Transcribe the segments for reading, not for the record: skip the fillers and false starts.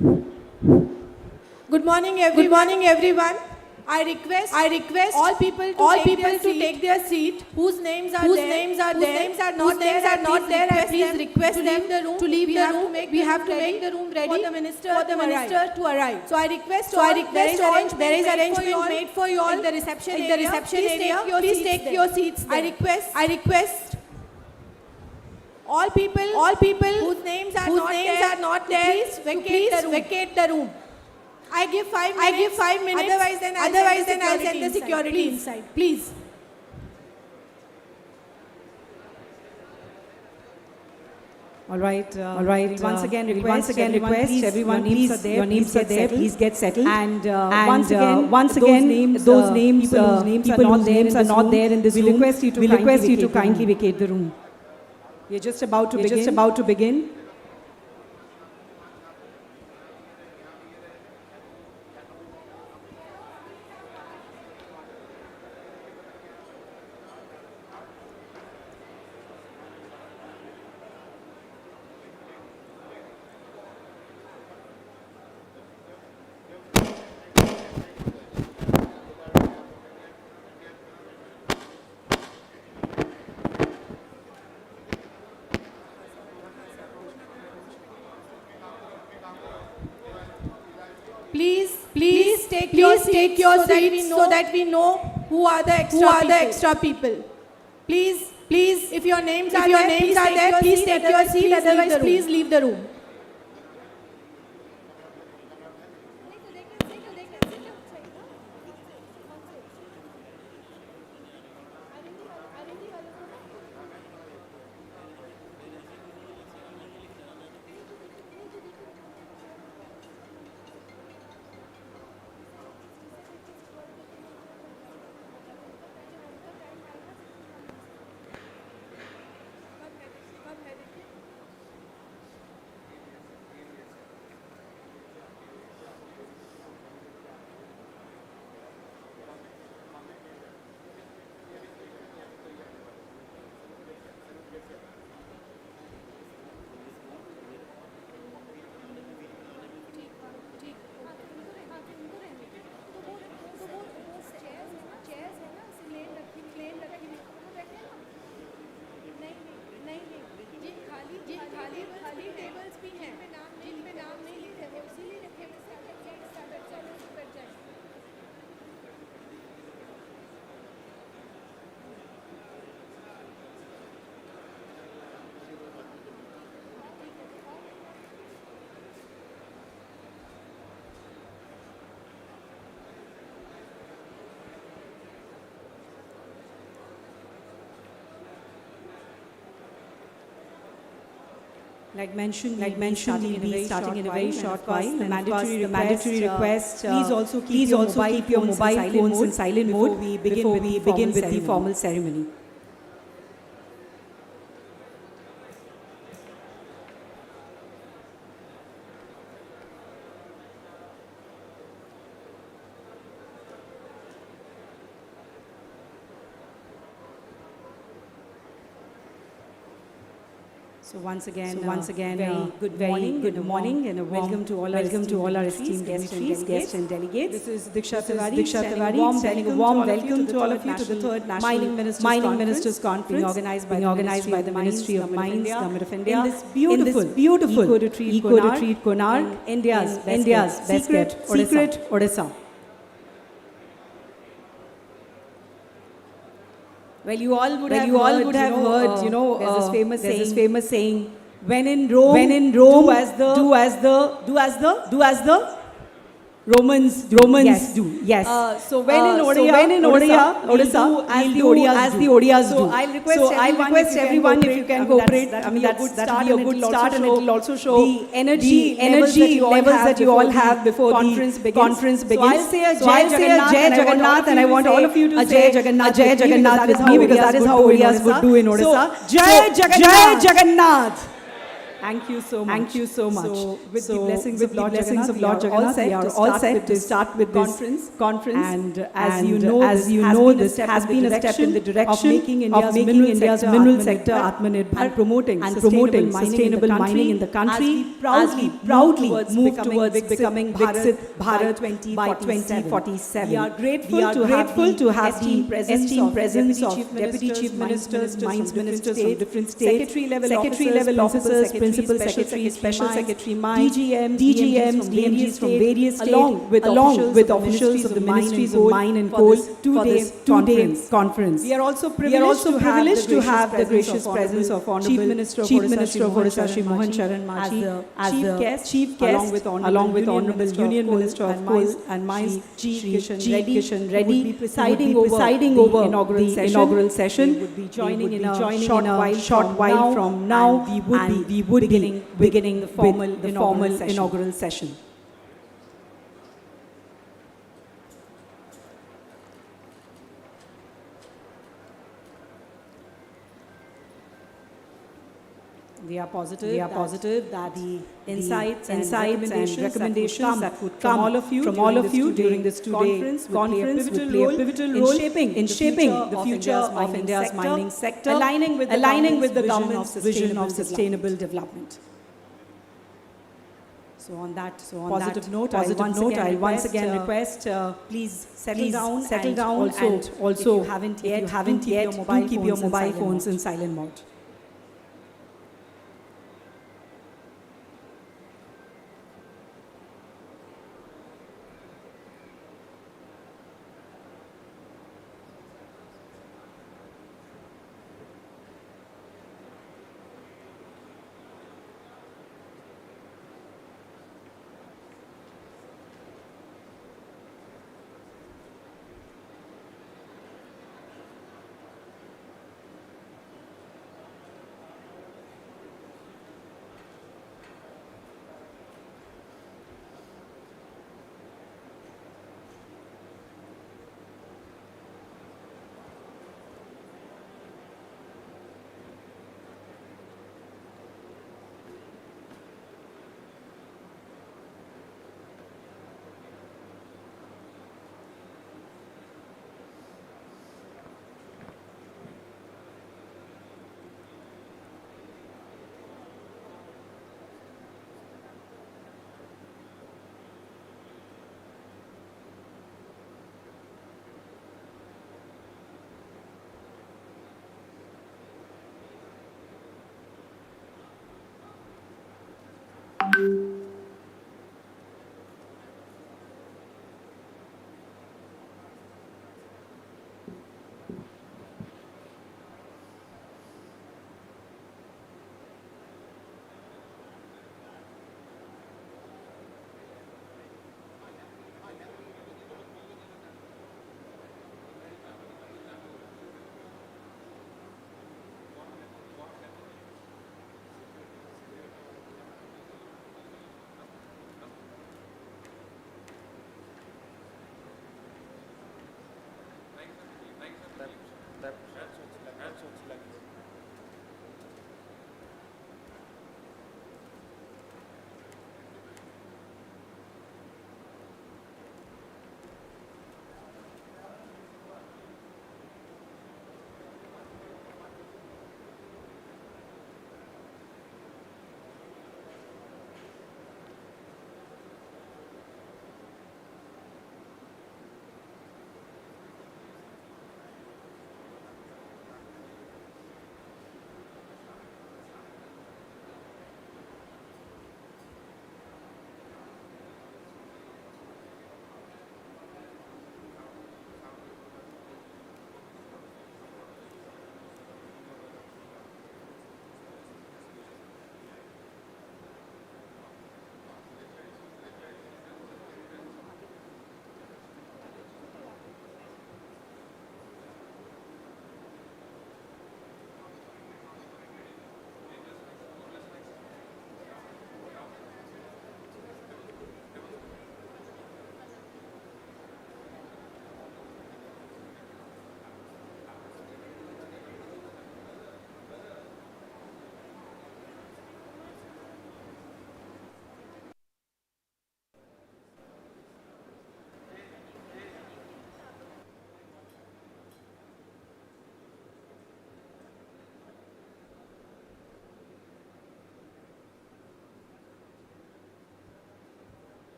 Good morning, everyone. Good morning, everyone. I request all people to take their seat. Whose names are not there. I please request them to leave the room. We have to make the room ready for the minister to arrive. So I request all. There is arrangement made for you all in the reception area. Please take your seats. I request all people whose names are not there to please vacate the room. I give 5 minutes. Otherwise, then I'll send the security inside. Please. All right. Once again, request everyone. Please, your names are there. Please get settled. And once again, those names, people whose names are not there in this room, we request you to kindly vacate the room. We are just about to begin. Please take your seats so that we know who are the extra people. Please, if your names are there, please take your seat. Otherwise, please leave the room. Like mentioned, we'll be starting in a very short while. The mandatory request. Please also keep your mobile phones in silent mode before we begin with the formal ceremony. So once again, good morning, and a welcome to all our esteemed guests and delegates. This is Diksha Tiwari sending a warm welcome to all of you to the third National Mining Ministers Conference organized by the Ministry of Mines, Government of India, in this beautiful eco-retreat Konar, India's best secret Odisha. Well, you all would have heard, there's this famous saying, when in Rome, do as the Romans do. Yes. So when in Odisha, as the Odias do. So I'll request everyone if you can cooperate. I mean, that'll be a good start, and it will also show the energy levels that you all have before the conference begins. So I'll say a Jai Jagannath, and I want all of you to say Jai Jagannath with me, because that is how Odias would do in Odisha. So Jai Jagannath. Thank you so much. Thank you so much. So, with the So, blessings with of the Lord blessings Jagannath, of Lord Jagannath, we are all set to start with this conference. And And you know, as you know, this has been a step in the direction of making India's mineral sector Atmanirbhar and promoting sustainable sustainable mining in the country as we proudly move towards becoming Viksit Bharat by 2047. We are grateful to have the esteemed presence of Deputy Chief Ministers, Mines Ministers from different states, Secretary level officers, Principal Secretary, Special Secretary Mines, DGMs, DMGs from various states, along with officials of the Ministries of Mine and Coal to this conference. We are also privileged to have the gracious presence of Honorable Chief Minister of Odisha, Shri Mohan Sharan Machi as the chief guest, along with Honorable Union Minister of Coal and Mines, G. Shri Kishan Reddy, would be presiding over over the the inaugural session. We would be He joining would in be a short while from now, and we would be beginning the formal inaugural session. We are positive that the insights and recommendations that would come from all of you during this conference would play a pivotal in role shaping the future of India's mining sector, aligning with the government's vision of sustainable development. So on that Positive note, I'll once again request, please settle down, and also if you haven't yet, do keep your mobile phones in silent mode.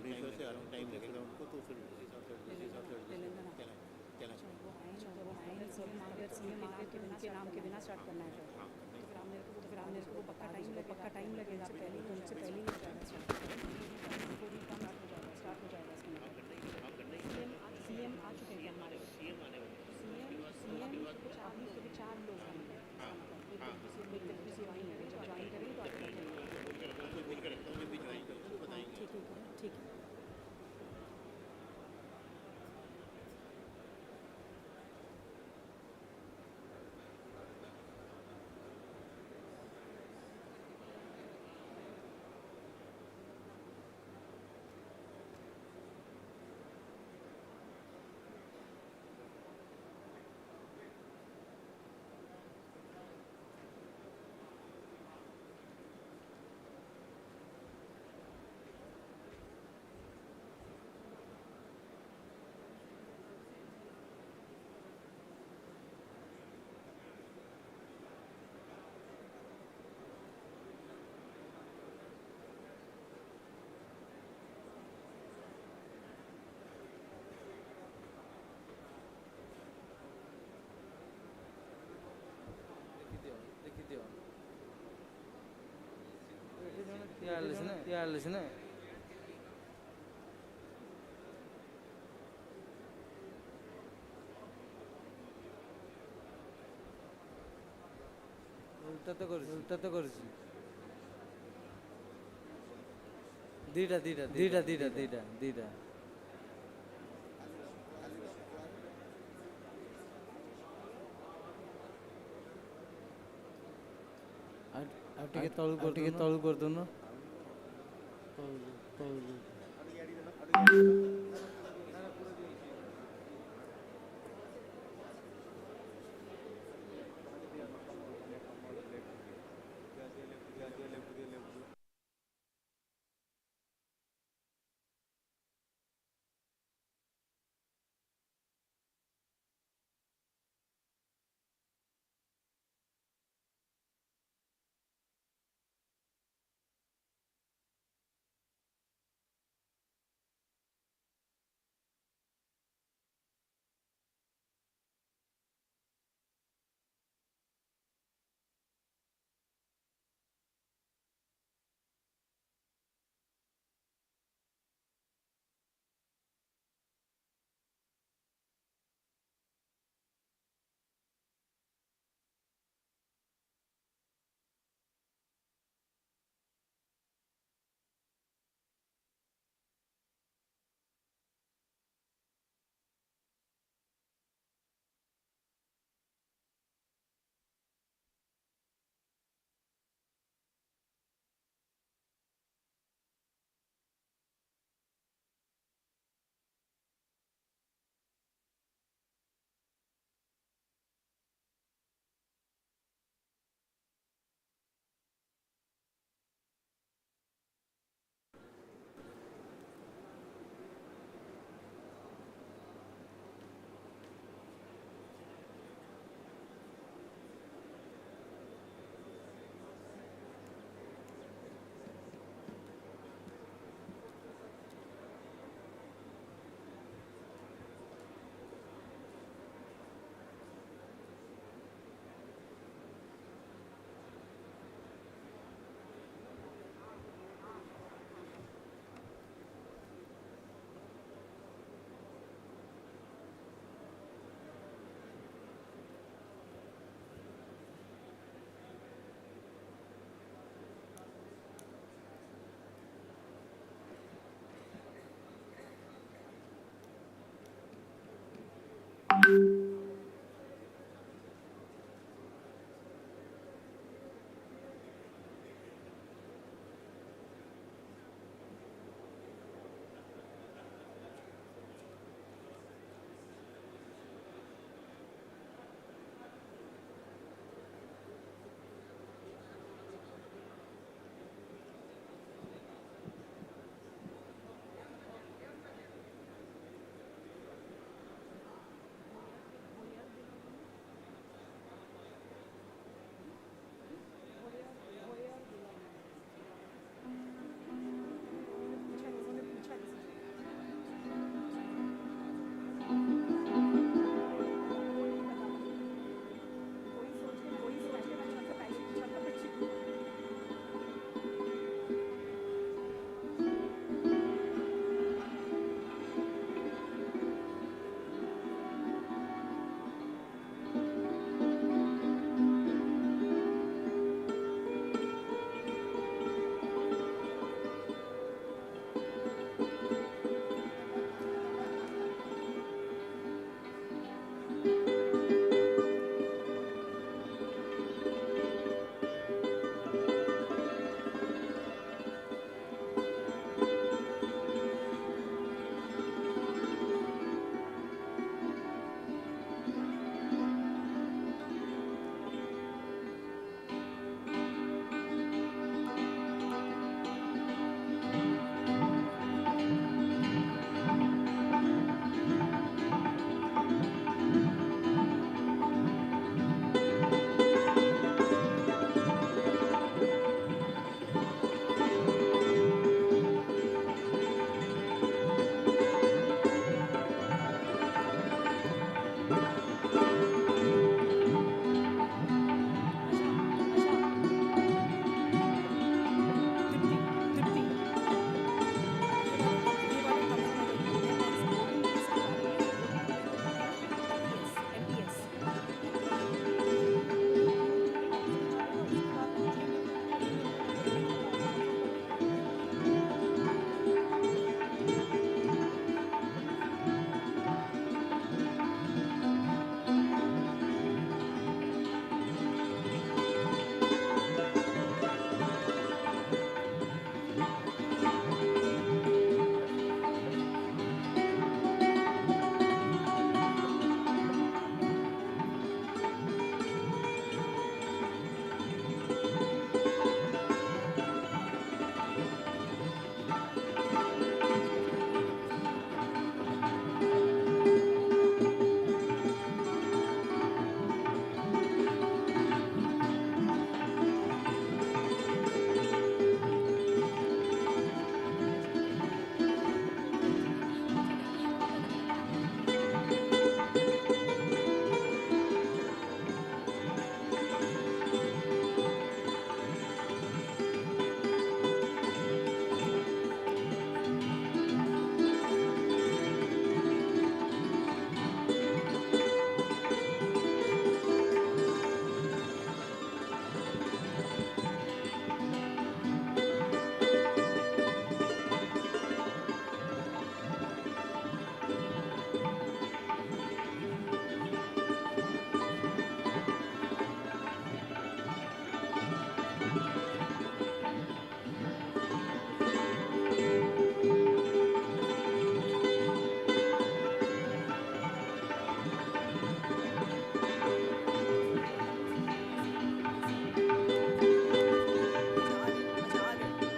Bhubaneswar से आ रहा हूँ, time लगेगा उनको, तो फिर उस हिसाब से तेलंगाना कहना वो आएंगे सीएम आगे तो उनके नाम के बिना स्टार्ट करना है हाँ तो फिर आप मेरे को पक्का टाइम लगेगा उनसे पहले ही हो जाएगा स्टार्ट हो जाएगा सीएम आ चुके हैं हमारे सीएम आने वाले सीएम कुछ आदमी के 4 लोग आएंगे एक तरीके से ज्वाइन करेंगे जब ज्वाइन करेंगे तो आपको बताएंगे बोल के रखता हूँ, जब भी ज्वाइन करूँ तो बताएंगे। ठीक है Yeah, listen. উল্টা তো করছি দিটা ଆଉ ଟିକେ ତଳୁ କରିଦଉନ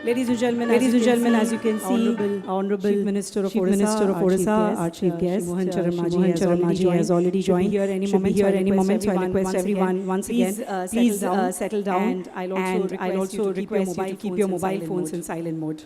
Ladies and gentlemen, as you can see, Honorable Chief Minister of Orissa, our chief guest, Mohan Charan has already joined. Should be here any moment, so I request everyone once again, please settle down. And I'll also request you to keep your mobile phones in silent mode.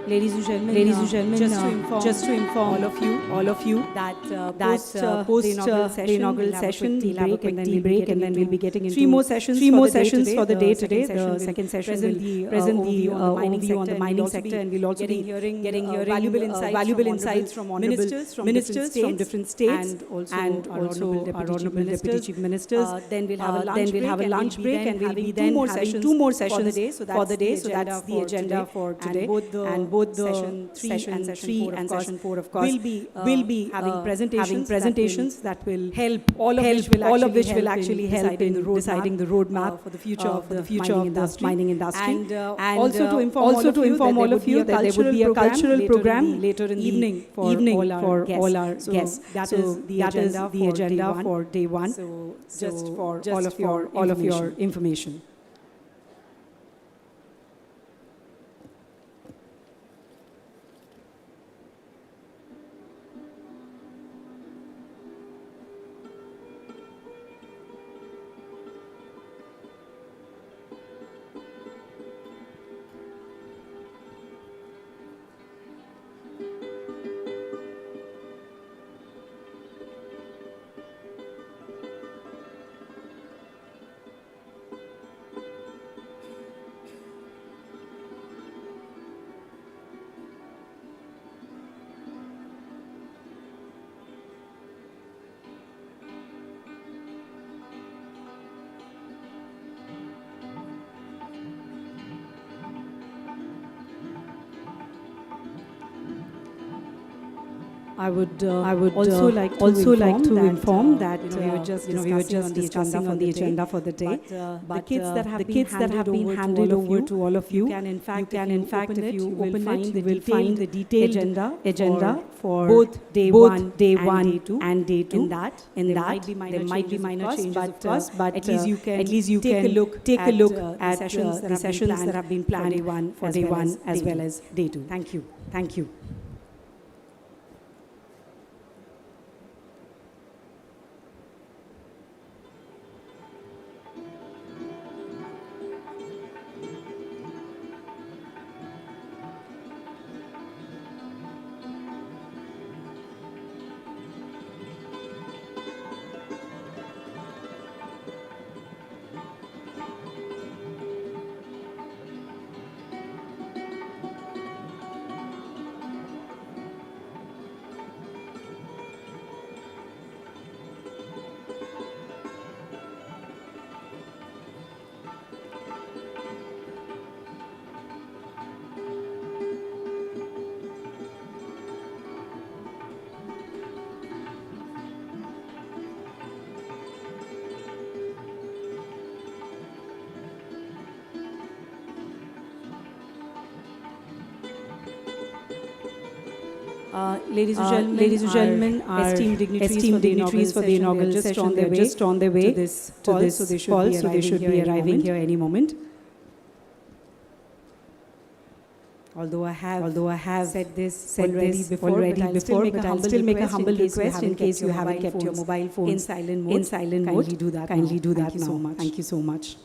Ladies and gentlemen, just to inform all of you that post the inaugural session, we'll have a quick tea break, and then we'll be getting into three more sessions for the day today. The second session will present the overview on the mining sector, and we'll also be getting valuable insights from ministers from different states, and also our honorable deputy chief ministers. Then we'll have a lunch break, and we'll be then having two more sessions for the day. So that's the agenda for today. And both the session 3 and session 4, of course, will be having presentations that will help all of which will actually help in deciding the roadmap for the future of the mining industry. And also to inform all of you that there would be a cultural program later in the evening for all our guests. That is the agenda for day 1. So just for all of your information. I would also like to inform that we were just discussing on the agenda for the day. But the kids that have been handed over to all of you can in fact if you open it, you will find the detailed agenda for both day 1 and day 2. In that there might be minor changes, of course, but at least you can take a look at the sessions that have been planned for day 1 as well as day 2. Thank you. Ladies and gentlemen, our esteemed dignitaries for the inaugural session, they're just on their way to this hall, so they should be arriving here any moment. Although I have said this already before, but I'll still make a humble request in case you haven't kept your mobile phones in silent mode. Kindly do that now. Thank you so much.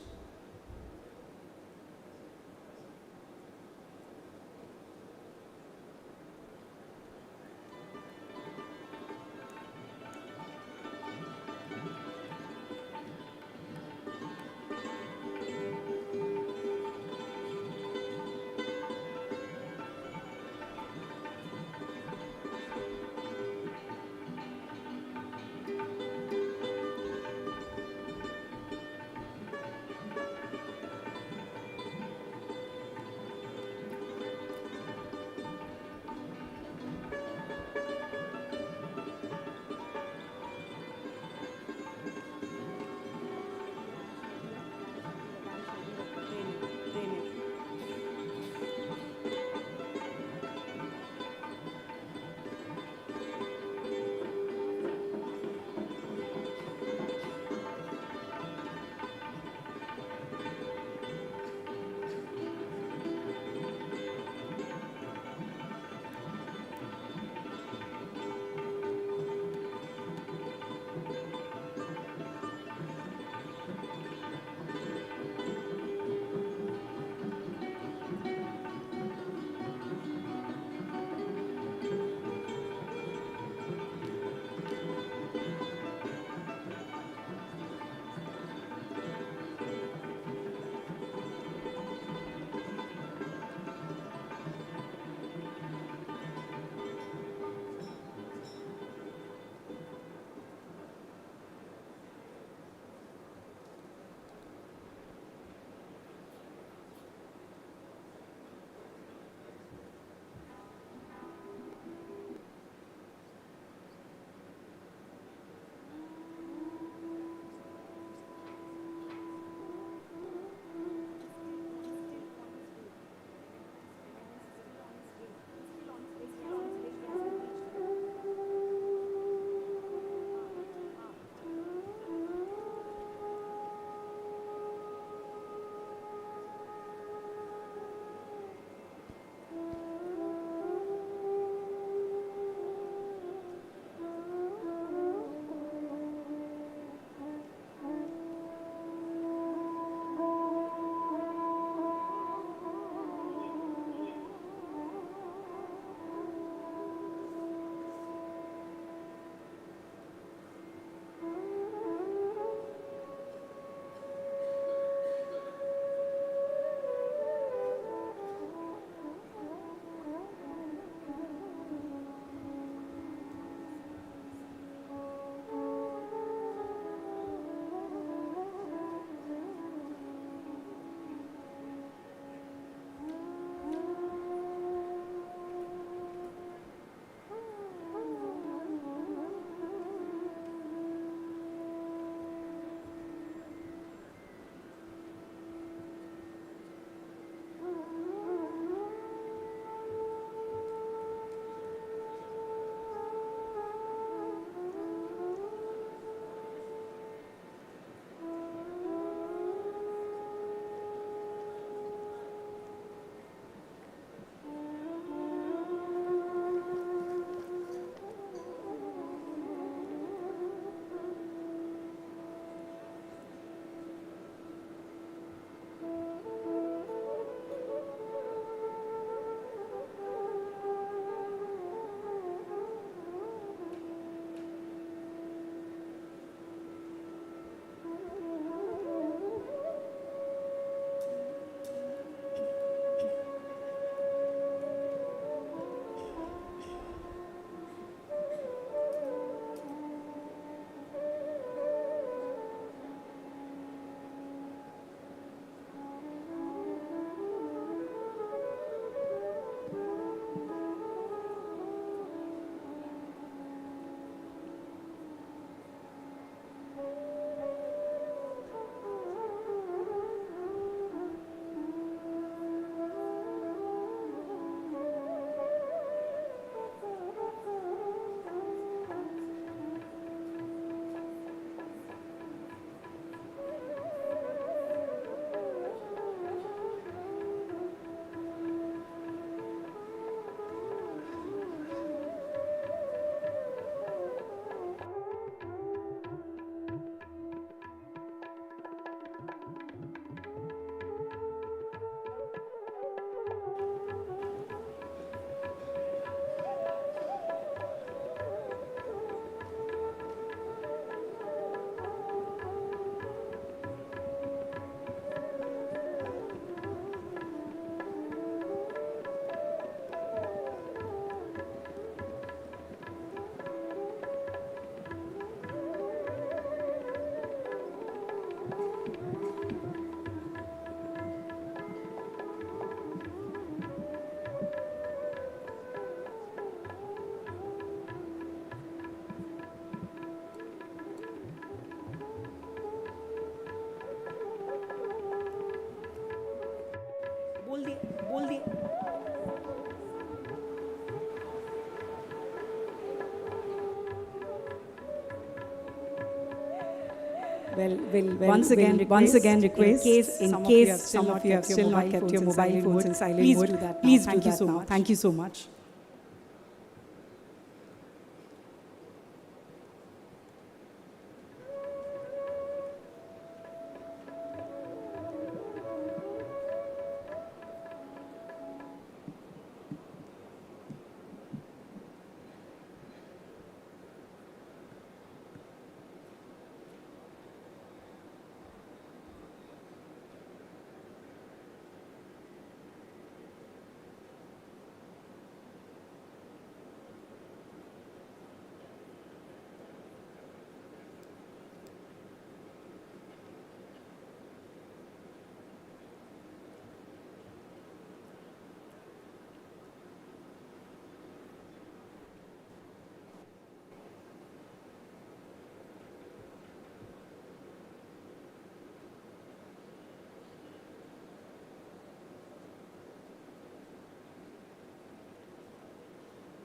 once again request, in case some of you have still not kept your mobile phones in silent mode, please do that now. Thank you so much.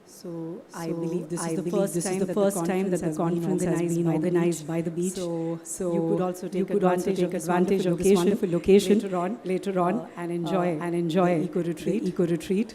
So I believe this is the first time that the conference has been organized by the beach. So you could also take advantage of this wonderful location later on and enjoy the eco retreat.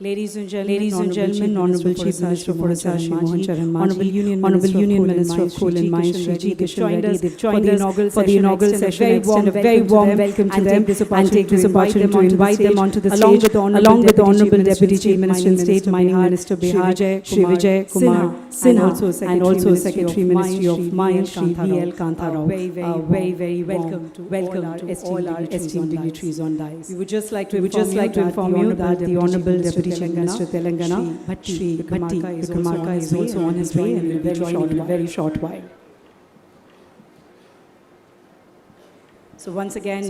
Ladies and gentlemen, Honorable Chief Minister of Orissa, Shri Mohan Charan Majhi, Honorable Union Minister of Coal and Mines, Shri G. Kishan Reddy, they've joined us for the inaugural session. I extend a very warm welcome to them and take this opportunity to invite them onto the stage along with the Honorable Deputy Chief Minister and State Mining Minister Bihar, Shri Vijay Kumar Sinha, and also Secretary Ministry of Mines, Shri V.L. Kantha Rao. A very, very welcome to all our esteemed dignitaries on dais. We would just like to inform you that the Honorable Deputy Chief Minister Telangana, Shri Vikramarka is also on his way and will be joining in a very short while. So once again,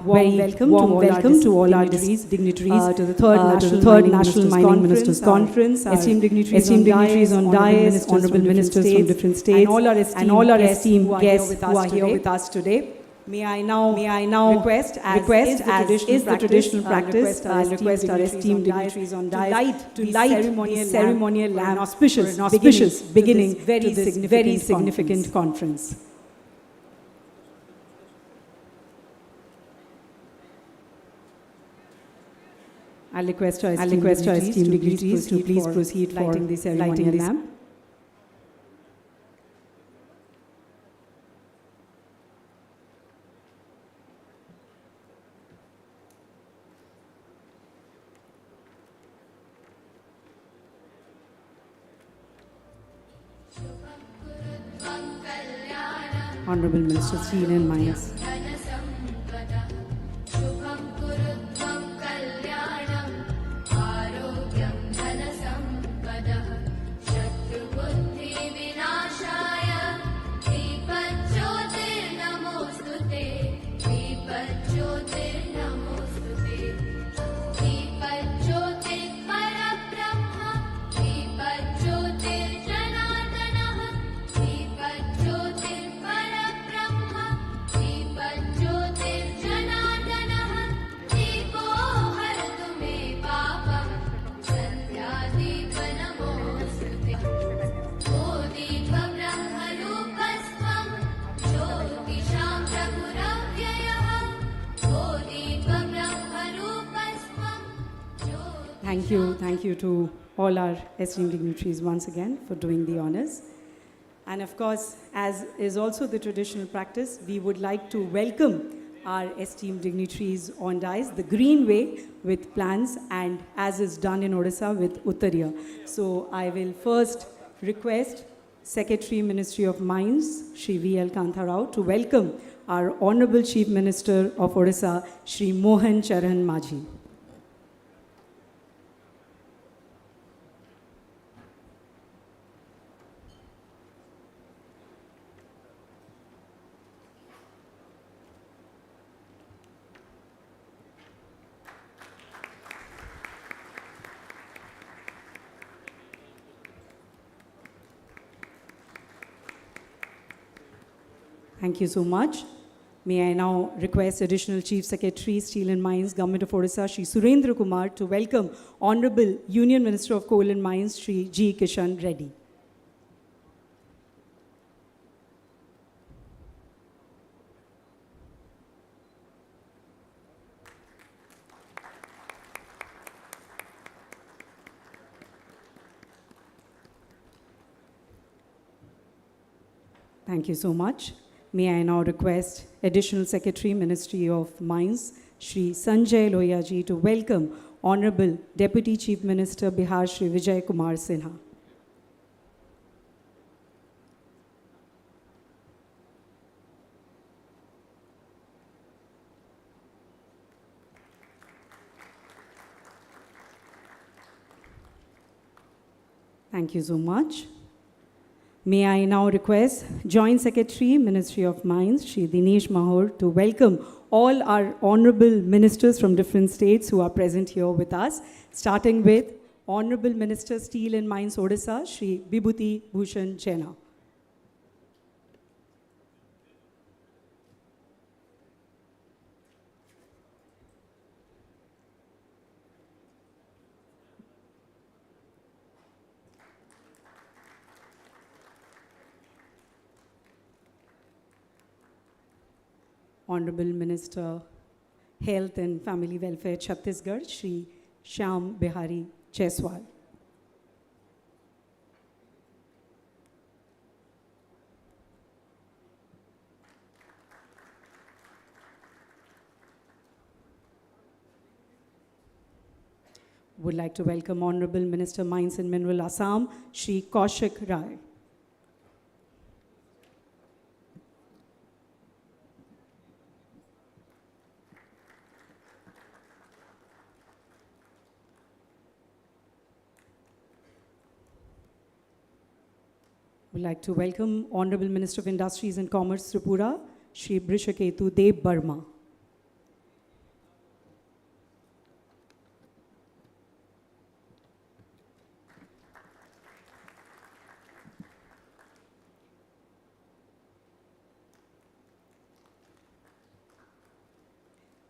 warm welcome to all our dignitaries to the third National Mining Ministers Conference. Esteemed dignitaries on dais, honourable ministers from different states, and all our esteemed guests who are here with us today. May I now request, as is the traditional practice, I'll request our esteemed dignitaries on dais to light the ceremonial lamp, auspicious beginning to this very significant conference. I'll request our esteemed dignitaries to please proceed for lighting the ceremonial lamp. Honorable Minister Steel and Mines. Thank you to all our esteemed dignitaries once again for doing the honors. And of course, as is also the traditional practice, we would like to welcome our esteemed dignitaries on dais, the green way with plans, and as is done in Odisha with Uttariya. So I will first request Secretary Ministry of Mines, Shri V.L. Kantha Rao, to welcome our Honorable Chief Minister of Odisha, Shri Mohan Charan Majhi. Thank you so much. May I now request Additional Chief Secretary, Steel and Mines, Government of Odisha, Shri Surendra Kumar, to welcome Honorable Union Minister of Coal and Mines, Shri G. Kishan Reddy. Thank you so much. May I now request Additional Secretary, Ministry of Mines, Shri Sanjay Lohiya to welcome Honorable Deputy Chief Minister, Bihar, Shri Vijay Kumar Sinha. Thank you so much. May I now request Joint Secretary, Ministry of Mines, Shri Dinesh Mahor, to welcome all our honorable ministers from different states who are present here with us, starting with Honorable Minister Steel and Mines Odisha, Shri Bibhuti Bhushan Chena. Honorable Minister, Health and Family Welfare, Chhattisgarh, Shri Shyam Bihari Jaiswal. Would like to welcome Honorable Minister Mines and Mineral Assam, Shri Kaushik Rai. Would like to welcome Honorable Minister of Industries and Commerce, Tripura, Shri Brishaketu Dev Burma.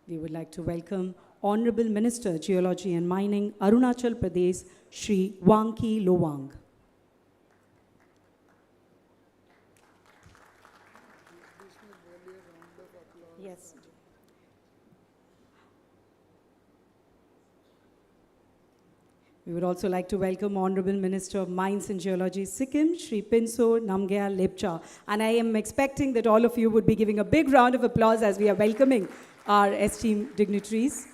We would like to welcome Honorable Minister, Geology and Mining, Arunachal Pradesh, Shri Wangki Lowang. Yes. We would also like to welcome Honorable Minister of Mines and Geology, Sikkim, Shri Pinso Namgyal Lepcha. And I am expecting that all of you would be giving a big round of applause as we are welcoming our esteemed dignitaries.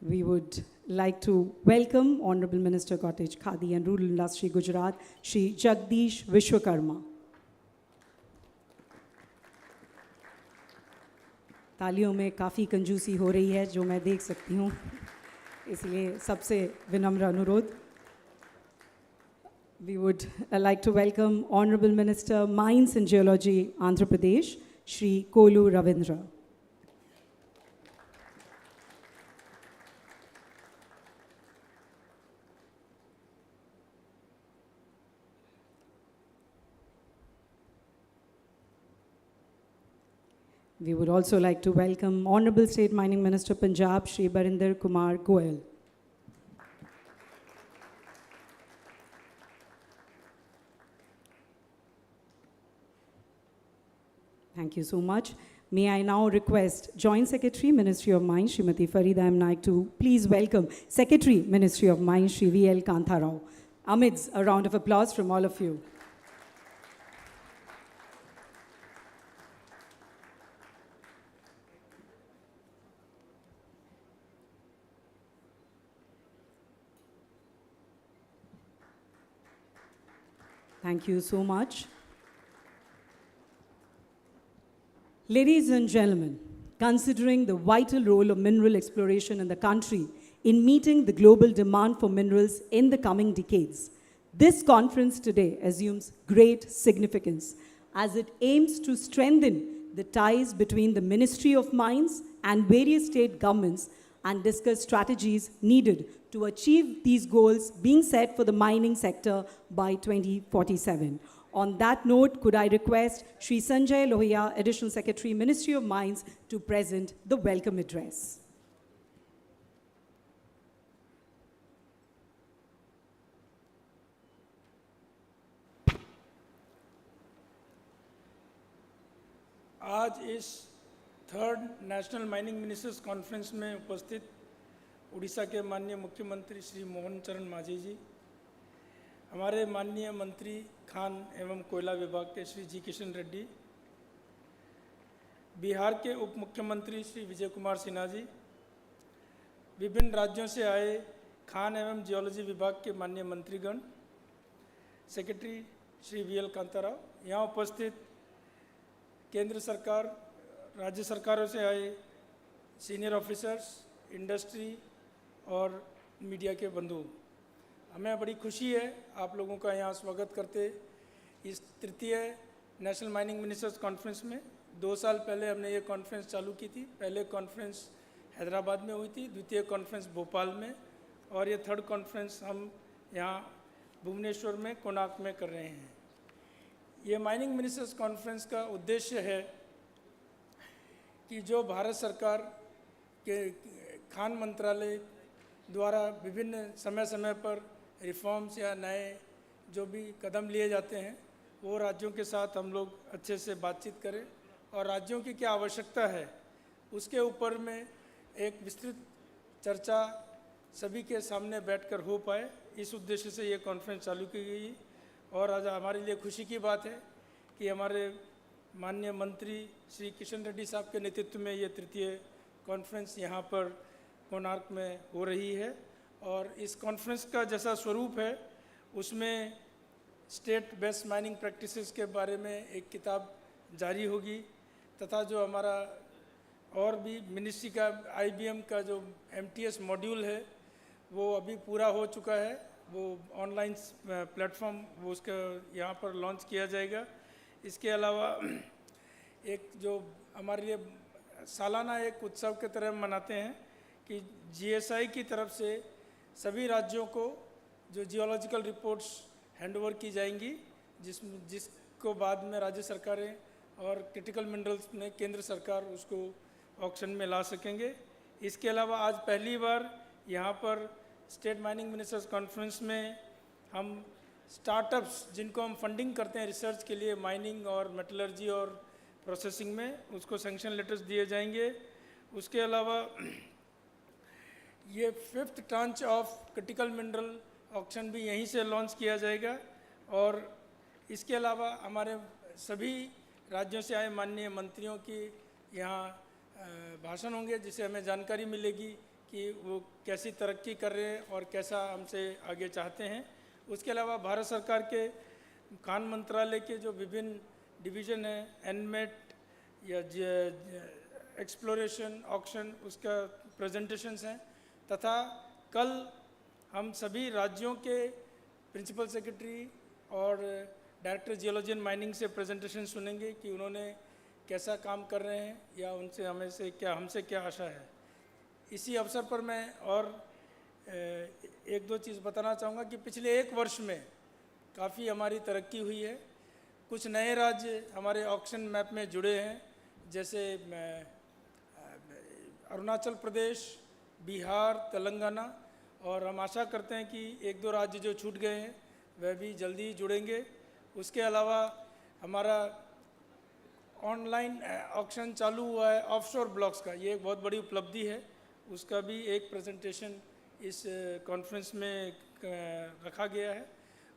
We would like to welcome Honorable Minister Cottage, Khadi and Rural Industry, Gujarat, Shri Jagdish Vishwakarma. तालियों में काफ़ी कंजूसी हो रही है जो मैं देख सकती हूँ, इसलिए सबसे विनम्र अनुरोध. We would like to welcome Honorable Minister Mines and Geology, Andhra Pradesh, Shri Kolu Ravindra. We would also like to welcome Honorable State Mining Minister Punjab, Shri Barinder Kumar Goyal. Thank you so much. May I now request Joint Secretary, Ministry of Mines, Srimati Farida M. Naik, to please welcome Secretary, Ministry of Mines, Shri V.L. Kantharao. Amidst a round of applause from all of you. Thank you so much. Ladies and gentlemen, considering the vital role of mineral exploration in the country in meeting the global demand for minerals in the coming decades, this conference today assumes great significance as it aims to strengthen the ties between the Ministry of Mines and various state governments and discuss strategies needed to achieve these goals being set for the mining sector by 2047. On that note, could I request Shri Sanjay Lohia, Additional Secretary, Ministry of Mines, to present the welcome address. आज इस third national mining ministers conference में उपस्थित उड़ीसा के माननीय मुख्यमंत्री श्री मोहन चरण मांझी जी, हमारे माननीय मंत्री खान एवं कोयला विभाग के श्री जी किशन रेड्डी, बिहार के उप मुख्यमंत्री श्री विजय कुमार सिन्हा जी, विभिन्न राज्यों से आए खान एवं जियोलॉजी विभाग के माननीय मंत्रीगण, सेक्रेटरी श्री वी.एल. कांताराव, यहाँ उपस्थित केंद्र सरकार, राज्य सरकारों से आए सीनियर ऑफिसर्स, इंडस्ट्री और मीडिया के बंधु, हमें बड़ी खुशी है आप लोगों का यहाँ स्वागत करते इस तृतीय नेशनल माइनिंग मिनिस्टर्स कॉन्फ्रेंस में। 2 साल पहले हमने ये कॉन्फ्रेंस चालू की थी। पहले कॉन्फ्रेंस हैदराबाद में हुई थी, द्वितीय कॉन्फ्रेंस भोपाल में, और ये थर्ड कॉन्फ्रेंस हम यहाँ भुवनेश्वर में कोणार्क में कर रहे हैं। ये माइनिंग मिनिस्टर्स कॉन्फ्रेंस का उद्देश्य है कि जो भारत सरकार के खान मंत्रालय द्वारा विभिन्न समय समय पर रिफॉर्म्स या नए जो भी कदम लिए जाते हैं वो राज्यों के साथ हम लोग अच्छे से बातचीत करें और राज्यों की क्या आवश्यकता है उसके ऊपर में एक विस्तृत चर्चा सभी के सामने बैठकर हो पाए, इस उद्देश्य से ये कॉन्फ्रेंस चालू की गई। और आज हमारे लिए खुशी की बात है कि हमारे माननीय मंत्री श्री किशन रेड्डी साहब के नेतृत्व में ये तृतीय कॉन्फ्रेंस यहाँ पर कोणार्क में हो रही है। और इस कॉन्फ्रेंस का जैसा स्वरूप है उसमें स्टेट बेस्ट माइनिंग प्रैक्टिसेस के बारे में एक किताब जारी होगी तथा जो हमारा और भी मिनिस्ट्री का IBM का जो MTS मॉड्यूल है वो अभी पूरा हो चुका है, वो ऑनलाइन प्लेटफॉर्म वो उसका यहाँ पर लॉन्च किया जाएगा। इसके अलावा एक जो हमारे लिए सालाना एक उत्सव के तरह मनाते हैं कि GSI की तरफ से सभी राज्यों को जो जियोलॉजिकल रिपोर्ट्स हैंडओवर की जाएंगी जिसको बाद में राज्य सरकारें और क्रिटिकल मिनरल्स में केंद्र सरकार उसको ऑक्शन में ला सकेंगे। इसके अलावा आज पहली बार यहाँ पर स्टेट माइनिंग मिनिस्टर्स कॉन्फ्रेंस में हम स्टार्टअप्स जिनको हम फंडिंग करते हैं रिसर्च के लिए माइनिंग और मेटलर्जी और प्रोसेसिंग में, उसको सैंक्शन लेटर्स दिए जाएंगे। उसके अलावा ये 5th tranche of critical mineral auction भी यहीं से लॉन्च किया जाएगा। और इसके अलावा हमारे सभी राज्यों से आए माननीय मंत्रियों की यहाँ भाषण होंगे जिससे हमें जानकारी मिलेगी कि वो कैसी तरक्की कर रहे हैं और कैसा हमसे आगे चाहते हैं। उसके अलावा भारत सरकार के खान मंत्रालय के जो विभिन्न डिवीज़न हैं, एनमेट या एक्सप्लोरेशन ऑक्शन, उसका प्रेजेंटेशंस हैं तथा कल हम सभी राज्यों के प्रिंसिपल सेक्रेटरी और डायरेक्टर जियोलॉजी एंड माइनिंग से प्रेजेंटेशन सुनेंगे कि उन्होंने कैसा काम कर रहे हैं या उनसे हमसे क्या आशा है। इसी अवसर पर मैं और एक दो चीज़ बताना चाहूँगा कि पिछले 1 वर्ष में काफ़ी हमारी तरक्की हुई है। कुछ नए राज्य हमारे ऑक्शन मैप में जुड़े हैं, जैसे अरुणाचल प्रदेश, बिहार, तेलंगाना, और हम आशा करते हैं कि 1-2 राज्य जो छूट गए हैं वह भी जल्दी ही जुड़ेंगे। उसके अलावा हमारा ऑनलाइन ऑक्शन चालू हुआ है ऑफशोर ब्लॉक्स का, ये एक बहुत बड़ी उपलब्धि है। उसका भी एक प्रेजेंटेशन इस कॉन्फ्रेंस में रखा गया है।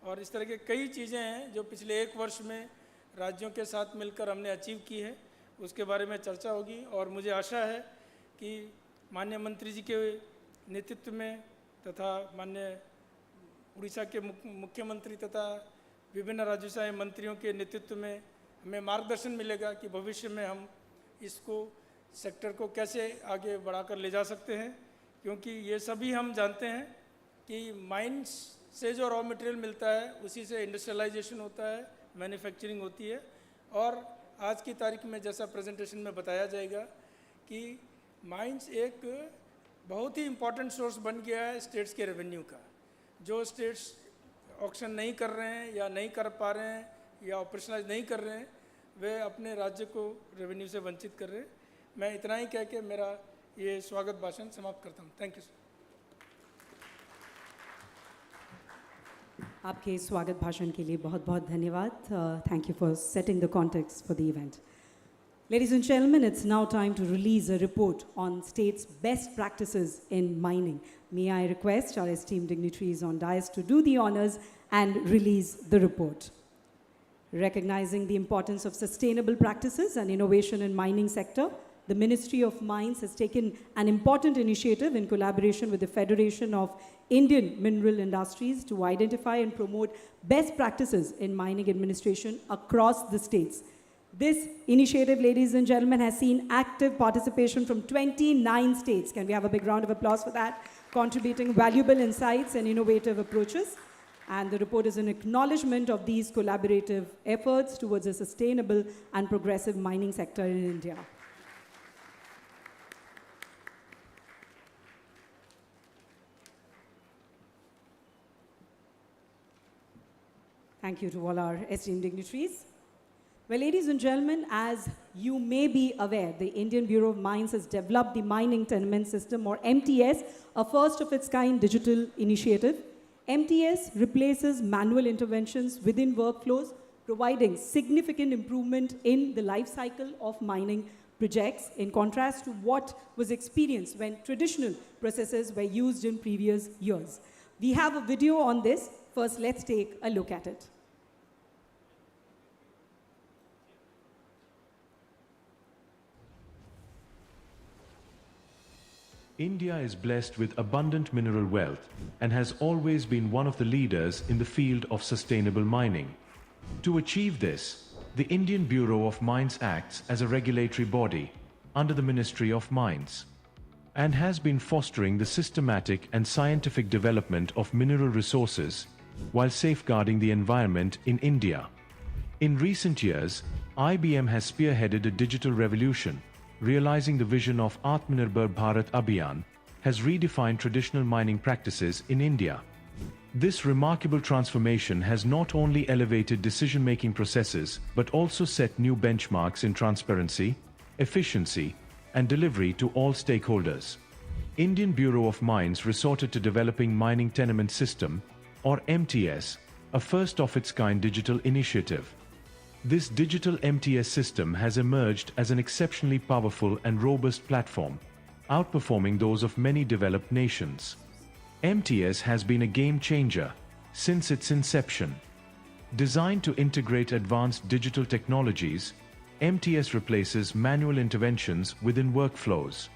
और इस तरह के कई चीज़ें हैं जो पिछले 1 वर्ष में राज्यों के साथ मिलकर हमने अचीव की है, उसके बारे में चर्चा होगी। और मुझे आशा है कि माननीय मंत्री जी के नेतृत्व में तथा माननीय उड़ीसा के मुख्यमंत्री तथा विभिन्न राज्यों से आए मंत्रियों के नेतृत्व में हमें मार्गदर्शन मिलेगा कि भविष्य में हम इसको सेक्टर को कैसे आगे बढ़ाकर ले जा सकते हैं, क्योंकि ये सभी हम जानते हैं कि माइंस से जो रॉ मटेरियल मिलता है उसी से इंडस्ट्रियलाइजेशन होता है, मैन्युफैक्चरिंग होती है। और आज की तारीख में जैसा प्रेजेंटेशन में बताया जाएगा कि माइंस एक बहुत ही इम्पॉर्टेंट सोर्स बन गया है स्टेट्स के रेवेन्यू का। जो स्टेट्स ऑक्शन नहीं कर रहे हैं या नहीं कर पा रहे हैं या ऑपरेशनलाइज नहीं कर रहे हैं वे अपने राज्य को रेवेन्यू से वंचित कर रहे हैं। मैं इतना ही कह के मेरा ये स्वागत भाषण समाप्त करता हूँ। Thank you. आपके स्वागत भाषण के लिए बहुत बहुत धन्यवाद. Thank you for setting the context for the event. Ladies and gentlemen, it's now time to release a report on state's best practices in mining. May I request our esteemed dignitaries on dais to do the honors and release the report. Recognizing the importance of sustainable practices and innovation in mining sector, the Ministry of Mines has taken an important initiative in collaboration with the Federation of Indian Mineral Industries to identify and promote best practices in mining administration across the states. This initiative, ladies and gentlemen, has seen active participation from 29 states. Can we have a big round of applause for that? Contributing valuable insights and innovative approaches. And the report is an acknowledgement of these collaborative efforts towards a sustainable and progressive mining sector in India. Thank you to all our esteemed dignitaries. Well, ladies and gentlemen, as you may be aware, the Indian Bureau of Mines has developed the Mining Tenement System, or MTS, a first-of-its-kind digital initiative. MTS replaces manual interventions within workflows providing significant improvement in the life cycle of mining projects in contrast to what was experienced when traditional processes were used in previous years. We have a video on this. First, let's take a look at it. India is blessed with abundant mineral wealth and has always been one of the leaders in the field of sustainable mining. To achieve this, the Indian Bureau of Mines acts as a regulatory body under the Ministry of Mines and has been fostering the systematic and scientific development of mineral resources while safeguarding the environment in India. In recent years, IBM has spearheaded a digital revolution. Realizing the vision of Atmanirbhar Bharat Abhiyan has redefined traditional mining practices in India. This remarkable transformation has not only elevated decision-making processes but also set new benchmarks in transparency, efficiency, and delivery to all stakeholders. Indian Bureau of Mines resorted to developing Mining Tenement System, or MTS, a first-of-its-kind digital initiative. This digital MTS system has emerged as an exceptionally powerful and robust platform, outperforming those of many developed nations. MTS has been a game changer since its inception. Designed to integrate advanced digital technologies, MTS replaces manual interventions within workflows,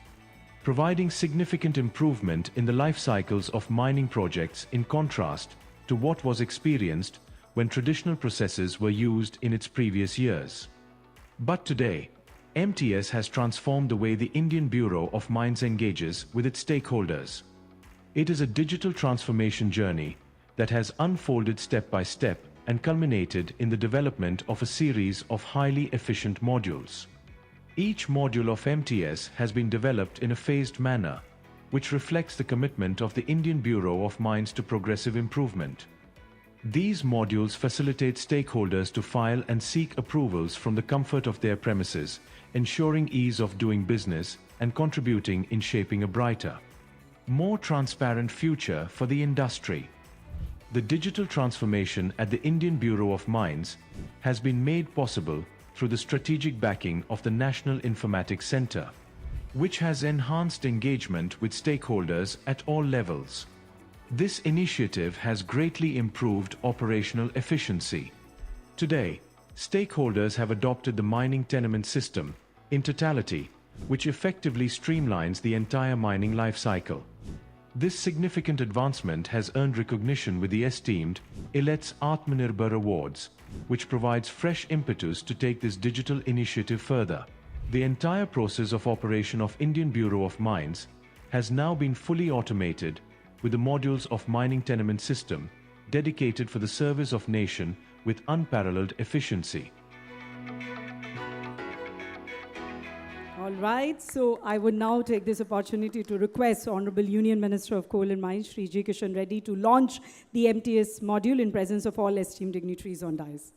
providing significant improvement in the life cycles of mining projects in contrast to what was experienced when traditional processes were used in its previous years. But today, MTS has transformed the way the Indian Bureau of Mines engages with its stakeholders. It is a digital transformation journey that has unfolded step by step and culminated in the development of a series of highly efficient modules. Each module of MTS has been developed in a phased manner, which reflects the commitment of the Indian Bureau of Mines to progressive improvement. These modules facilitate stakeholders to file and seek approvals from the comfort of their premises, ensuring ease of doing business and contributing in shaping a brighter, more transparent future for the industry. The digital transformation at the Indian Bureau of Mines has been made possible through the strategic backing of the National Informatics Center, which has enhanced engagement with stakeholders at all levels. This initiative has greatly improved operational efficiency. Today, stakeholders have adopted the mining tenement system in totality, which effectively streamlines the entire mining life cycle. This significant advancement has earned recognition with the esteemed ILETS Atmanirbhar Awards, which provides fresh impetus to take this digital initiative further. The entire process of operation of Indian Bureau of Mines has now been fully automated with the modules of mining tenement system dedicated for the service of nation with unparalleled efficiency. All right, so I would now take this opportunity to request Honorable Union Minister of Coal and Mines, Shri G. Kishan Reddy, to launch the MTS module in presence of all esteemed dignitaries on dais.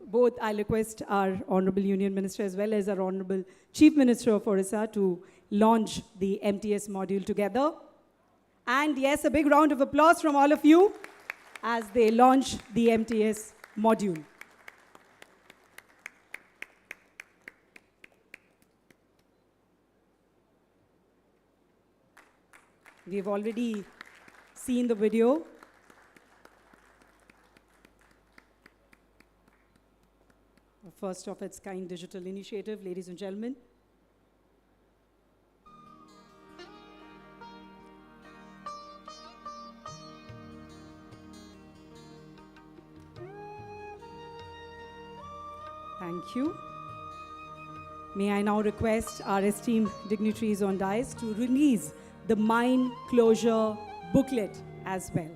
Both I'll request our Honorable Union Minister as well as our Honorable Chief Minister of Orissa to launch the MTS module together. And yes, a big round of applause from all of you as they launch the MTS module. We've already seen the video. A first of its kind digital initiative, ladies and gentlemen. Thank you. May I now request our esteemed dignitaries on dais to release the mine closure booklet as well.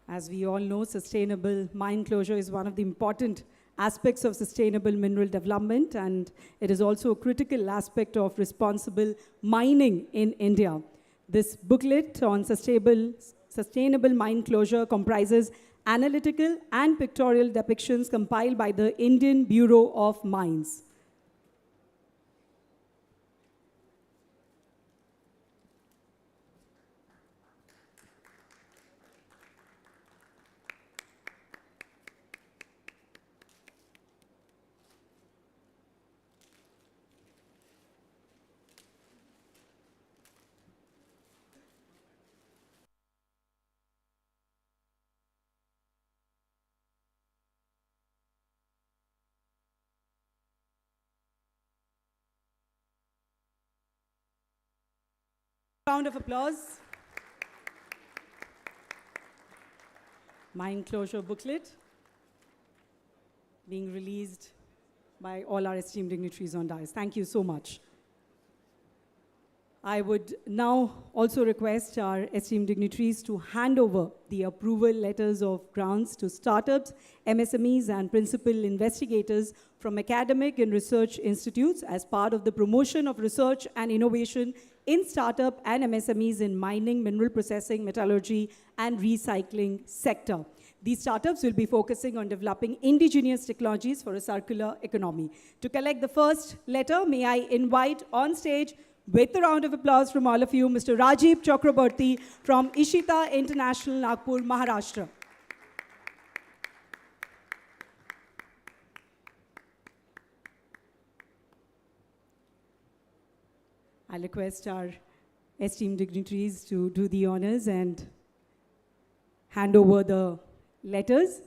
As we all know, sustainable mine closure is one of the important aspects of sustainable mineral development, and it is also a critical aspect of responsible mining in India. This booklet on sustainable mine closure comprises analytical and pictorial depictions compiled by the Indian Bureau of Mines. Round of applause. Mine closure booklet being released by all our esteemed dignitaries on dais. Thank you so much. I would now also request our esteemed dignitaries to hand over the approval letters of grants to startups, MSMEs, and principal investigators from academic and research institutes as part of the promotion of research and innovation in startup and MSMEs in mining, mineral processing, metallurgy, and recycling sector. These startups will be focusing on developing indigenous technologies for a circular economy. To collect the first letter, may I invite on stage, with a round of applause from all of you, Mr. Rajiv Chakraborty from Ishita International, Nagpur, Maharashtra. I'll request our esteemed dignitaries to do the honors and hand over the letters.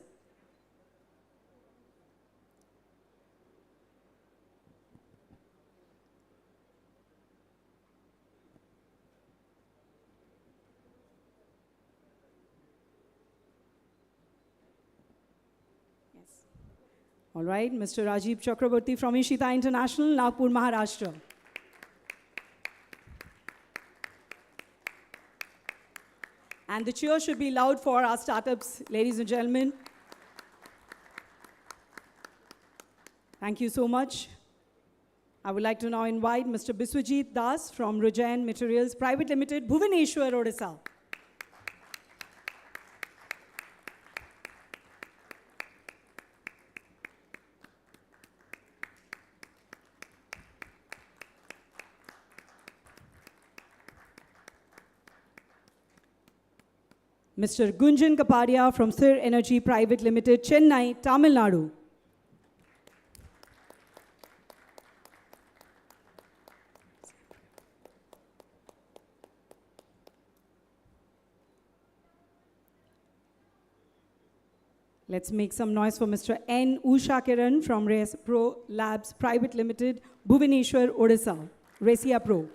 All right, Mr. Rajiv Chakraborty from Ishita International, Nagpur, Maharashtra. And the cheer should be loud for our startups, ladies and gentlemen. Thank you so much. I would like to now invite Mr. Biswajit Das from Rujan Materials Private Limited, Bhubaneswar, Odisha. Mr. Gunjan Kapadia from Sir Energy Private Limited, Chennai, Tamil Nadu. Let's make some noise for Mr. N. Usha Kiran from Res Pro Labs Private Limited, Bhubaneswar, Odisha. Resia Pro.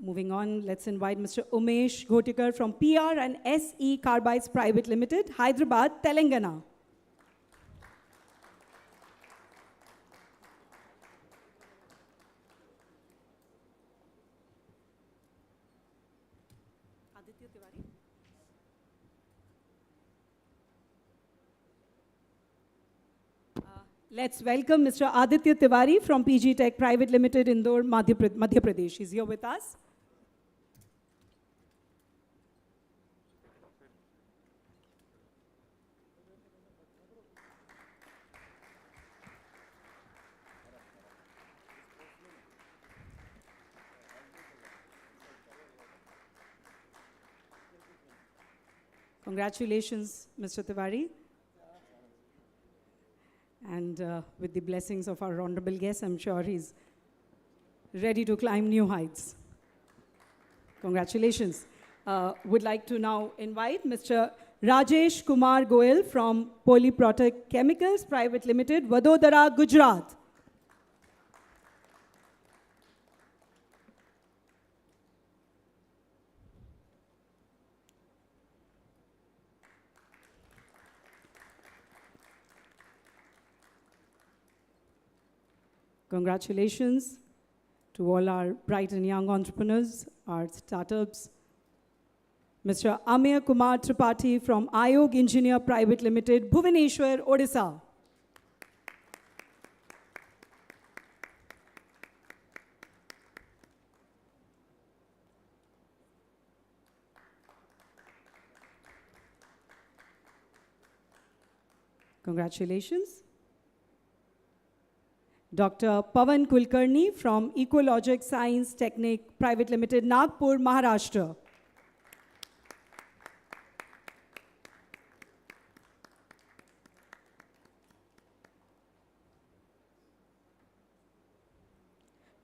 Moving on, let's invite Mr. Umesh Ghotikar from PR and SE Carbides Private Limited, Hyderabad, Telangana. Let's welcome Mr. Aditya Tiwari from PG Tech Private Limited, Indore, Madhya Pradesh. He's here with us. Congratulations, Mr. Tiwari. And with the blessings of our honorable guest, I'm sure he's ready to climb new heights. Congratulations. Would like to now invite Mr. Rajesh Kumar Goel from Polyprotec Chemicals Private Limited, Vadodara, Gujarat. Congratulations to all our bright and young entrepreneurs, our startups. Mr. Amir Kumar Tripathi from Ayog Engineer Private Limited, Bhubaneswar, Odisha. Congratulations. Dr. Pavan Kulkarni from Ecologic Science Technique Private Limited, Nagpur, Maharashtra.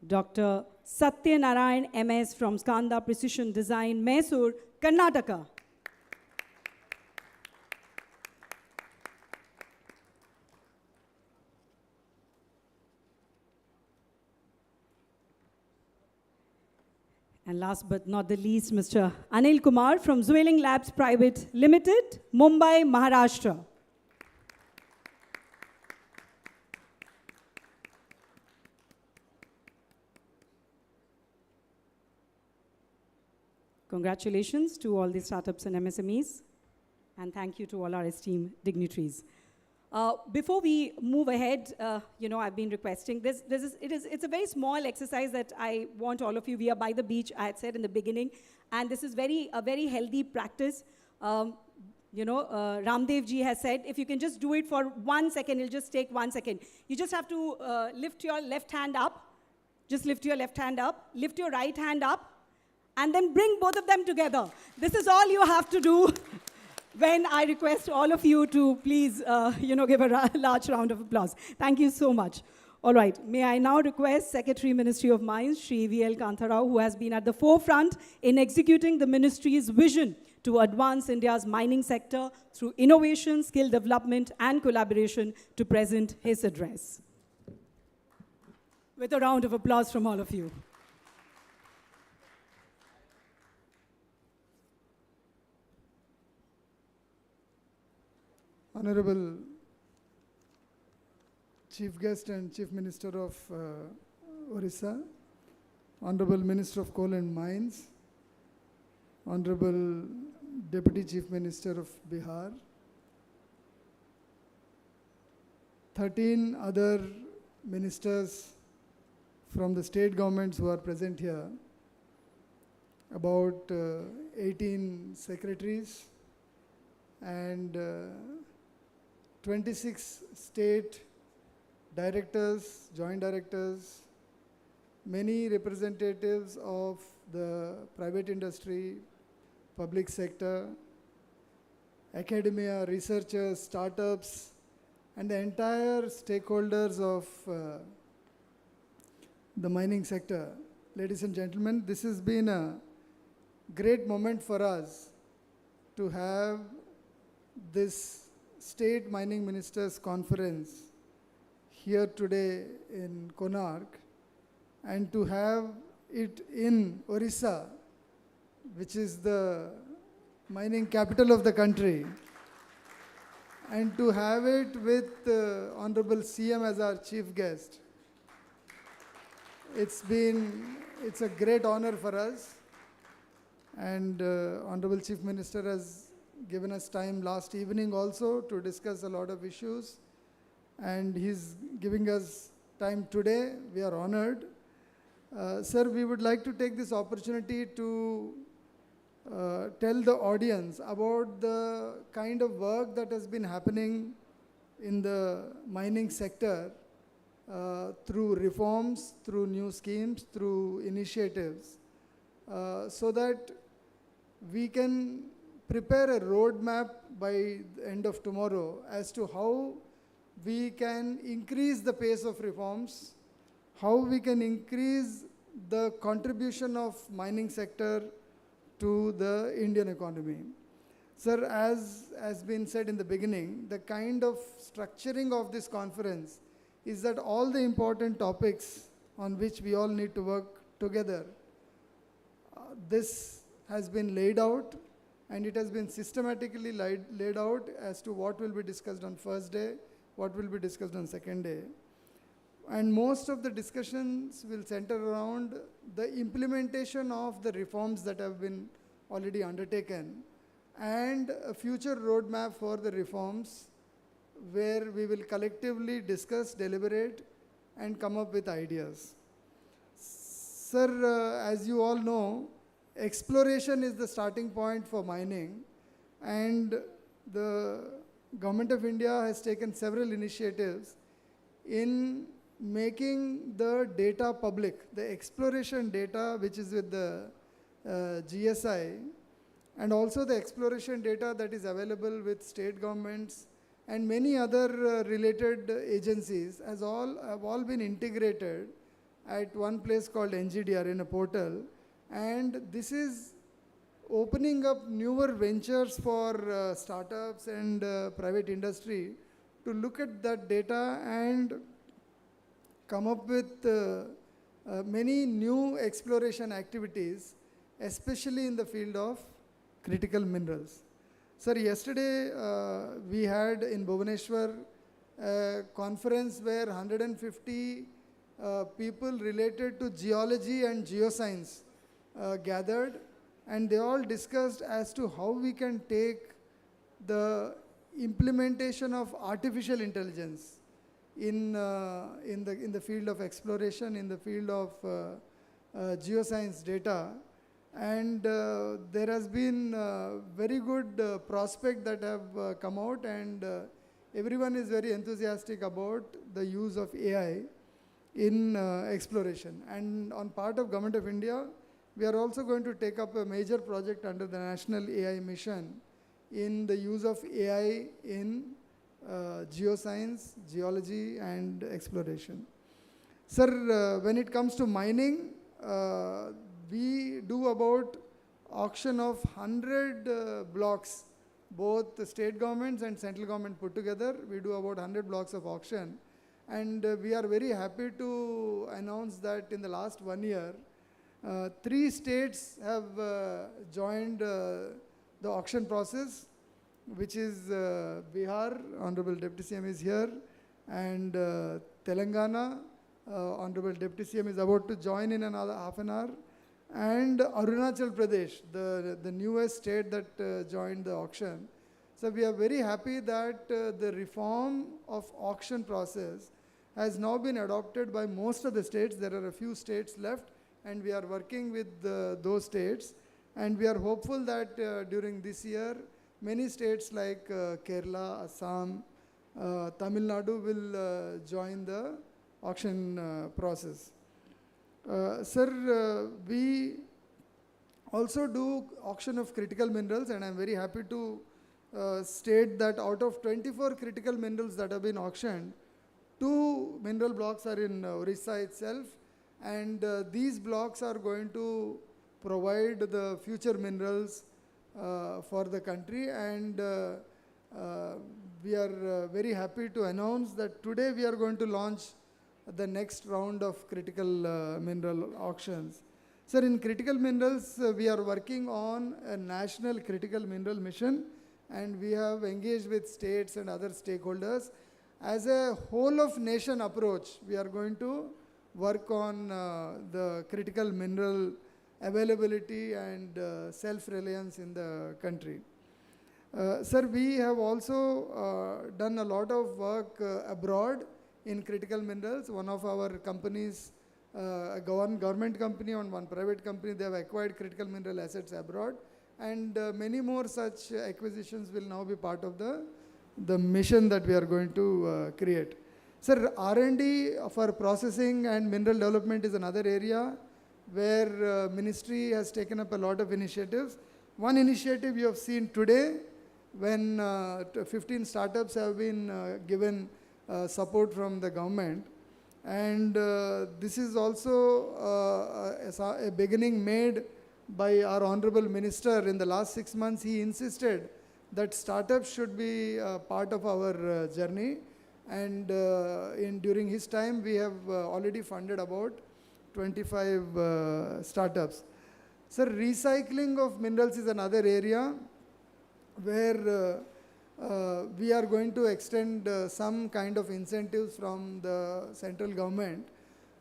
Dr. Satyanarayan MS from Skanda Precision Design, Mysore, Karnataka. And last but not the least, Mr. Anil Kumar from Zwelling Labs Private Limited, Mumbai, Maharashtra. Congratulations to all the startups and MSMEs, and thank you to all our esteemed dignitaries. Before we move ahead, I've been requesting this. It's a very small exercise that I want all of you. We are by the beach, I had said in the beginning, and this is a very healthy practice. Ramdev ji has said, if you can just do it for 1 second, it'll just take 1 second. You just have to lift your left hand up. Just lift your left hand up. Lift your right hand up. And then bring both of them together. This is all you have to do. When I request all of you to please, give a large round of applause. Thank you so much. All right, may I now request Secretary Ministry of Mines, Shri V.L. Kantharao, who has been at the forefront in executing the ministry's vision to advance India's mining sector through innovation, skill development, and collaboration, to present his address. With a round of applause from all of you. Honorable Chief Guest and Chief Minister of Orissa, Honorable Minister of Coal and Mines, Honorable Deputy Chief Minister of Bihar, 13 other ministers from the state governments who are present here, about 18 secretaries, and 26 state directors, joint directors, many representatives of the private industry, public sector, academia, researchers, startups, and the entire stakeholders of the mining sector. Ladies and gentlemen, this has been a great moment for us to have this State Mining Ministers Conference here today in Konark, and to have it in Orissa, which is the mining capital of the country, and to have it with Honorable CM as our chief guest. It's a great honor for us, and Honorable Chief Minister has given us time last evening also to discuss a lot of issues, and he's giving us time today. We are honored. Sir, we would like to take this opportunity to tell the audience about the kind of work that has been happening in the mining sector through reforms, through new schemes, through initiatives, so that we can prepare a roadmap by the end of tomorrow as to how we can increase the pace of reforms, how we can increase the contribution of mining sector to the Indian economy. Sir, as has been said in the beginning, the kind of structuring of this conference is that all the important topics on which we all need to work together, this has been laid out, and it has been systematically laid out as to what will be discussed on first day, what will be discussed on second day. And most of the discussions will center around the implementation of the reforms that have been already undertaken, and a future roadmap for the reforms where we will collectively discuss, deliberate, and come up with ideas. Sir, as you all know, exploration is the starting point for mining, and the Government of India has taken several initiatives in making the data public, the exploration data which is with the GSI, and also the exploration data that is available with state governments and many other related agencies have all been integrated at one place called NGDR in a portal. And this is opening up newer ventures for startups and private industry to look at that data and come up with many new exploration activities, especially in the field of critical minerals. Sir, yesterday we had in Bhubaneswar a conference where 150 people related to geology and geoscience gathered, and they all discussed as to how we can take the implementation of artificial intelligence in the field of exploration, in the field of geoscience data. And there has been very good prospect that have come out, and everyone is very enthusiastic about the use of AI in exploration. And on part of Government of India, we are also going to take up a major project under the National AI Mission in the use of AI in geoscience, geology and exploration. Sir, when it comes to mining, we do about auction of 100 blocks, both the state governments and central government put together. We do about 100 blocks of auction. And we are very happy to announce that in the last 1 year, 3 states have joined the auction process, which is Bihar, Honorable Deputy CM is here, and Telangana, Honorable Deputy CM is about to join in another half an hour, and Arunachal Pradesh, the newest state that joined the auction. So we are very happy that the reform of auction process has now been adopted by most of the states. There are a few states left, and we are working with those states. And we are hopeful that during this year, many states like Kerala, Assam, Tamil Nadu will join the auction process. Sir, we also do auction of critical minerals, and I am very happy to state that out of 24 critical minerals that have been auctioned, 2 mineral blocks are in Orissa itself, and these blocks are going to provide the future minerals for the country. And we are very happy to announce that today we are going to launch the next round of critical mineral auctions. Sir, in critical minerals, we are working on a national critical mineral mission, and we have engaged with states and other stakeholders. As a whole of nation approach, we are going to work on the critical mineral availability and self-reliance in the country. Sir, we have also done a lot of work abroad in critical minerals. One of our companies, a government company and one private company, they have acquired critical mineral assets abroad, and many more such acquisitions will now be part of the mission that we are going to create. Sir, R&D for processing and mineral development is another area where ministry has taken up a lot of initiatives. One initiative you have seen today, when 15 startups have been given support from the government, and this is also a beginning made by our Honorable Minister. In the last 6 months, he insisted that startups should be part of our journey, and during his time we have already funded about 25 startups. Sir, recycling of minerals is another area where we are going to extend some kind of incentives from the central government,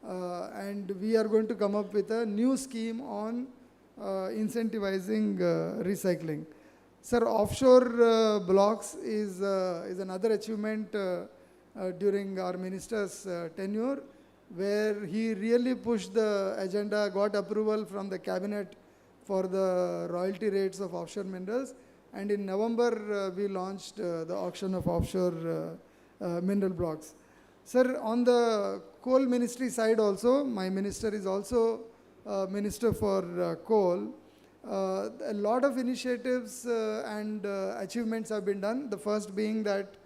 and we are going to come up with a new scheme on incentivizing recycling. Sir, offshore blocks is another achievement during our minister's tenure, where he really pushed the agenda, got approval from the cabinet for the royalty rates of offshore minerals, and in November we launched the auction of offshore mineral blocks. Sir, on the coal ministry side also, my minister is also Minister for Coal. A lot of initiatives and achievements have been done. The first being that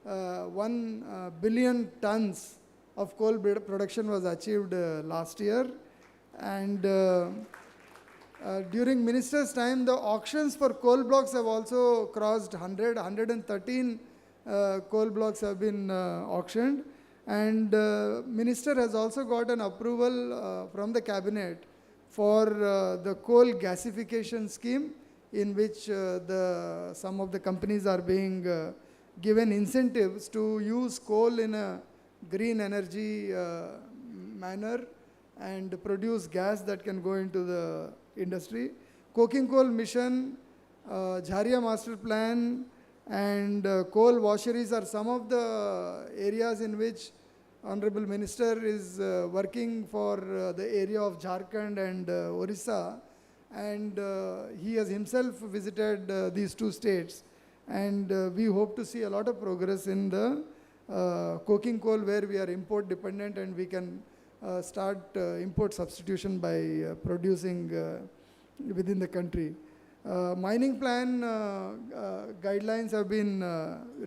1 billion tons of coal production was achieved last year, and During minister's time, the auctions for coal blocks have also crossed 100, 113 coal blocks have been auctioned. And minister has also got an approval from the cabinet for the coal gasification scheme, in which some of the companies are being given incentives to use coal in a green energy manner and produce gas that can go into the industry. Coking coal mission, Jharia master plan, and coal washeries are some of the areas in which Honorable Minister is working for the area of Jharkhand and Orissa, and he has himself visited these two states, and we hope to see a lot of progress in the coking coal, where we are import dependent, and we can start import substitution by producing within the country. Mining plan guidelines have been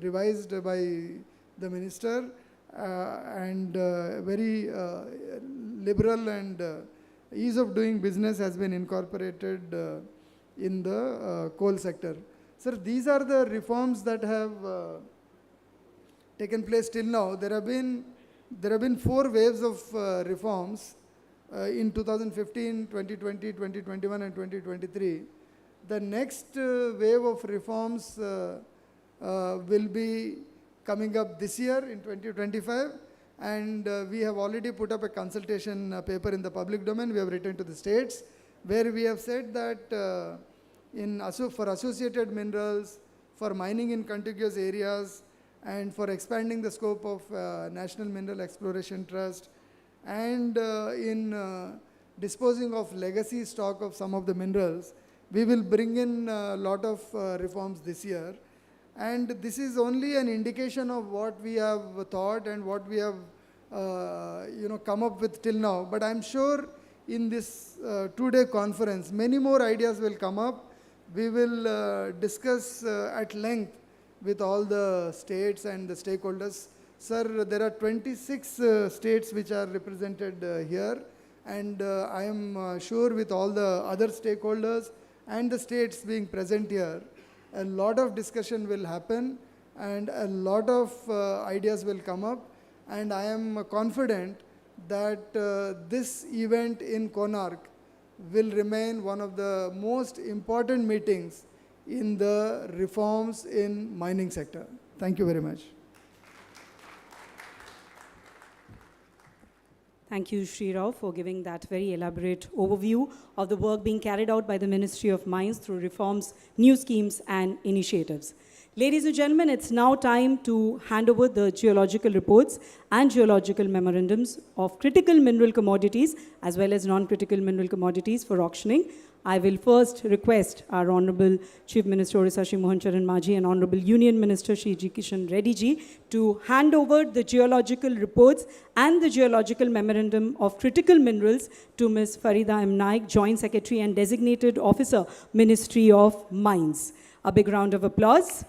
revised by the minister, and very liberal and ease of doing business has been incorporated in the coal sector. Sir, these are the reforms that have taken place till now. There have been 4 waves of reforms in 2015, 2020, 2021 and 2023. The next wave of reforms will be coming up this year in 2025, and we have already put up a consultation paper in the public domain. We have written to the states, where we have said that for associated minerals, for mining in contiguous areas, and for expanding the scope of National Mineral Exploration Trust, and in disposing of legacy stock of some of the minerals, we will bring in a lot of reforms this year. And this is only an indication of what we have thought and what we have come up with till now. But I'm sure in this 2-day conference, many more ideas will come up. We will discuss at length with all the states and the stakeholders. Sir, there are 26 states which are represented here, and I am sure with all the other stakeholders and the states being present here, a lot of discussion will happen and a lot of ideas will come up, and I am confident that this event in Konark will remain one of the most important meetings in the reforms in mining sector. Thank you very much. Thank you, Sri Rao, for giving that very elaborate overview of the work being carried out by the Ministry of Mines through reforms, new schemes, and initiatives. Ladies and gentlemen, it's now time to hand over the geological reports and geological memorandums of critical mineral commodities as well as non-critical mineral commodities for auctioning. I will first request our Honorable Chief Minister Orissa Shri Mohan Charan Majhi and Honorable Union Minister Shri G. Kishan Reddy ji to hand over the geological reports and the geological memorandum of critical minerals to Ms. Farida M. Naik, Joint Secretary and Designated Officer, Ministry of Mines. A big round of applause.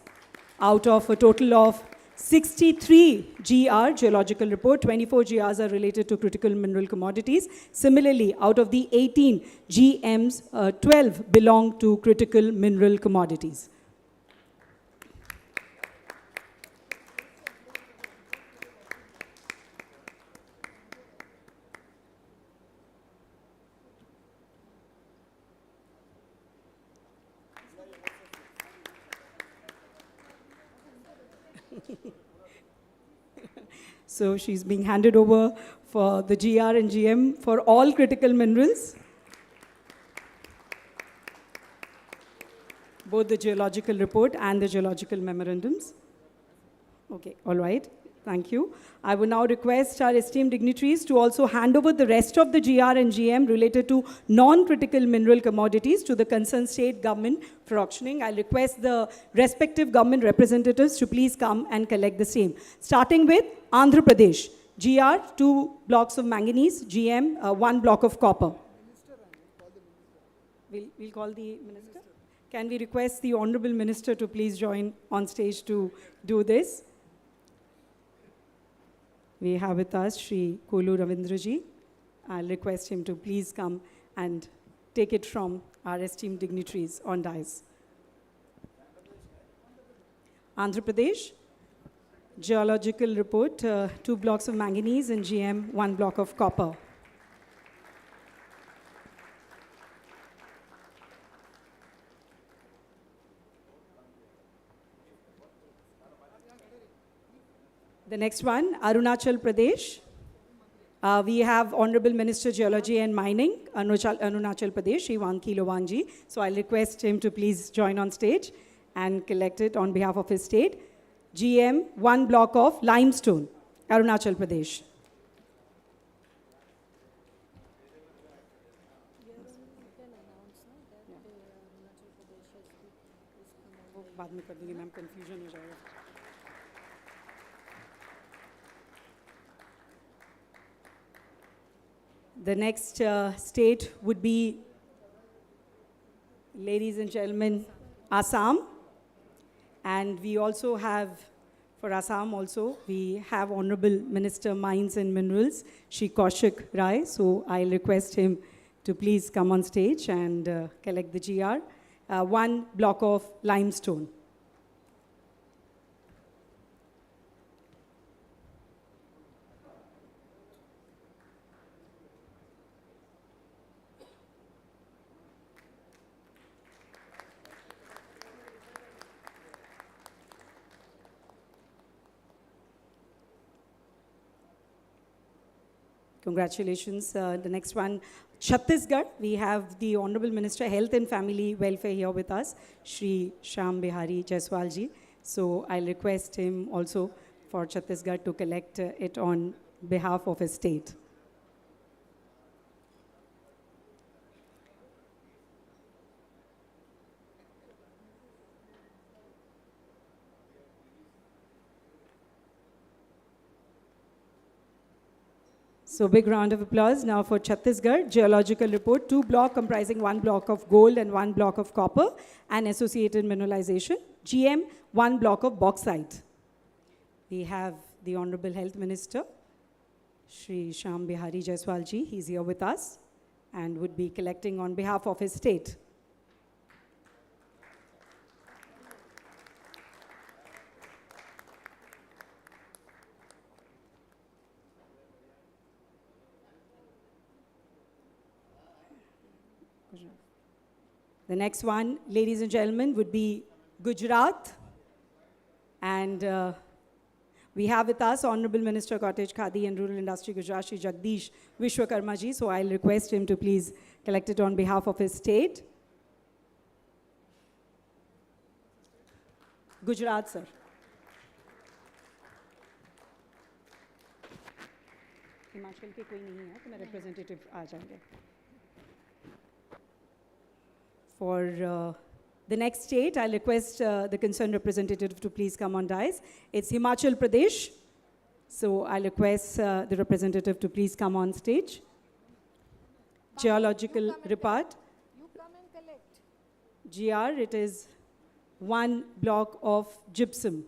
Out of a total of 63 GR, geological report, 24 GRs are related to critical mineral commodities. Similarly, out of the 18 GMs, 12 belong to critical mineral commodities. So she's being handed over for the GR and GM for all critical minerals. Both the geological report and the geological memorandums. Okay, all right. Thank you. I will now request our esteemed dignitaries to also hand over the rest of the GR and GM related to non-critical mineral commodities to the concerned state government for auctioning. I'll request the respective government representatives to please come and collect the same. Starting with Andhra Pradesh. GR, 2 blocks of manganese. GM, 1 block of copper. We'll call the minister. Can we request the Honorable Minister to please join on stage to do this? We have with us Shri Kolu Ravindraji. I'll request him to please come and take it from our esteemed dignitaries on dais. Andhra Pradesh, Geological report, 2 blocks of manganese and GM, 1 block of copper. The next one, Arunachal Pradesh. We have Honorable Minister Geology and Mining, Arunachal Pradesh, Shri Wanki Lowanji. So I'll request him to please join on stage and collect it on behalf of his state. GM, 1 block of limestone, Arunachal Pradesh. बाद में कर दूंगी ma'am, confusion हो जाएगा. The next state would be, ladies and gentlemen, Assam. And we also have, for Assam also, we have Honorable Minister Mines and Minerals, Shri Kaushik Rai. So I'll request him to please come on stage and collect the GR. 1 block of limestone. Congratulations. The next one, Chhattisgarh. We have the Honorable Minister Health and Family Welfare here with us, Shri Shyam Bihari Jaiswal ji. So I'll request him also for Chhattisgarh to collect it on behalf of his state. So big round of applause now for Chhattisgarh. Geological report, 2 block comprising 1 block of gold and 1 block of copper and associated mineralization. GM, 1 block of bauxite. We have the Honorable Health Minister, Shri Shyam Bihari Jaiswal ji. He's here with us and would be collecting on behalf of his state. The next one, ladies and gentlemen, would be Gujarat. And we have with us Honorable Minister Cottage, Khadi and Rural Industry, Gujarat, Shri Jagdish Vishwakarma ji. So I'll request him to please collect it on behalf of his state. Gujarat, sir. Himachal के कोई नहीं है तो मैं representative आ जाएंगे. For the next state, I'll request the concerned representative to please come on dais. It's Himachal Pradesh. So I'll request the representative to please come on stage. Geological report. You come and collect. GR, it is 1 block of gypsum.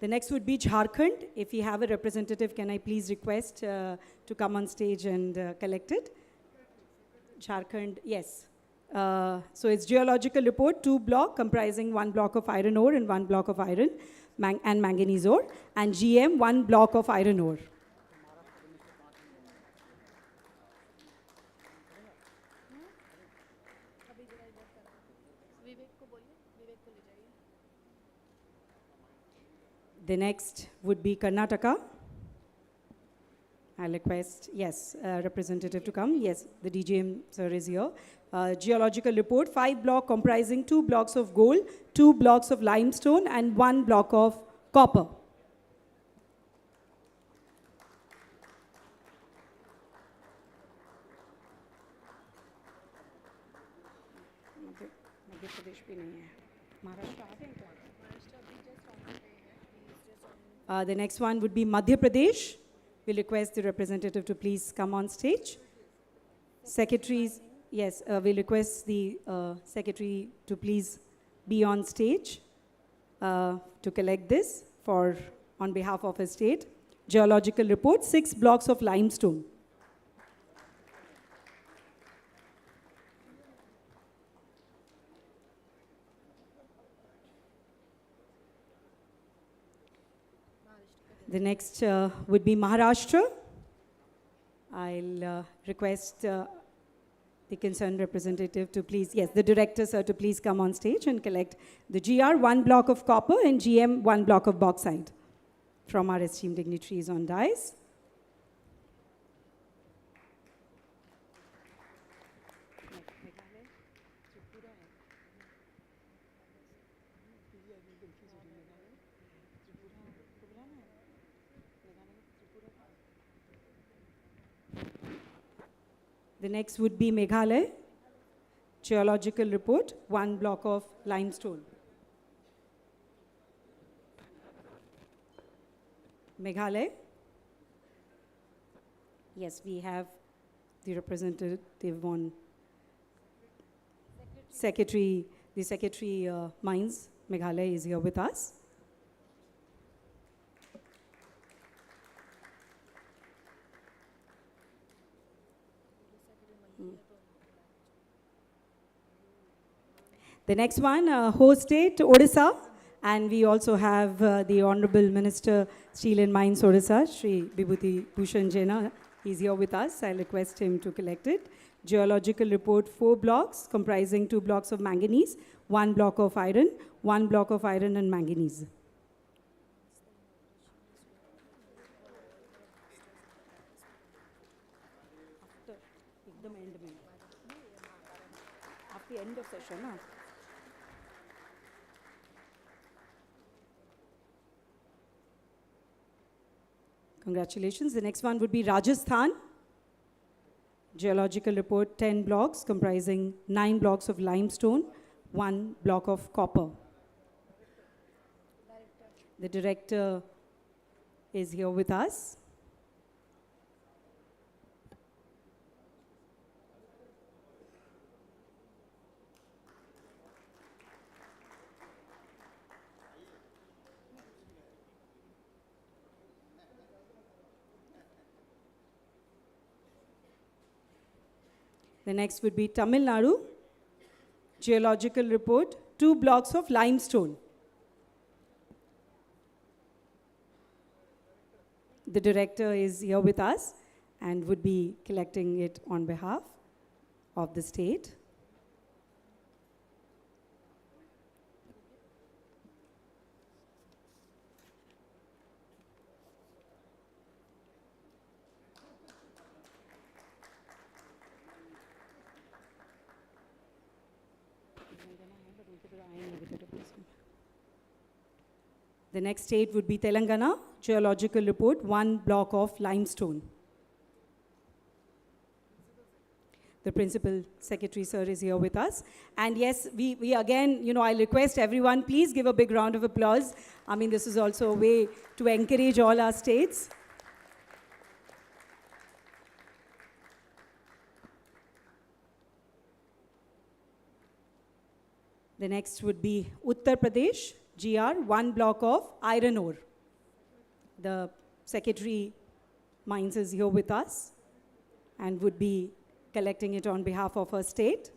The next would be Jharkhand. If we have a representative, can I please request to come on stage and collect it? Jharkhand, yes. So it's geological report, 2 block comprising 1 block of iron ore and 1 block of iron and manganese ore, and GM 1 block of iron ore. The next would be Karnataka. I'll request, yes, representative to come. Yes, the DGM sir is here. Geological report, 5 block comprising 2 blocks of gold, 2 blocks of limestone, and 1 block of copper. The next one would be Madhya Pradesh. We'll request the representative to please come on stage. Secretaries, Yes, we'll request the secretary to please be on stage to collect this on behalf of his state. Geological report, 6 blocks of limestone. The next would be Maharashtra. I'll request the concerned representative to please, yes, the director, sir, to please come on stage and collect the GR, 1 block of copper, and GM, 1 block of bauxite from our esteemed dignitaries on dais. The next would be Meghalaya. Geological report, 1 block of limestone. Meghalaya. Yes, we have the representative on Secretary, the Secretary Mines, Meghalaya is here with us. The next one, host state, Odisha. And we also have the Honorable Minister, Steel and Mines, Odisha, Shri Bibhuti Bhushan Jaina. He's here with us. I'll request him to collect it. Geological report, 4 blocks, comprising 2 blocks of manganese, 1 block of iron, 1 block of iron and manganese. After the end of session, na? Congratulations. The next one would be Rajasthan. Geological report, 10 blocks, comprising 9 blocks of limestone, 1 block of copper. The director is here with us. The next would be Tamil Nadu. Geological report, 2 blocks of limestone. The director is here with us and would be collecting it on behalf of the state. The next state would be Telangana. Geological report, 1 block of limestone. The Principal Secretary, sir, is here with us. And yes, we again, I'll request everyone, please give a big round of applause. I mean, this is also a way to encourage all our states. The next would be Uttar Pradesh, GR, 1 block of iron ore. The Secretary Mines is here with us and would be collecting it on behalf of her state.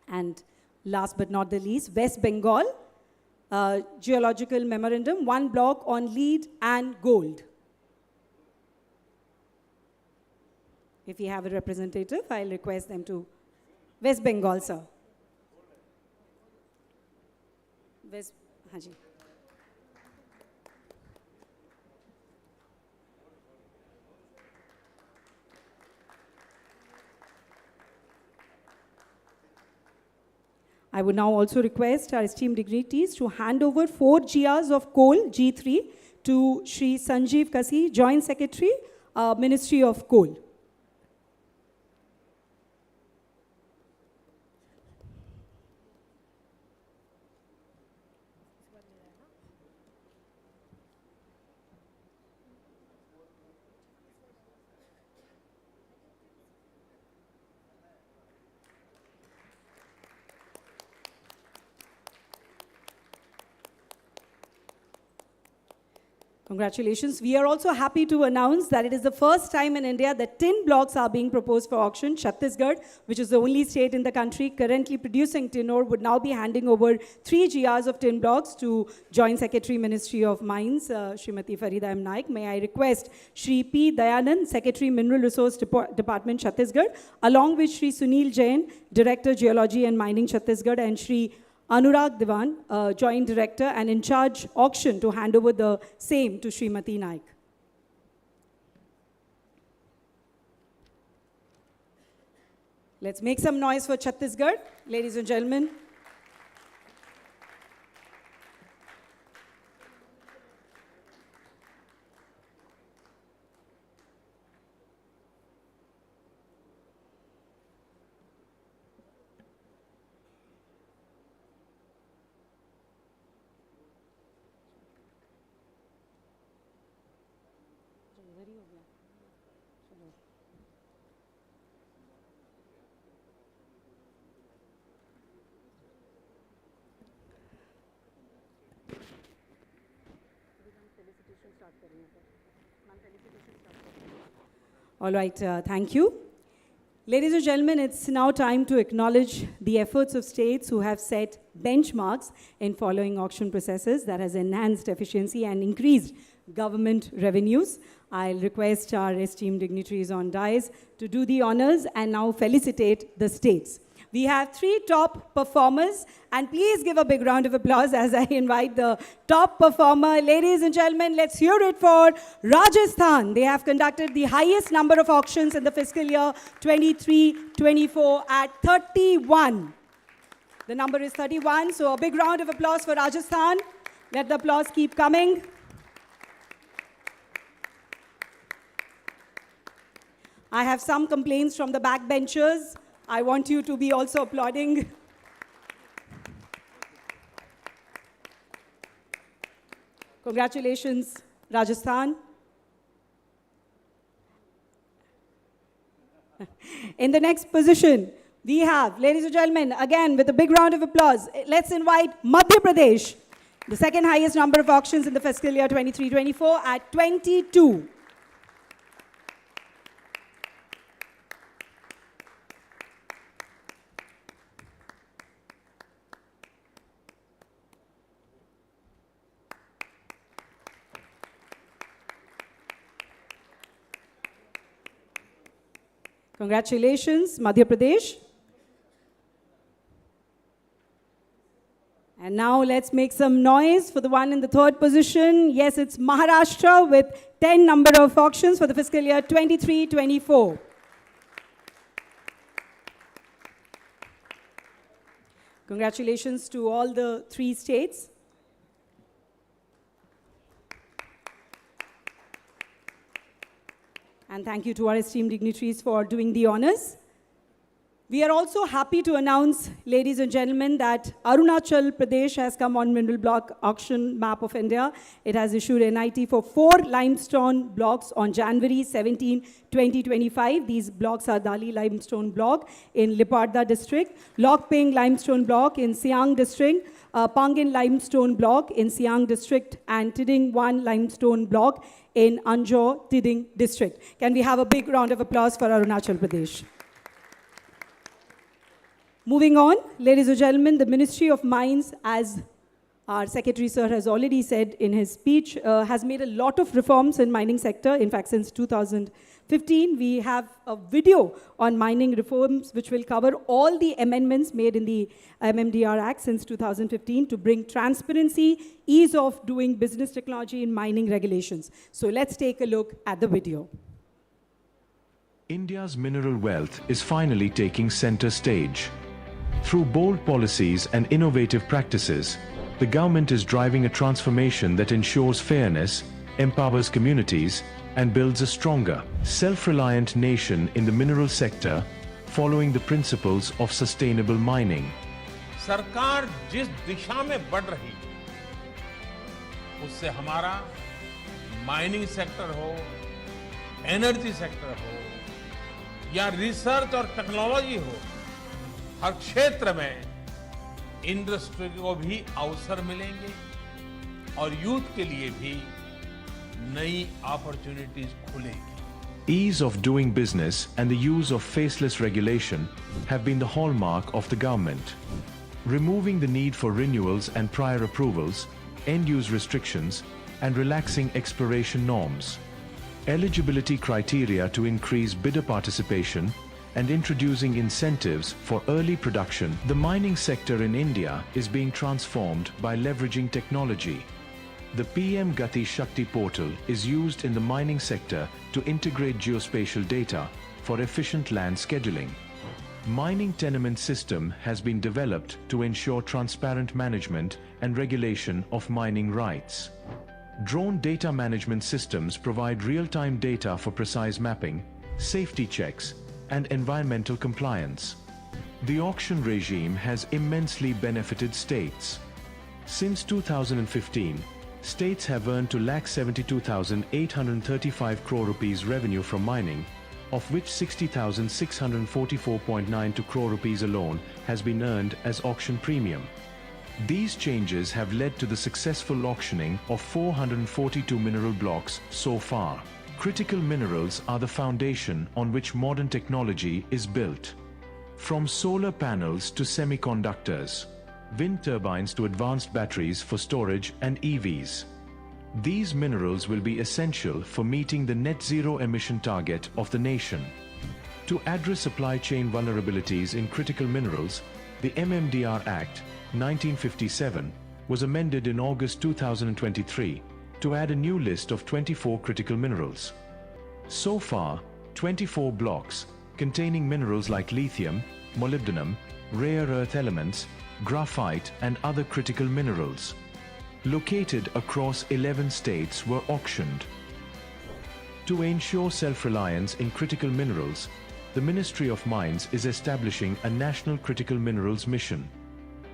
And last but not the least, West Bengal, Geological Memorandum, 1 block on lead and gold. If we have a representative, I'll request them to. West Bengal, sir. West, Haji. I would now also request our esteemed dignitaries to hand over 4 GRs of coal, G3, to Shri Sanjeev Kasi, Joint Secretary, Ministry of Coal. Congratulations. We are also happy to announce that it is the first time in India that tin blocks are being proposed for auction. Chhattisgarh, which is the only state in the country currently producing tin ore, would now be handing over 3 GRs of tin blocks to Joint Secretary, Ministry of Mines, Srimati Farida M. Naik. May I request Shri P. Dayanand, Secretary, Mineral Resource Department, Chhattisgarh, along with Shri Sunil Jain, Director, Geology and Mining, Chhattisgarh, and Shri Anurag Diwan, Joint Director and in charge auction, to hand over the same to Srimati Naik. Let's make some noise for Chhattisgarh, ladies and gentlemen. All right, thank you. Ladies and gentlemen, it's now time to acknowledge the efforts of states who have set benchmarks in following auction processes that has enhanced efficiency and increased government revenues. I'll request our esteemed dignitaries on dais to do the honors and now felicitate the states. We have 3 top performers, and please give a big round of applause as I invite the top performer. Ladies and gentlemen, let's hear it for Rajasthan. They have conducted the highest number of auctions in the fiscal year 23-24 at 31. The number is 31, so a big round of applause for Rajasthan. Let the applause keep coming. I have some complaints from the backbenchers. I want you to be also applauding. Congratulations, Rajasthan. In the next position, we have, ladies and gentlemen, again with a big round of applause, let's invite Madhya Pradesh, the second highest number of auctions in the fiscal year 23-24 at 22. Congratulations, Madhya Pradesh. And now let's make some noise for the one in the 3rd position. Yes, it's Maharashtra with 10 number of auctions for the fiscal year 23-24. Congratulations to all the 3 states. And thank you to our esteemed dignitaries for doing the honors. We are also happy to announce, ladies and gentlemen, that Arunachal Pradesh has come on mineral block auction map of India. It has issued NIT for 4 limestone blocks on January 17, 2025. These blocks are Dali limestone block in Liparda district, Lokpeng limestone block in Siang district, Pangin limestone block in Siang district, and Tiding 1 limestone block in Anjou Tiding district. Can we have a big round of applause for Arunachal Pradesh? Moving on, ladies and gentlemen, the Ministry of Mines, as our Secretary Sir has already said in his speech, has made a lot of reforms in mining sector. In fact, since 2015, we have a video on mining reforms which will cover all the amendments made in the MMDR Act since 2015 to bring transparency, ease of doing business technology in mining regulations. So let's take a look at the video. India's mineral wealth is finally taking center stage. Through bold policies and innovative practices, the government is driving a transformation that ensures fairness, empowers communities, and builds a stronger, self-reliant nation in the mineral sector, following the principles of sustainable mining. सरकार जिस दिशा में बढ़ रही है उससे हमारा mining sector हो, energy sector हो या रिसर्च और टेक्नोलॉजी हो, हर क्षेत्र में इंडस्ट्री को भी अवसर मिलेंगे और यूथ के लिए भी नई अपॉर्चुनिटीज खुलेगी। Ease of doing business and the use of faceless regulation have been the hallmark of the government. Removing the need for renewals and prior approvals, end-use restrictions, and relaxing exploration norms. Eligibility criteria to increase bidder participation and introducing incentives for early production. The mining sector in India is being transformed by leveraging technology. The PM Gati Shakti portal is used in the mining sector to integrate geospatial data for efficient land scheduling. Mining tenement system has been developed to ensure transparent management and regulation of mining rights. Drone data management systems provide real-time data for precise mapping, safety checks, and environmental compliance. The auction regime has immensely benefited states. Since 2015, states have earned 2,72,835 crore rupees revenue from mining, of which 60,644.92 crore rupees alone has been earned as auction premium. These changes have led to the successful auctioning of 442 mineral blocks so far. Critical minerals are the foundation on which modern technology is built. From solar panels to semiconductors, wind turbines to advanced batteries for storage and EVs. These minerals will be essential for meeting the net zero emission target of the nation. To address supply chain vulnerabilities in critical minerals, the MMDR Act 1957 was amended in August 2023 to add a new list of 24 critical minerals. So far, 24 blocks containing minerals like lithium, molybdenum, rare earth elements, graphite and other critical minerals, located across 11 states, were auctioned. To ensure self-reliance in critical minerals, the Ministry of Mines is establishing a National Critical Minerals Mission.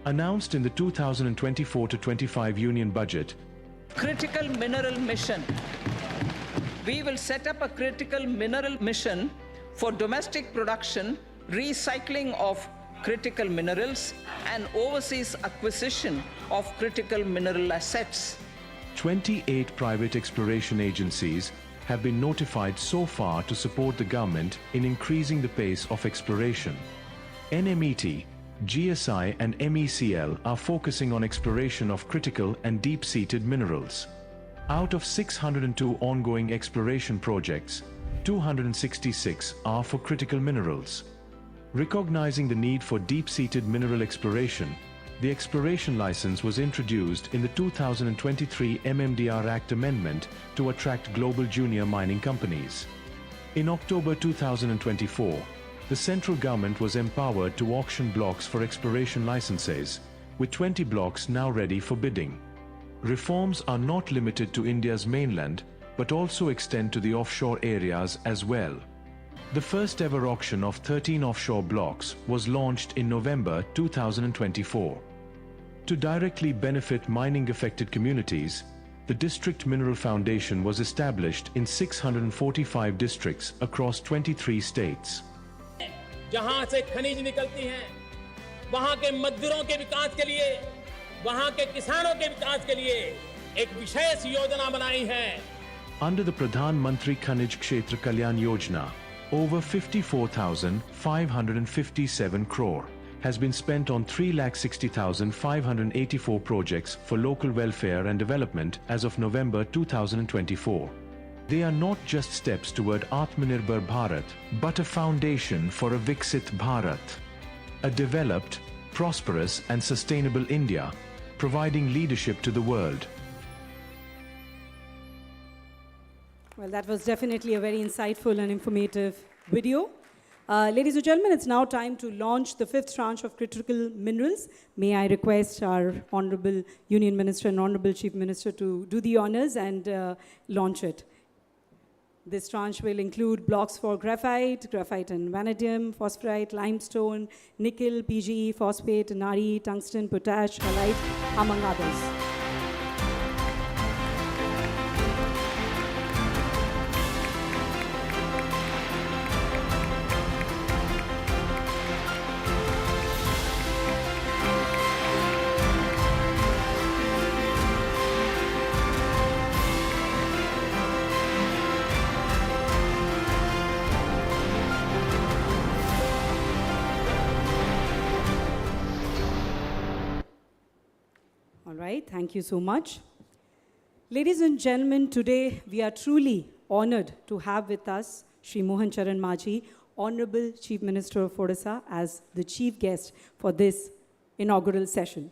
Announced in the 2024-25 Union Budget, Critical Mineral Mission. We will set up a critical mineral mission for domestic production, recycling of critical minerals, and overseas acquisition of critical mineral assets. 28 private exploration agencies have been notified so far to support the government in increasing the pace of exploration. NMET, GSI and MECL are focusing on exploration of critical and deep-seated minerals. Out of 602 ongoing exploration projects, 266 are for critical minerals. Recognizing the need for deep-seated mineral exploration, the exploration license was introduced in the 2023 MMDR Act amendment to attract global junior mining companies. In October 2024, the central government was empowered to auction blocks for exploration licenses, with 20 blocks now ready for bidding. Reforms are not limited to India's mainland, but also extend to the offshore areas as well. The first ever auction of 13 offshore blocks was launched in November 2024. To directly benefit mining-affected communities, the District Mineral Foundation was established in 645 districts across 23 states. जहां से खनिज निकलती हैं, वहां के मजदूरों के विकास के लिए, वहां के किसानों के विकास के लिए एक विशेष योजना बनाई है. Under the Pradhan Mantri Khanij Kshetra Kalyan Yojana, over 54,557 crore has been spent on 3,60,584 projects for local welfare and development as of November 2024. They are not just steps toward Atmanirbhar Bharat, but a foundation for a Viksit Bharat, a developed, prosperous and sustainable India, providing leadership to the world. Well, that was definitely a very insightful and informative video. Ladies and gentlemen, it's now time to launch the fifth tranche of critical minerals. May I request our Honorable Union Minister and Honorable Chief Minister to do the honors and launch it. This tranche will include blocks for graphite, graphite and vanadium, phosphorite, limestone, nickel, PGE, phosphate, nari, tungsten, potash, halite, among others. right, thank you so much. Ladies and gentlemen, today we are truly honored to have with us Shri Mohan Charan Majhi, Honorable Chief Minister of Odisha, as the chief guest for this inaugural session.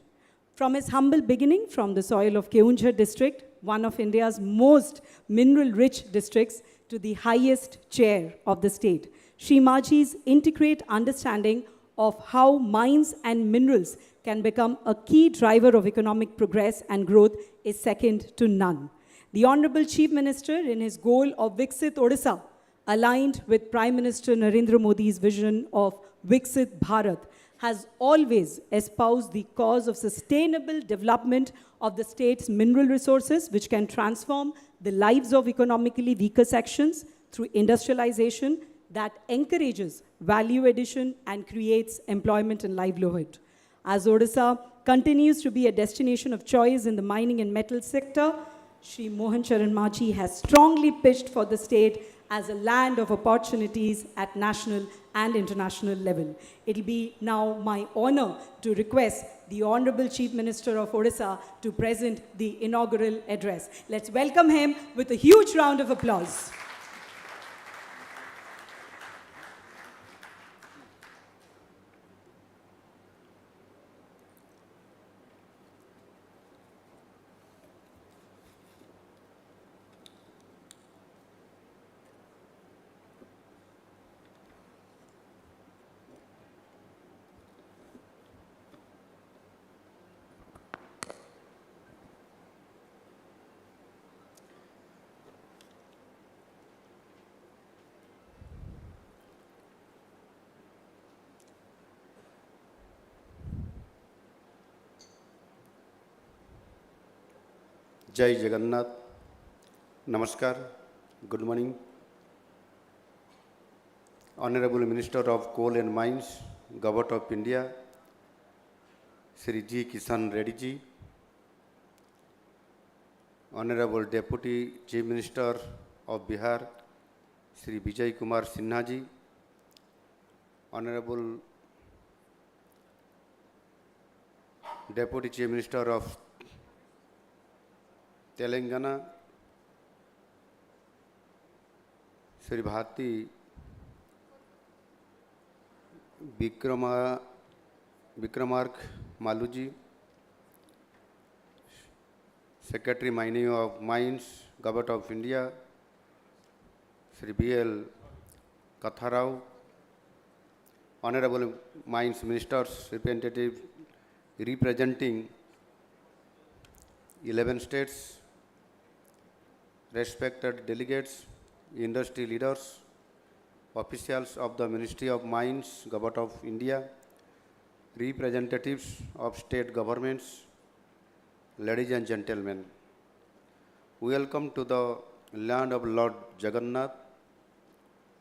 From his humble beginning from the soil of Keonjhar district, one of India's most mineral-rich districts, to the highest chair of the state, Shri Majhi's intricate understanding of how mines and minerals can become a key driver of economic progress and growth is second to none. The Honorable Chief Minister, in his goal of Viksit Odisha, aligned with Prime Minister Narendra Modi's vision of Viksit Bharat, has always espoused the cause of sustainable development of the state's mineral resources, which can transform the lives of economically weaker sections through industrialization that encourages value addition and creates employment and livelihood. As Odisha continues to be a destination of choice in the mining and metal sector, Shri Mohan Charan Majhi has strongly pitched for the state as a land of opportunities at national and international level. It will be now my honor to request the Honorable Chief Minister of Odisha to present the inaugural address. Let's welcome him with a huge round of applause. जय जगन्नाथ, नमस्कार, good morning. Honorable Minister of Coal and Mines, Government of India, Shri G. Kishan Reddy ji, Honorable Deputy Chief Minister of Bihar, Shri Vijay Kumar Sinha ji, Honorable Deputy Chief Minister of Telangana, Shri Bharati Vikramark Maluji, Secretary Mining of Mines, Government of India, Shri B.L. Katharao, Honorable Mines Ministers, representatives representing 11 states, respected delegates, industry leaders, officials of the Ministry of Mines, Government of India, representatives of state governments, ladies and gentlemen, welcome to the land of Lord Jagannath,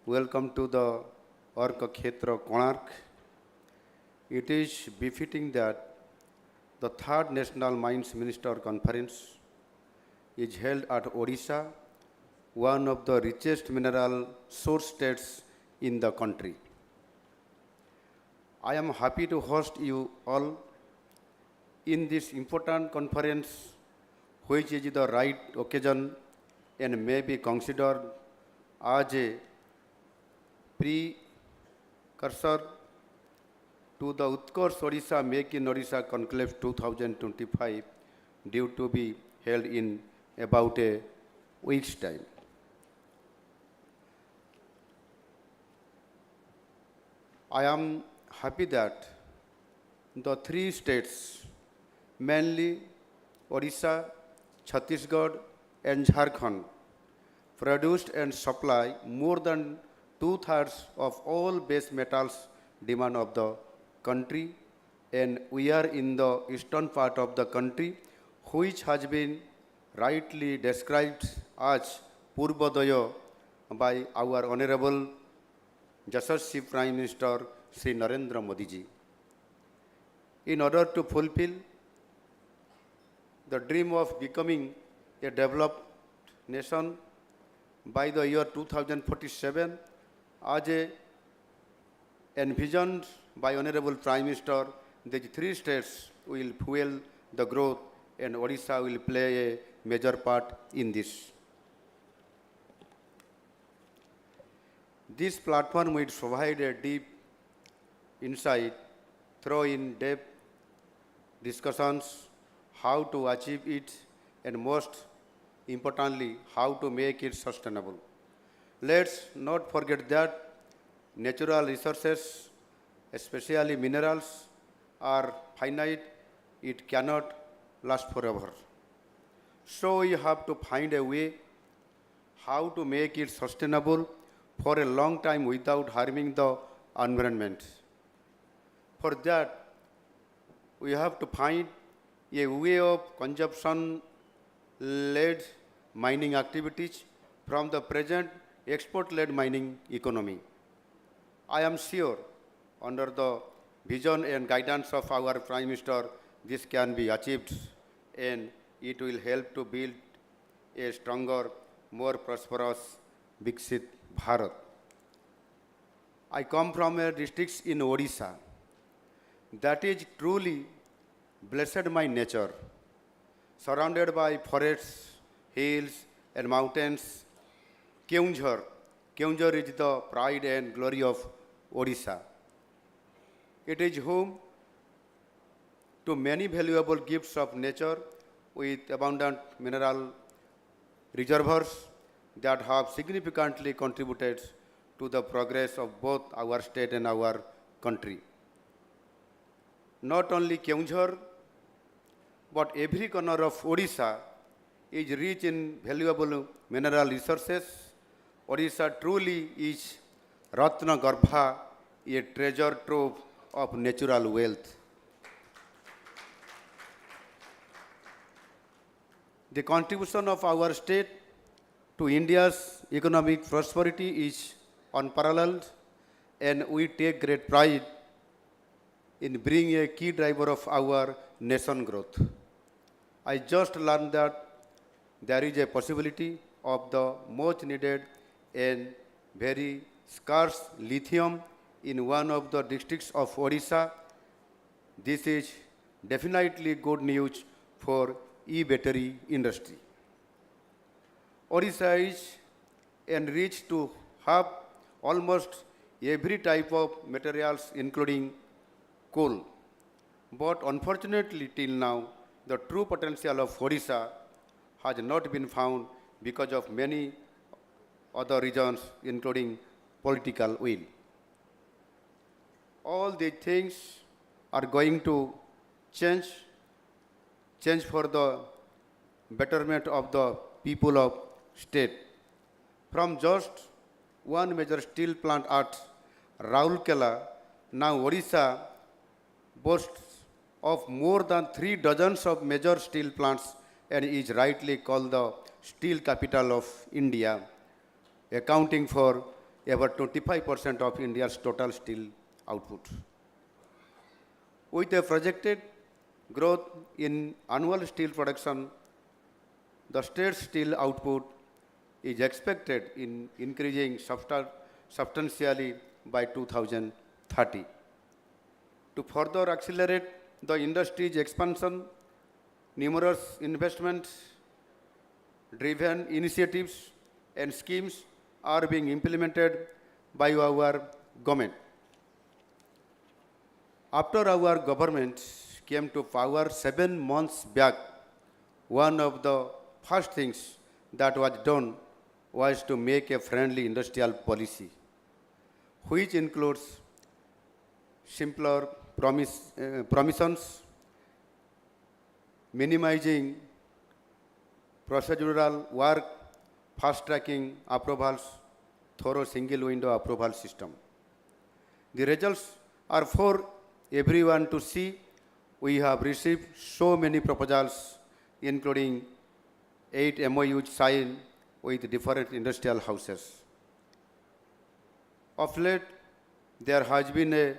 welcome to the Arka Khetra Konark. It is befitting that the third National Mines Minister Conference is held at Odisha, one of the richest mineral source states in the country. I am happy to host you all in this important conference, which is the right occasion and may be considered as a precursor to the Utkarsh Odisha Make in Odisha Conclave 2025, due to be held in about a week's time. I am happy that the three states, mainly Odisha, Chhattisgarh and Jharkhand, produced and supply more than 2/3 of all base metals demand of the country, and we are in the eastern part of the country, which has been rightly described as Purvodaya by our Honorable Yashasvi Prime Minister Sri Narendra Modi ji. In order to fulfill the dream of becoming a developed nation by the year 2047, as envisioned by Honorable Prime Minister, these three states will fuel the growth and Odisha will play a major part in this. This platform will provide a deep insight through in-depth discussions how to achieve it and most importantly how to make it sustainable. Let's not forget that natural resources, especially minerals, are finite. It cannot last forever. So we have to find a way how to make it sustainable for a long time without harming the environment. For that, we have to find a way of consumption-led mining activities from the present export-led mining economy. I am sure under the vision and guidance of our Prime Minister, this can be achieved and it will help to build a stronger, more prosperous, Viksit Bharat. I come from a district in Odisha that is truly blessed by nature, surrounded by forests, hills, and mountains. Keonjhar is the pride and glory of Odisha. It is home to many valuable gifts of nature with abundant mineral reservoirs that have significantly contributed to the progress of both our state and our country. Not only Keonjhar, but every corner of Odisha is rich in valuable mineral resources. Odisha truly is Ratna Garbha, a treasure trove of natural wealth. The contribution of our state to India's economic prosperity is unparalleled, and we take great pride in being a key driver of our nation growth. I just learned that there is a possibility of the much needed and very scarce lithium in one of the districts of Odisha. This is definitely good news for e-battery industry. Odisha is enriched to have almost every type of materials including coal. But unfortunately till now, the true potential of Odisha has not been found because of many other reasons including political will. All these things are going to change for the betterment of the people of state. From just one major steel plant at Raulkela, now Odisha boasts of more than 3 dozens of major steel plants and is rightly called the steel capital of India, accounting for over 25% of India's total steel output. With a projected growth in annual steel production, the state's steel output is expected in increasing substantially by 2030. To further accelerate the industry's expansion, numerous investment-driven initiatives and schemes are being implemented by our government. After our government came to power 7 months back, one of the first things that was done was to make a friendly industrial policy, which includes simpler provisions, minimizing procedural work, fast-tracking approvals, thorough single-window approval system. The results are for everyone to see. We have received so many proposals, including 8 MOUs signed with different industrial houses. Of late, there has been a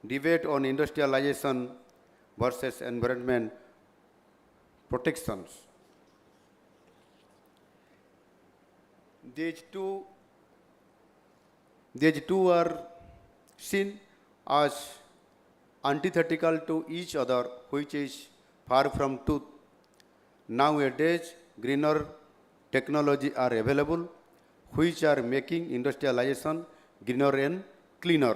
debate on industrialization versus environment protections. These two are seen as antithetical to each other, which is far from truth Nowadays, greener technology are available, which are making industrialization greener and cleaner.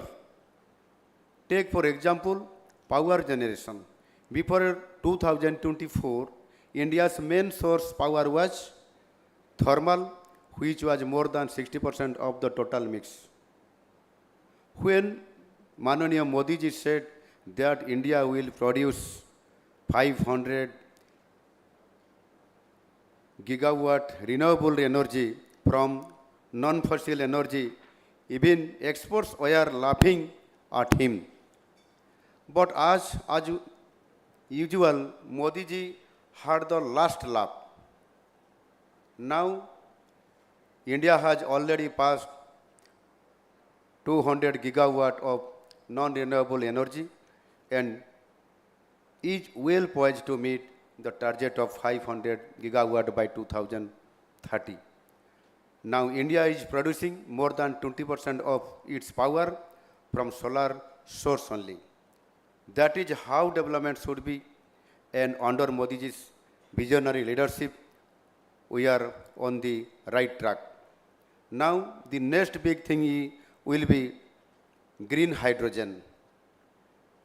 Take, for example, power generation. Before 2024, India's main source power was thermal, which was more than 60% of the total mix. When Mananiya Modi ji said that India will produce 500 gigawatt renewable energy from non-fossil energy, even experts were laughing at him. But as usual, Modi ji had the last laugh. Now, India has already passed 200 gigawatt of non-renewable energy and is well poised to meet the target of 500 gigawatt by 2030. Now, India is producing more than 20% of its power from solar source only. That is how development should be, and under Modi ji's visionary leadership, we are on the right track. Now, the next big thing will be green hydrogen,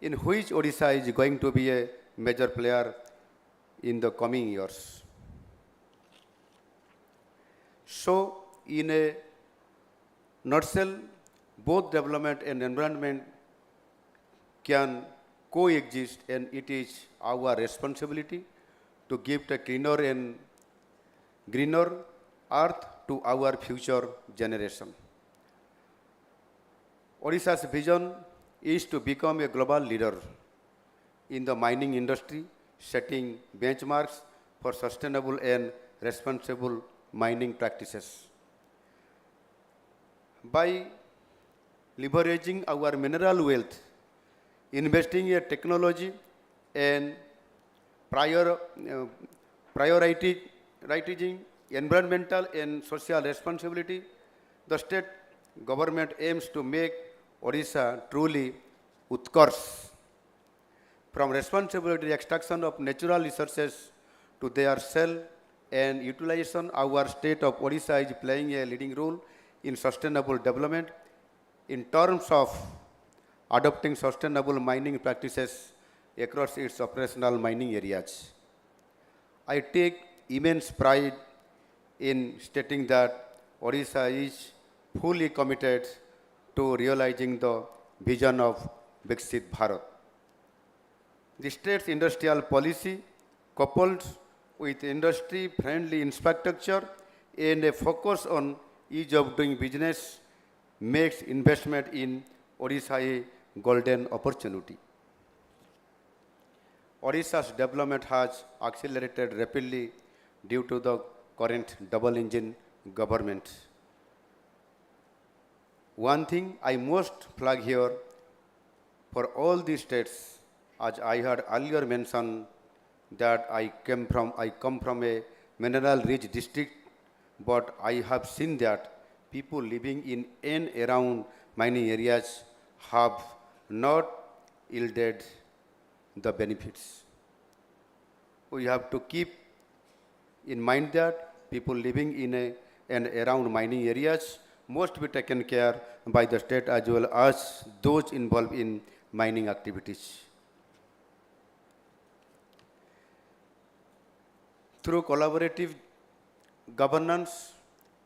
in which Odisha is going to be a major player in the coming years. So, in a nutshell, both development and environment can coexist, and it is our responsibility to give a cleaner and greener earth to our future generation. Odisha's vision is to become a global leader in the mining industry, setting benchmarks for sustainable and responsible mining practices. By leveraging our mineral wealth, investing in technology, and prioritizing environmental and social responsibility, the state government aims to make Odisha truly Utkarsh. From responsibility extraction of natural resources to their sale and utilization, our state of Odisha is playing a leading role in sustainable development in terms of adopting sustainable mining practices across its operational mining areas. I take immense pride in stating that Odisha is fully committed to realizing the vision of Viksit Bharat. The state's industrial policy, coupled with industry-friendly infrastructure and a focus on ease of doing business, makes investment in Odisha a golden opportunity. Odisha's development has accelerated rapidly due to the current double-engine government. One thing I must flag here for all these states, as I had earlier mentioned, that I come from a mineral-rich district, but I have seen that people living in and around mining areas have not yielded the benefits. We have to keep in mind that people living in and around mining areas must be taken care by the state as well as those involved in mining activities. Through collaborative governance,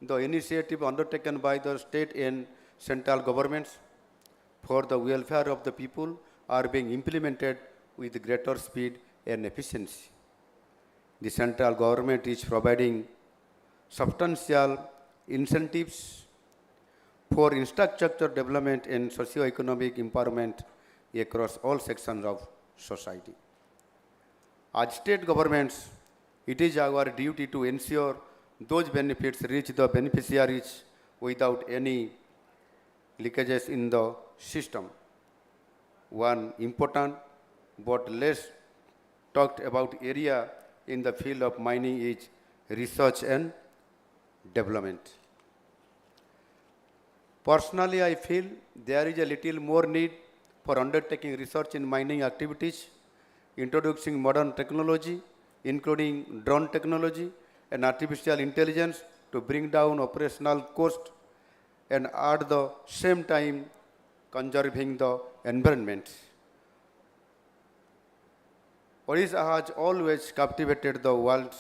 the initiative undertaken by the state and central governments for the welfare of the people are being implemented with greater speed and efficiency. The central government is providing substantial incentives for infrastructure development and socio-economic empowerment across all sections of society. As state governments, it is our duty to ensure those benefits reach the beneficiaries without any leakages in the system. One important but less talked about area in the field of mining is research and development. Personally, I feel there is a little more need for undertaking research in mining activities, introducing modern technology, including drone technology and artificial intelligence to bring down operational cost and at the same time conserving the environment. Odisha has always captivated the world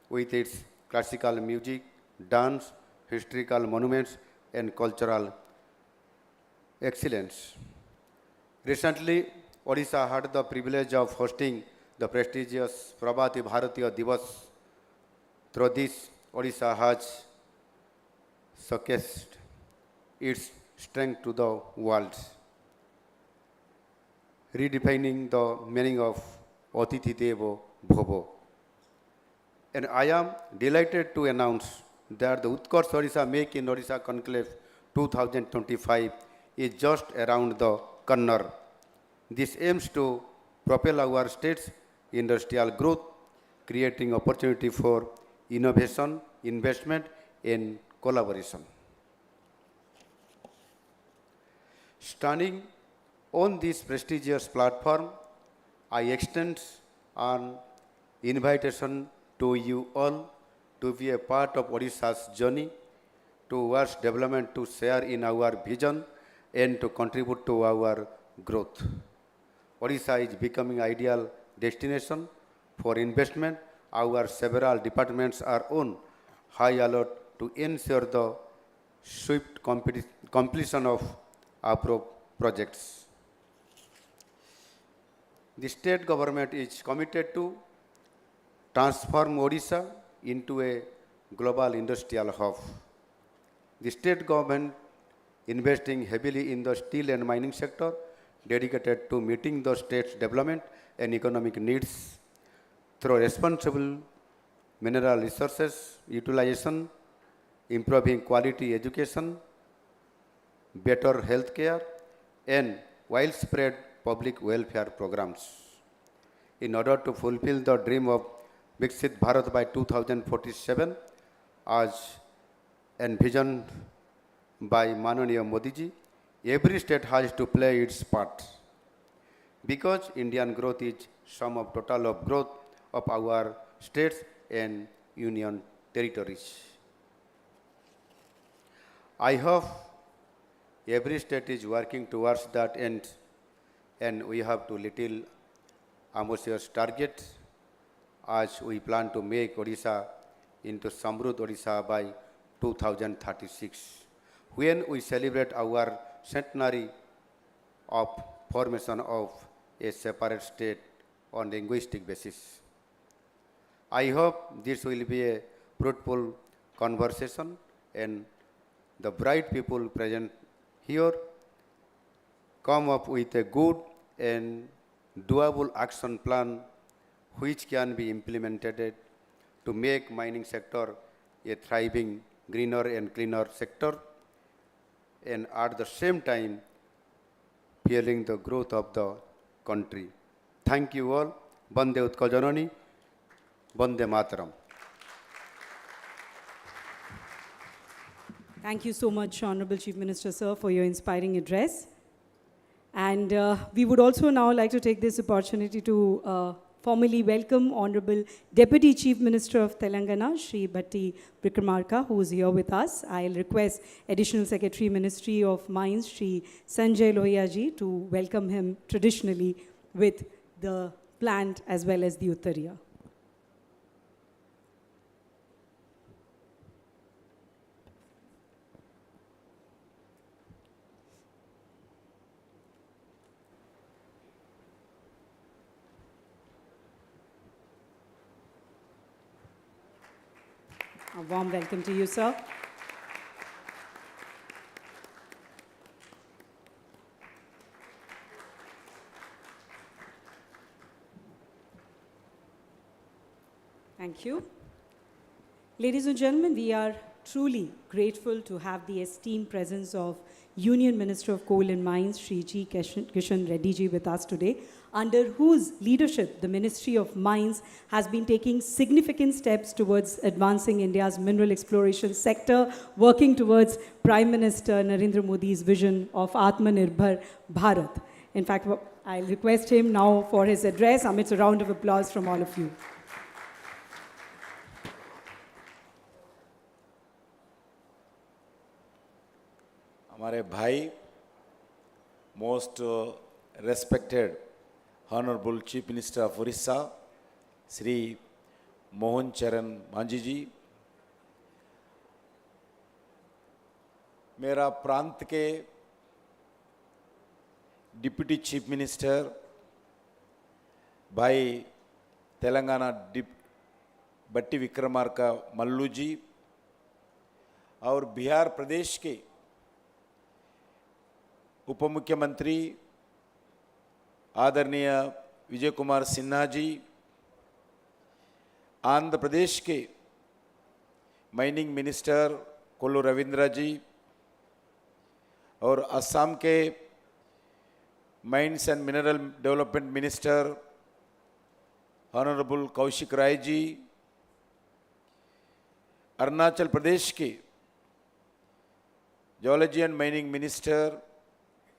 with its classical music, dance, historical monuments, and cultural excellence. Recently, Odisha had the privilege of hosting the prestigious Prabhati Bharatiya Divas. Through this, Odisha has showcased its strength to the world, redefining the meaning of Atiti Devo Bhavo. And I am delighted to announce that the Utkarsh Odisha Make in Odisha Conclave 2025 is just around the corner. This aims to propel our state's industrial growth, creating opportunity for innovation, investment, and collaboration. Standing on this prestigious platform, I extend an invitation to you all to be a part of Odisha's journey towards development, to share in our vision and to contribute to our growth. Odisha is becoming ideal destination for investment. Our several departments are on high alert to ensure the swift completion of our projects. The state government is committed to transform Odisha into a global industrial hub. The state government investing heavily in the steel and mining sector, dedicated to meeting the state's development and economic needs through responsible mineral resources utilization, improving quality education, better health care, and widespread public welfare programs. In order to fulfill the dream of Viksit Bharat by 2047, as envisioned by Mananiya Modi ji, every state has to play its part. Because Indian growth is sum of total of growth of our states and union territories. I hope every state is working towards that end, and we have to little ambitious target as we plan to make Odisha into Samruddh Odisha by 2036, when we celebrate our centenary of formation of a separate state on linguistic basis. I hope this will be a fruitful conversation, and the bright people present here come up with a good and doable action plan which can be implemented to make mining sector a thriving, greener and cleaner sector, and at the same time fueling the growth of the country. Thank you all. Bande Utkal Janani, Bande Mataram. Thank you so much, Honorable Chief Minister, sir, for your inspiring address. And we would also now like to take this opportunity to formally welcome Honorable Deputy Chief Minister of Telangana, Shri Bhatti Vikramarka, who is here with us. I'll request Additional Secretary, Ministry of Mines, Shri Sanjay Lohia ji, to welcome him traditionally with the plant as well as the Uttariya. A warm welcome to you, sir. Thank you. Ladies and gentlemen, we are truly grateful to have the esteemed presence of Union Minister of Coal and Mines, Shri G. Kishan Reddy ji, with us today, under whose leadership the Ministry of Mines has been taking significant steps towards advancing India's mineral exploration sector, working towards Prime Minister Narendra Modi's vision of Atmanirbhar Bharat. In fact, I'll request him now for his address amidst a round of applause from all of you. हमारे भाई most respected honourable chief minister of Orissa Shri Mohan चरण मांझी जी, मेरा प्रांत के deputy chief minister भाई तेलंगाना बट्टी विक्रमार्का मल्लू जी और बिहार प्रदेश के उप मुख्यमंत्री आदरणीय विजय कुमार सिन्हा जी, आंध्र प्रदेश के माइनिंग मिनिस्टर कोल्लू रविंद्र जी और असम के mines and mineral development minister honourable Kaushik Rai ji, Arunachal Pradesh के geology and mining minister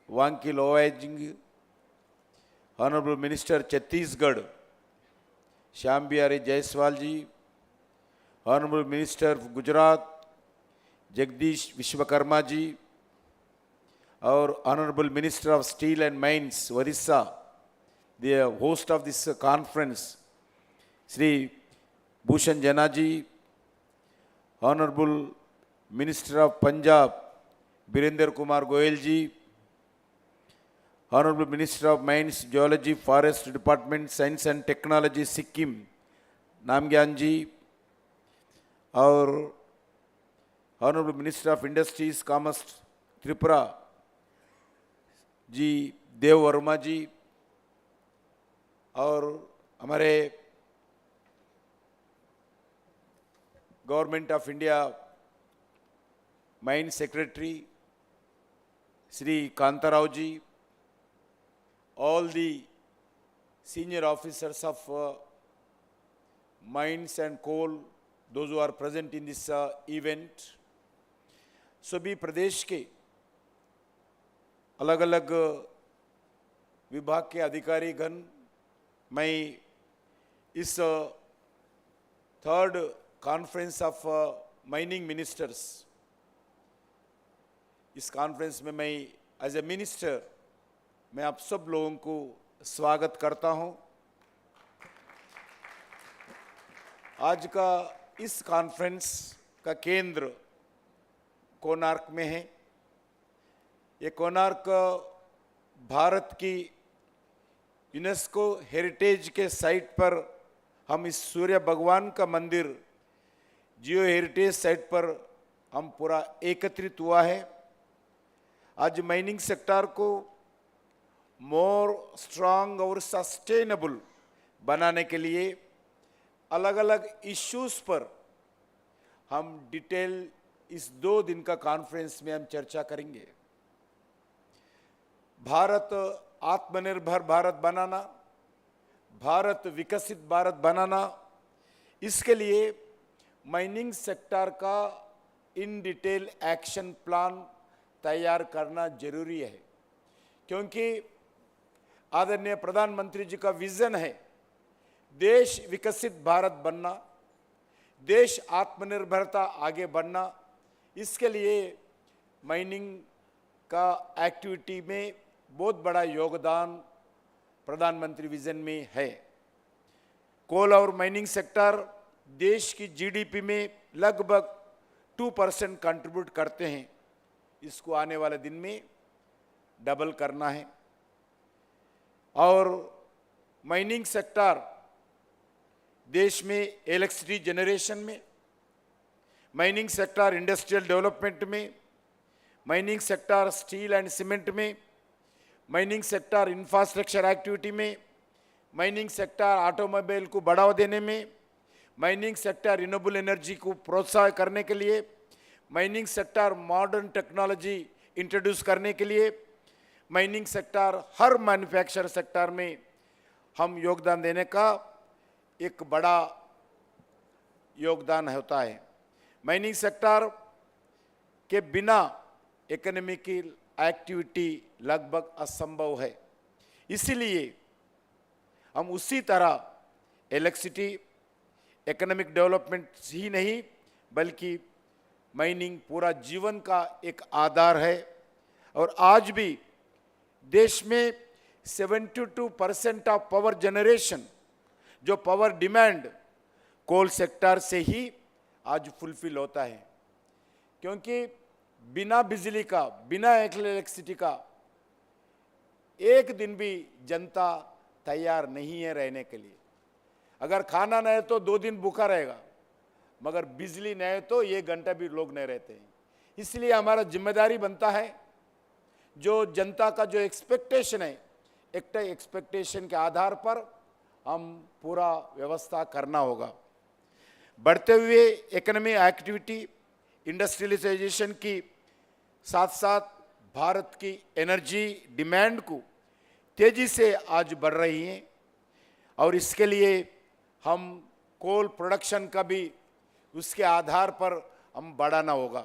Wanki Lowang, honourable minister Chhattisgarh Shyam Bihari Jaiswal ji, honourable minister Gujarat Jagdish Vishwakarma ji और honourable minister of steel and mines Odisha, the host of this conference Shri Bhushan Jena ji, honourable minister of Punjab Birendra Kumar Goyal ji, honourable minister of mines geology forest department science and technology Sikkim Namgyal ji और honourable minister of industries commerce Tripura ji Dev Varma ji और हमारे government of India mine secretary Shri Kantarao ji, all the senior officers of mines and coal, those who are present in this event, सभी प्रदेश के अलग अलग विभाग के अधिकारी गण, मैं इस third conference of mining ministers, इस कॉन्फ्रेंस में मैं एज ए मिनिस्टर मैं आप सब लोगों को स्वागत करता हूं। आज का इस कॉन्फ्रेंस का केंद्र कोणार्क में है। ये कोणार्क भारत की यूनेस्को हेरिटेज के साइट पर हम इस सूर्य भगवान का मंदिर जियो हेरिटेज साइट पर हम पूरा एकत्रित हुआ है। आज माइनिंग सेक्टर को मोर स्ट्रांग और सस्टेनेबल बनाने के लिए अलग अलग इश्यूज पर हम डिटेल इस 2 दिन का कॉन्फ्रेंस में हम चर्चा करेंगे। भारत आत्मनिर्भर भारत बनाना, भारत विकसित भारत बनाना, इसके लिए माइनिंग सेक्टर का इन डिटेल एक्शन प्लान तैयार करना जरूरी है, क्योंकि आदरणीय प्रधानमंत्री जी का विजन है देश विकसित भारत बनना, देश आत्मनिर्भरता आगे बढ़ना। इसके लिए माइनिंग का एक्टिविटी में बहुत बड़ा योगदान प्रधानमंत्री विजन में है। कोल और माइनिंग सेक्टर देश की जीडीपी में लगभग 2% कंट्रीब्यूट करते हैं। इसको आने वाले दिन में डबल करना है। और माइनिंग सेक्टर देश में इलेक्ट्रिसिटी जनरेशन में, माइनिंग सेक्टर इंडस्ट्रियल डेवलपमेंट में, mining sector steel and cement में, माइनिंग सेक्टर इंफ्रास्ट्रक्चर एक्टिविटी में, माइनिंग सेक्टर ऑटोमोबाइल को बढ़ावा देने में, माइनिंग सेक्टर रिन्यूएबल एनर्जी को प्रोत्साहन करने के लिए, mining sector modern technology introduce करने के लिए, माइनिंग सेक्टर हर मैन्युफैक्चर सेक्टर में हम योगदान देने का एक बड़ा योगदान होता है। माइनिंग सेक्टर के बिना इकोनॉमिकल एक्टिविटी लगभग असंभव है। इसीलिए हम उसी तरह इलेक्ट्रिसिटी इकोनॉमिक डेवलपमेंट ही नहीं बल्कि माइनिंग पूरा जीवन का एक आधार है। और आज भी देश में 72% ऑफ पावर जनरेशन, जो पावर डिमांड कोल सेक्टर से ही आज फुलफिल होता है, क्योंकि बिना बिजली का, बिना इलेक्ट्रिसिटी का एक दिन भी जनता तैयार नहीं है रहने के लिए। अगर खाना नहीं तो 2 दिन भूखा रहेगा, मगर बिजली नहीं तो 1 घंटा भी लोग नहीं रहते हैं। इसलिए हमारा जिम्मेदारी बनता है, जो जनता का जो एक्सपेक्टेशन है, एक एक्सपेक्टेशन के आधार पर हम पूरा व्यवस्था करना होगा। बढ़ते हुए इकोनॉमी एक्टिविटी, इंडस्ट्रियलाइजेशन की साथ साथ भारत की एनर्जी डिमांड को तेजी से आज बढ़ रही है, और इसके लिए हम कोल प्रोडक्शन का भी उसके आधार पर हम बढ़ाना होगा।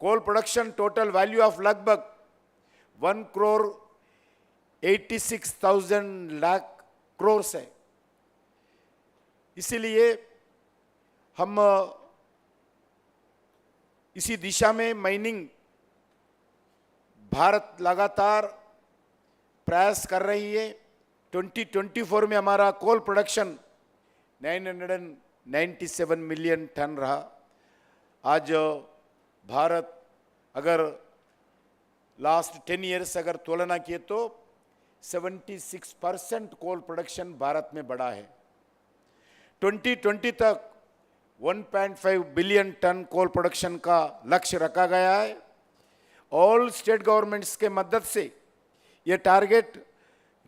Coal production total value of लगभग 1,86,000 लाख करोड़ है। इसीलिए हम इसी दिशा में माइनिंग भारत लगातार प्रयास कर रही है। 2024 में हमारा कोल प्रोडक्शन 997 मिलियन टन रहा। आज भारत अगर लास्ट 10 इयर्स अगर तुलना किए तो 76% कोल प्रोडक्शन भारत में बढ़ा है। 2020 तक 1.5 बिलियन टन कोल प्रोडक्शन का लक्ष्य रखा गया है। ऑल स्टेट गवर्नमेंट्स के मदद से ये टारगेट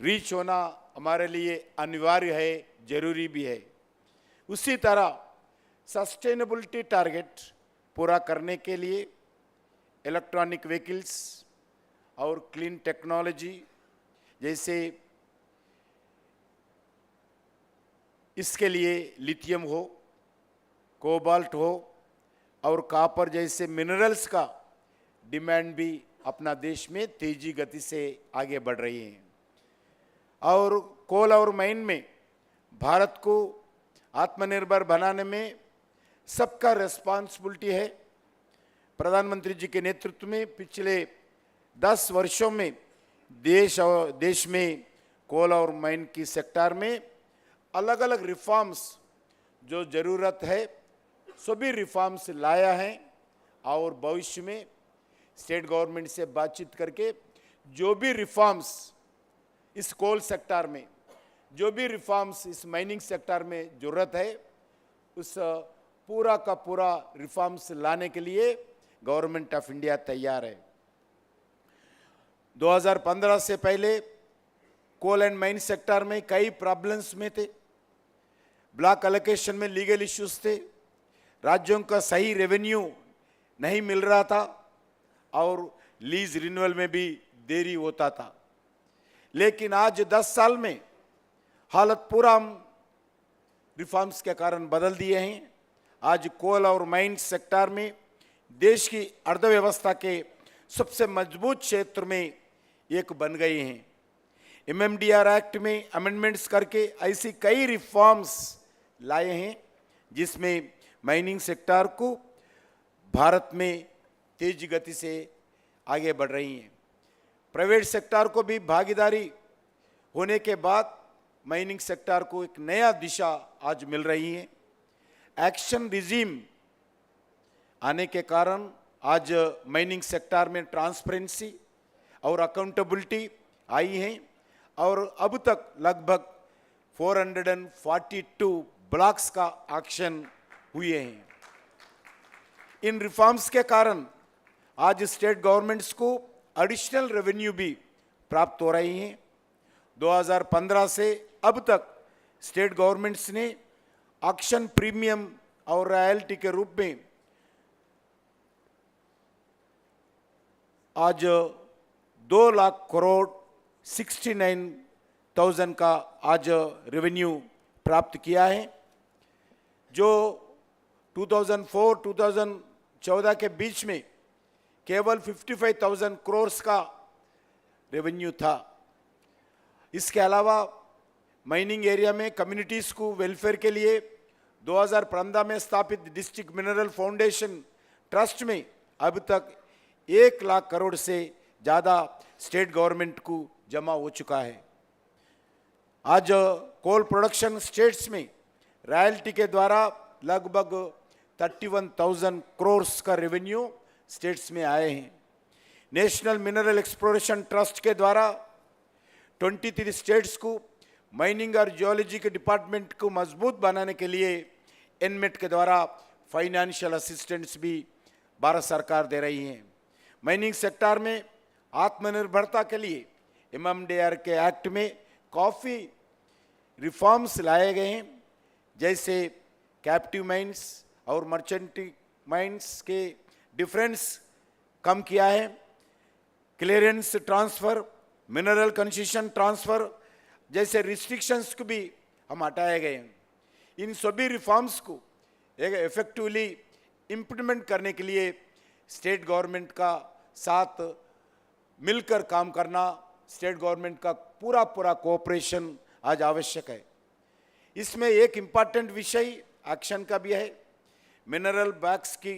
रीच होना हमारे लिए अनिवार्य है, जरूरी भी है। उसी तरह सस्टेनेबिलिटी टारगेट पूरा करने के लिए इलेक्ट्रॉनिक व्हीकल्स और क्लीन टेक्नोलॉजी जैसे इसके लिए लिथियम हो, कोबाल्ट हो और कॉपर जैसे मिनरल्स का डिमांड भी अपना देश में तेजी गति से आगे बढ़ रही है। और कोल और माइन में भारत को आत्मनिर्भर बनाने में सबका रिस्पॉन्सिबिलिटी है। प्रधानमंत्री जी के नेतृत्व में पिछले 10 वर्षों में देश में कोल और माइन की सेक्टर में अलग अलग रिफॉर्म्स जो ज़रूरत है सभी रिफॉर्म्स लाया है, और भविष्य में स्टेट गवर्नमेंट से बातचीत करके जो भी रिफॉर्म्स इस कोल सेक्टर में, जो भी रिफॉर्म्स इस माइनिंग सेक्टर में ज़रूरत है, उस पूरा का पूरा रिफॉर्म्स लाने के लिए गवर्नमेंट ऑफ इंडिया तैयार है। 2015 से पहले कोल एंड माइन सेक्टर में कई प्रॉब्लम्स में थे। ब्लॉक एलोकेशन में लीगल इश्यूज थे, राज्यों का सही रेवेन्यू नहीं मिल रहा था और लीज रिन्यूअल में भी देरी होता था। लेकिन आज 10 साल में हालत पूरा हम रिफॉर्म्स के कारण बदल दिए हैं। आज कोल और माइन सेक्टर में देश की अर्थव्यवस्था के सबसे मजबूत क्षेत्र में एक बन गए हैं। MMDR एक्ट में अमेंडमेंट्स करके ऐसी कई रिफॉर्म्स लाए हैं जिसमें माइनिंग सेक्टर को भारत में तेज गति से आगे बढ़ रही हैं। प्राइवेट सेक्टर को भी भागीदारी होने के बाद माइनिंग सेक्टर को एक नया दिशा आज मिल रही है। एक्शन रिजीम आने के कारण आज माइनिंग सेक्टर में ट्रांसपेरेंसी और अकाउंटेबिलिटी आई है, और अब तक लगभग 442 ब्लॉक्स का एक्शन हुए हैं। इन रिफॉर्म्स के कारण आज स्टेट गवर्नमेंट्स को एडिशनल रेवेन्यू भी प्राप्त हो रही हैं। 2015 से अब तक स्टेट गवर्नमेंट्स ने ऑक्शन प्रीमियम और रॉयल्टी के रूप में आज 2 लाख करोड़ 69,000 का आज रेवेन्यू प्राप्त किया है, जो 2004-2014 के बीच में केवल 55,000 करोड़ का रेवेन्यू था। इसके अलावा माइनिंग एरिया में कम्युनिटीज़ को वेलफेयर के लिए 2015 में स्थापित डिस्ट्रिक्ट मिनरल फाउंडेशन ट्रस्ट में अब तक 1 लाख करोड़ से ज़्यादा स्टेट गवर्नमेंट को जमा हो चुका है। आज कोल प्रोडक्शन स्टेट्स में रॉयल्टी के द्वारा लगभग 31,000 करोड़ का रेवेन्यू स्टेट्स में आए हैं। नेशनल मिनरल एक्सप्लोरेशन ट्रस्ट के द्वारा 23 स्टेट्स को माइनिंग और जियोलॉजी के डिपार्टमेंट को मजबूत बनाने के लिए एनमेट के द्वारा फाइनेंशियल असिस्टेंस भी भारत सरकार दे रही है। माइनिंग सेक्टर में आत्मनिर्भरता के लिए MMDR के एक्ट में काफ़ी रिफॉर्म्स लाए गए हैं, जैसे कैप्टिव माइंस और मर्चेंट माइंस के डिफरेंस कम किया है, clearance transfer, mineral concession transfer जैसे रिस्ट्रिक्शंस को भी हम हटाए गए हैं। इन सभी रिफॉर्म्स को एक इफेक्टिवली इम्प्लीमेंट करने के लिए स्टेट गवर्नमेंट का साथ मिलकर काम करना, स्टेट गवर्नमेंट का पूरा कोऑपरेशन आज आवश्यक है। इसमें एक इम्पॉर्टेंट विषय एक्शन का भी है। मिनरल बैग्स की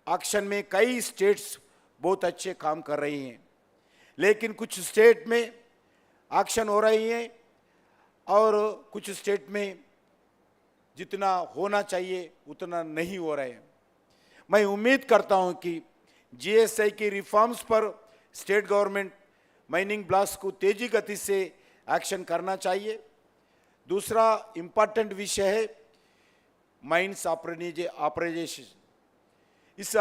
एक्शन में कई स्टेट्स बहुत अच्छे काम कर रही हैं, लेकिन कुछ स्टेट में एक्शन हो रही है और कुछ स्टेट में जितना होना चाहिए उतना नहीं हो रहा है। मैं उम्मीद करता हूं कि GSI की रिफॉर्म्स पर स्टेट गवर्नमेंट माइनिंग ब्लॉक्स को तेजी गति से एक्शन करना चाहिए। दूसरा इम्पॉर्टेंट विषय है माइंस ऑपरेशन। इस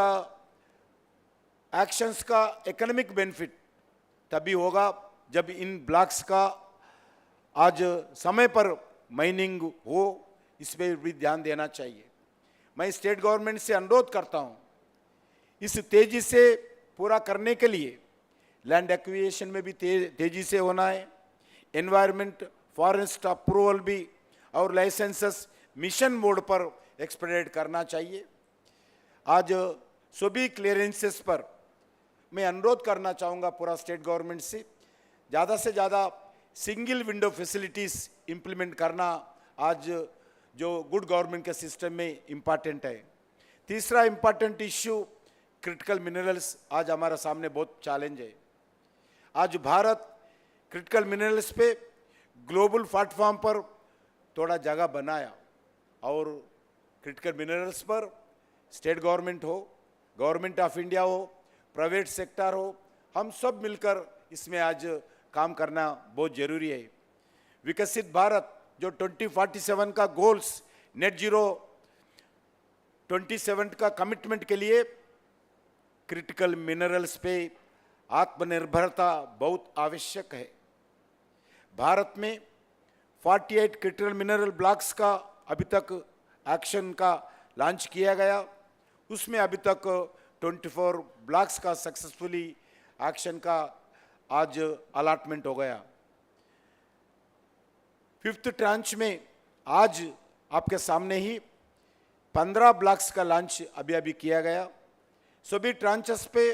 एक्शंस का इकोनॉमिक बेनिफिट तभी होगा जब इन ब्लॉक्स का आज समय पर माइनिंग हो, इस पर भी ध्यान देना चाहिए। मैं स्टेट गवर्नमेंट से अनुरोध करता हूं, इस तेजी से पूरा करने के लिए लैंड एक्विजिशन में भी तेजी से होना है, एनवायरनमेंट फॉरेस्ट अप्रूवल भी और लाइसेंसेस मिशन मोड पर एक्सपेडिट करना चाहिए। आज सभी क्लियरेंसेस पर मैं अनुरोध करना चाहूँगा पूरा स्टेट गवर्नमेंट से ज़्यादा सिंगल विंडो फैसिलिटीज़ इम्प्लीमेंट करना आज जो गुड गवर्नमेंट के सिस्टम में इम्पॉर्टेंट है। तीसरा इम्पॉर्टेंट इश्यू क्रिटिकल मिनरल्स, आज हमारा सामने बहुत चैलेंज है। आज भारत क्रिटिकल मिनरल्स पे ग्लोबल प्लेटफॉर्म पर थोड़ा जगह बनाया और क्रिटिकल मिनरल्स पर स्टेट गवर्नमेंट हो, गवर्नमेंट ऑफ इंडिया हो, प्राइवेट सेक्टर हो, हम सब मिलकर इसमें आज काम करना बहुत ज़रूरी है। विकसित भारत जो 2047 का गोल्स, नेट जीरो 27 का कमिटमेंट के लिए क्रिटिकल मिनरल्स पे आत्मनिर्भरता बहुत आवश्यक है। भारत में 48 क्रिटिकल मिनरल ब्लॉक्स का अभी तक एक्शन का लॉन्च किया गया, उसमें अभी तक 24 ब्लॉक्स का सक्सेसफुली एक्शन का आज अलॉटमेंट हो गया। 5th ट्रांच में आज आपके सामने ही 15 ब्लॉक्स का लॉन्च अभी किया गया। सभी ट्रांचेस पे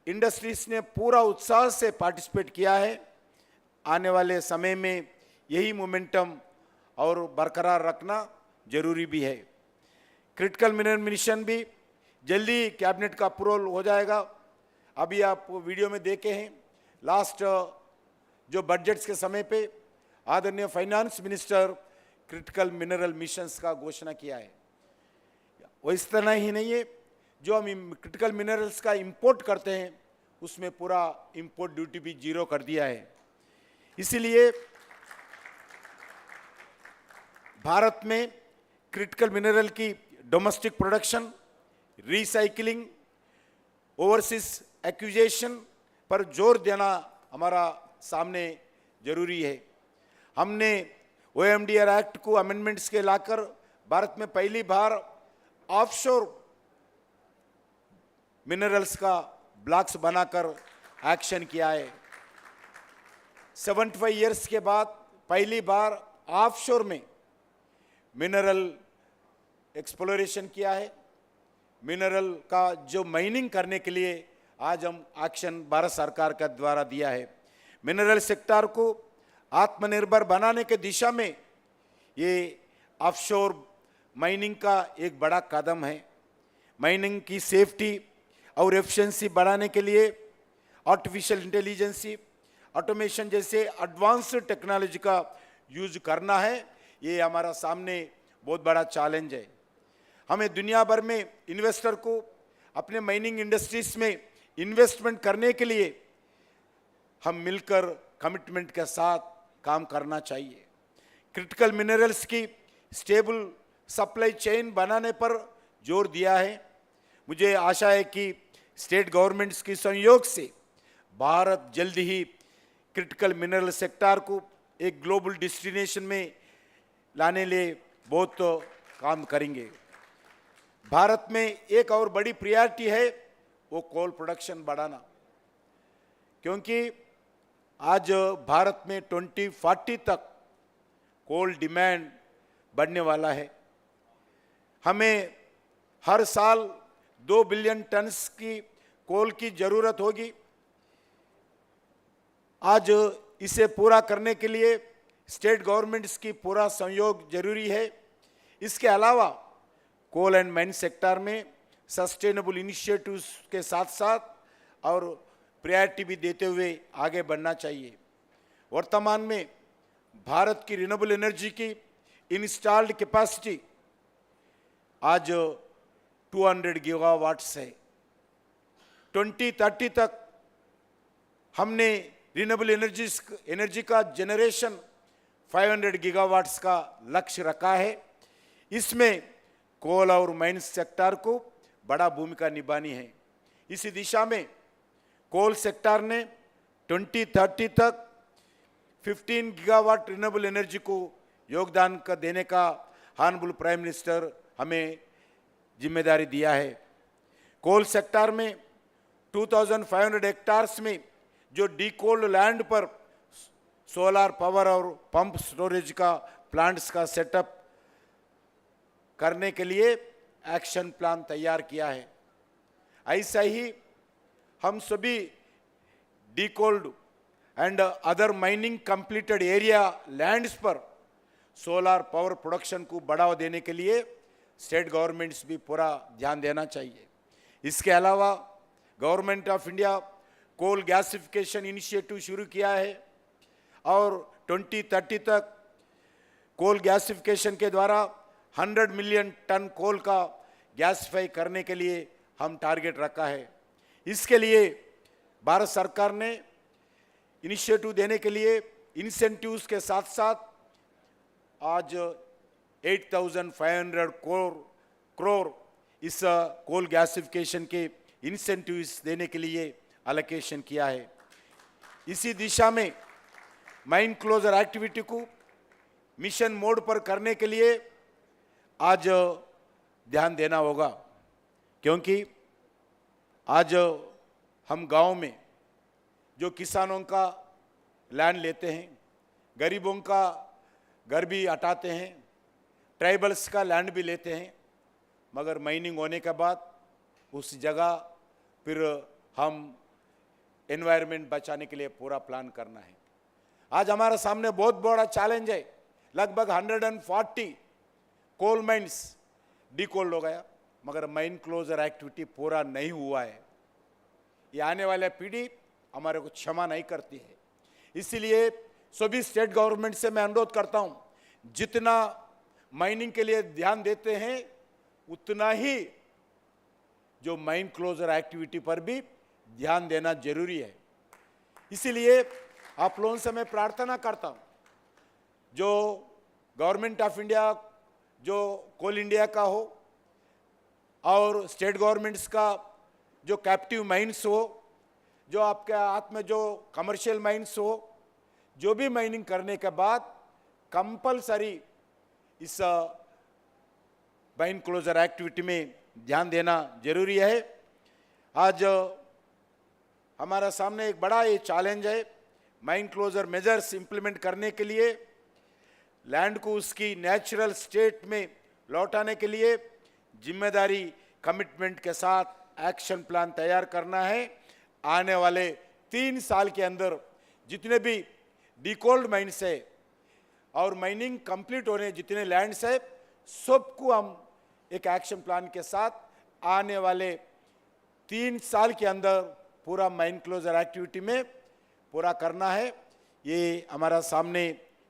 इंडस्ट्रीज ने पूरा उत्साह से पार्टिसिपेट किया है। आने वाले समय में यही मोमेंटम और बरकरार रखना जरूरी भी है। क्रिटिकल मिनरल मिशन भी जल्दी कैबिनेट का अप्रूवल हो जाएगा। अभी आप वीडियो में देखे हैं, लास्ट जो बजट्स के समय पे आदरणीय finance minister critical mineral missions का घोषणा किया है। वो इस तरह ही नहीं है, जो हम क्रिटिकल मिनरल्स का इंपोर्ट करते हैं उसमें पूरा इंपोर्ट ड्यूटी भी 0 कर दिया है। इसीलिए भारत में क्रिटिकल मिनरल की domestic production, recycling, overseas acquisition पर जोर देना हमारा सामने जरूरी है। हमने OMDR एक्ट को अमेंडमेंट्स के लाकर भारत में पहली बार ऑफशोर मिनरल्स का ब्लॉक्स बनाकर एक्शन किया है। 75 इयर्स के बाद पहली बार ऑफशोर में मिनरल एक्सप्लोरेशन किया है। मिनरल का जो माइनिंग करने के लिए आज हम एक्शन भारत सरकार का द्वारा दिया है। मिनरल सेक्टर को आत्मनिर्भर बनाने के दिशा में ये ऑफशोर माइनिंग का एक बड़ा कदम है। माइनिंग की सेफ्टी और एफिशिएंसी बढ़ाने के लिए आर्टिफिशियल इंटेलिजेंस, ऑटोमेशन जैसे एडवांस्ड टेक्नोलॉजी का यूज करना है। ये हमारा सामने बहुत बड़ा चैलेंज है। हमें दुनिया भर में इन्वेस्टर को अपने माइनिंग इंडस्ट्रीज में इन्वेस्टमेंट करने के लिए हम मिलकर कमिटमेंट के साथ काम करना चाहिए। क्रिटिकल मिनरल्स की स्टेबल सप्लाई चेन बनाने पर जोर दिया है। मुझे आशा है कि स्टेट गवर्नमेंट्स के सहयोग से भारत जल्द ही क्रिटिकल मिनरल सेक्टर को एक ग्लोबल डेस्टिनेशन में लाने लिए बहुत काम करेंगे। भारत में एक और बड़ी प्रायोरिटी है, वो कोल प्रोडक्शन बढ़ाना, क्योंकि आज भारत में 2040 तक कोल डिमांड बढ़ने वाला है। हमें हर साल 2 बिलियन टन्स की कोल की जरूरत होगी। आज इसे पूरा करने के लिए स्टेट गवर्नमेंट्स की पूरा सहयोग जरूरी है। इसके अलावा कोल एंड माइन सेक्टर में सस्टेनेबल इनिशिएटिव्स के साथ साथ और प्रायोरिटी भी देते हुए आगे बढ़ना चाहिए। वर्तमान में भारत की रिन्यूएबल एनर्जी की इंस्टॉल्ड कैपेसिटी आज 200 गीगावाट्स है। 2030 तक हमने रिन्यूएबल एनर्जी का जनरेशन 500 गीगावाट्स का लक्ष्य रखा है। इसमें कोल और माइन सेक्टर को बड़ा भूमिका निभानी है। इसी दिशा में कोल सेक्टर ने 2030 तक 15 गीगावाट रिन्यूएबल एनर्जी को योगदान का देने का ऑनरेबल प्राइम मिनिस्टर हमें जिम्मेदारी दिया है। कोल सेक्टर में 2500 हेक्टार्स में जो डीकोल्ड लैंड पर सोलर पावर और पंप स्टोरेज का प्लांट्स का सेटअप करने के लिए एक्शन प्लान तैयार किया है। ऐसा ही हम सभी decoaled and other mining completed area lands पर सोलर पावर प्रोडक्शन को बढ़ावा देने के लिए स्टेट गवर्नमेंट्स भी पूरा ध्यान देना चाहिए। इसके अलावा government of India coal gasification initiative शुरू किया है और 2030 तक कोल गैसिफिकेशन के द्वारा 100 मिलियन टन कोल का गैसिफाई करने के लिए हम टारगेट रखा है। इसके लिए भारत सरकार ने इनिशिएटिव देने के लिए इंसेंटिव्स के साथ साथ आज 8,500 करोड़ इस कोल गैसिफिकेशन के इंसेंटिव्स देने के लिए एलोकेशन किया है। इसी दिशा में माइन क्लोजर एक्टिविटी को मिशन मोड पर करने के लिए आज ध्यान देना होगा, क्योंकि आज हम गांव में जो किसानों का लैंड लेते हैं, गरीबों का घर भी हटाते हैं, ट्राइबल्स का लैंड भी लेते हैं, मगर माइनिंग होने के बाद उस जगह फिर हम एनवायरनमेंट बचाने के लिए पूरा प्लान करना है। आज हमारा सामने बहुत बड़ा चैलेंज है। लगभग 140 कोल माइन्स डीकोल्ड हो गया, मगर माइन क्लोजर एक्टिविटी पूरा नहीं हुआ है। ये आने वाले पीढ़ी हमारे को क्षमा नहीं करती है। इसीलिए सभी स्टेट गवर्नमेंट से मैं अनुरोध करता हूं, जितना माइनिंग के लिए ध्यान देते हैं उतना ही जो माइन क्लोजर एक्टिविटी पर भी ध्यान देना जरूरी है। इसीलिए आप लोगों से मैं प्रार्थना करता हूं, जो गवर्नमेंट ऑफ इंडिया, जो कोल इंडिया का हो और स्टेट गवर्नमेंट्स का जो कैप्टिव माइंस हो, जो आपके हाथ में जो कमर्शियल माइंस हो, जो भी माइनिंग करने के बाद कंपलसरी इस माइन क्लोजर एक्टिविटी में ध्यान देना जरूरी है। आज हमारा सामने एक बड़ा ये चैलेंज है। माइन क्लोजर मेजर्स इंप्लीमेंट करने के लिए लैंड को उसकी नेचुरल स्टेट में लौटाने के लिए जिम्मेदारी कमिटमेंट के साथ एक्शन प्लान तैयार करना है। आने वाले 3 साल के अंदर जितने भी डीकोल्ड माइन्स है और माइनिंग कंप्लीट होने जितने लैंड्स है, सबको हम एक एक्शन प्लान के साथ आने वाले 3 साल के अंदर पूरा माइन क्लोजर एक्टिविटी में पूरा करना है। ये हमारा सामने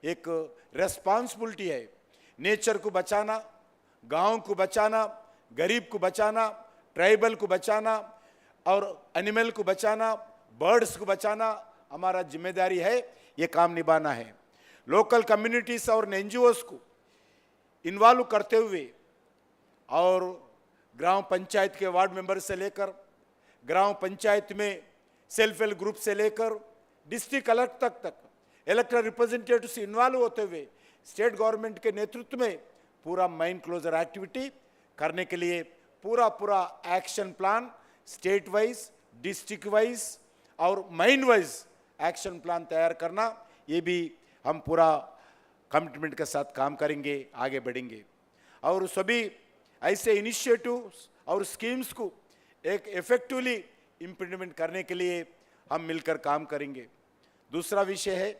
एक रेस्पॉन्सिबिलिटी है। नेचर को बचाना, गांव को बचाना, गरीब को बचाना, ट्राइबल को बचाना और एनिमल को बचाना, बर्ड्स को बचाना हमारा जिम्मेदारी है। ये काम निभाना है। लोकल कम्युनिटीज और एनजीओस को इन्वॉल्व करते हुए और ग्राम पंचायत के वार्ड मेंबर से लेकर ग्राम पंचायत में सेल्फ हेल्प ग्रुप से लेकर डिस्ट्रिक्ट कलेक्टर तक इलेक्टेड रिप्रेजेंटेटिव से इन्वॉल्व होते हुए स्टेट गवर्नमेंट के नेतृत्व में पूरा माइन क्लोजर एक्टिविटी करने के लिए पूरा action plan state wise, district wise और माइन वाइज एक्शन प्लान तैयार करना, ये भी हम पूरा कमिटमेंट के साथ काम करेंगे, आगे बढ़ेंगे। और सभी ऐसे इनिशिएटिव्स और स्कीम्स को एक इफेक्टिवली इम्प्लीमेंट करने के लिए हम मिलकर काम करेंगे। दूसरा विषय है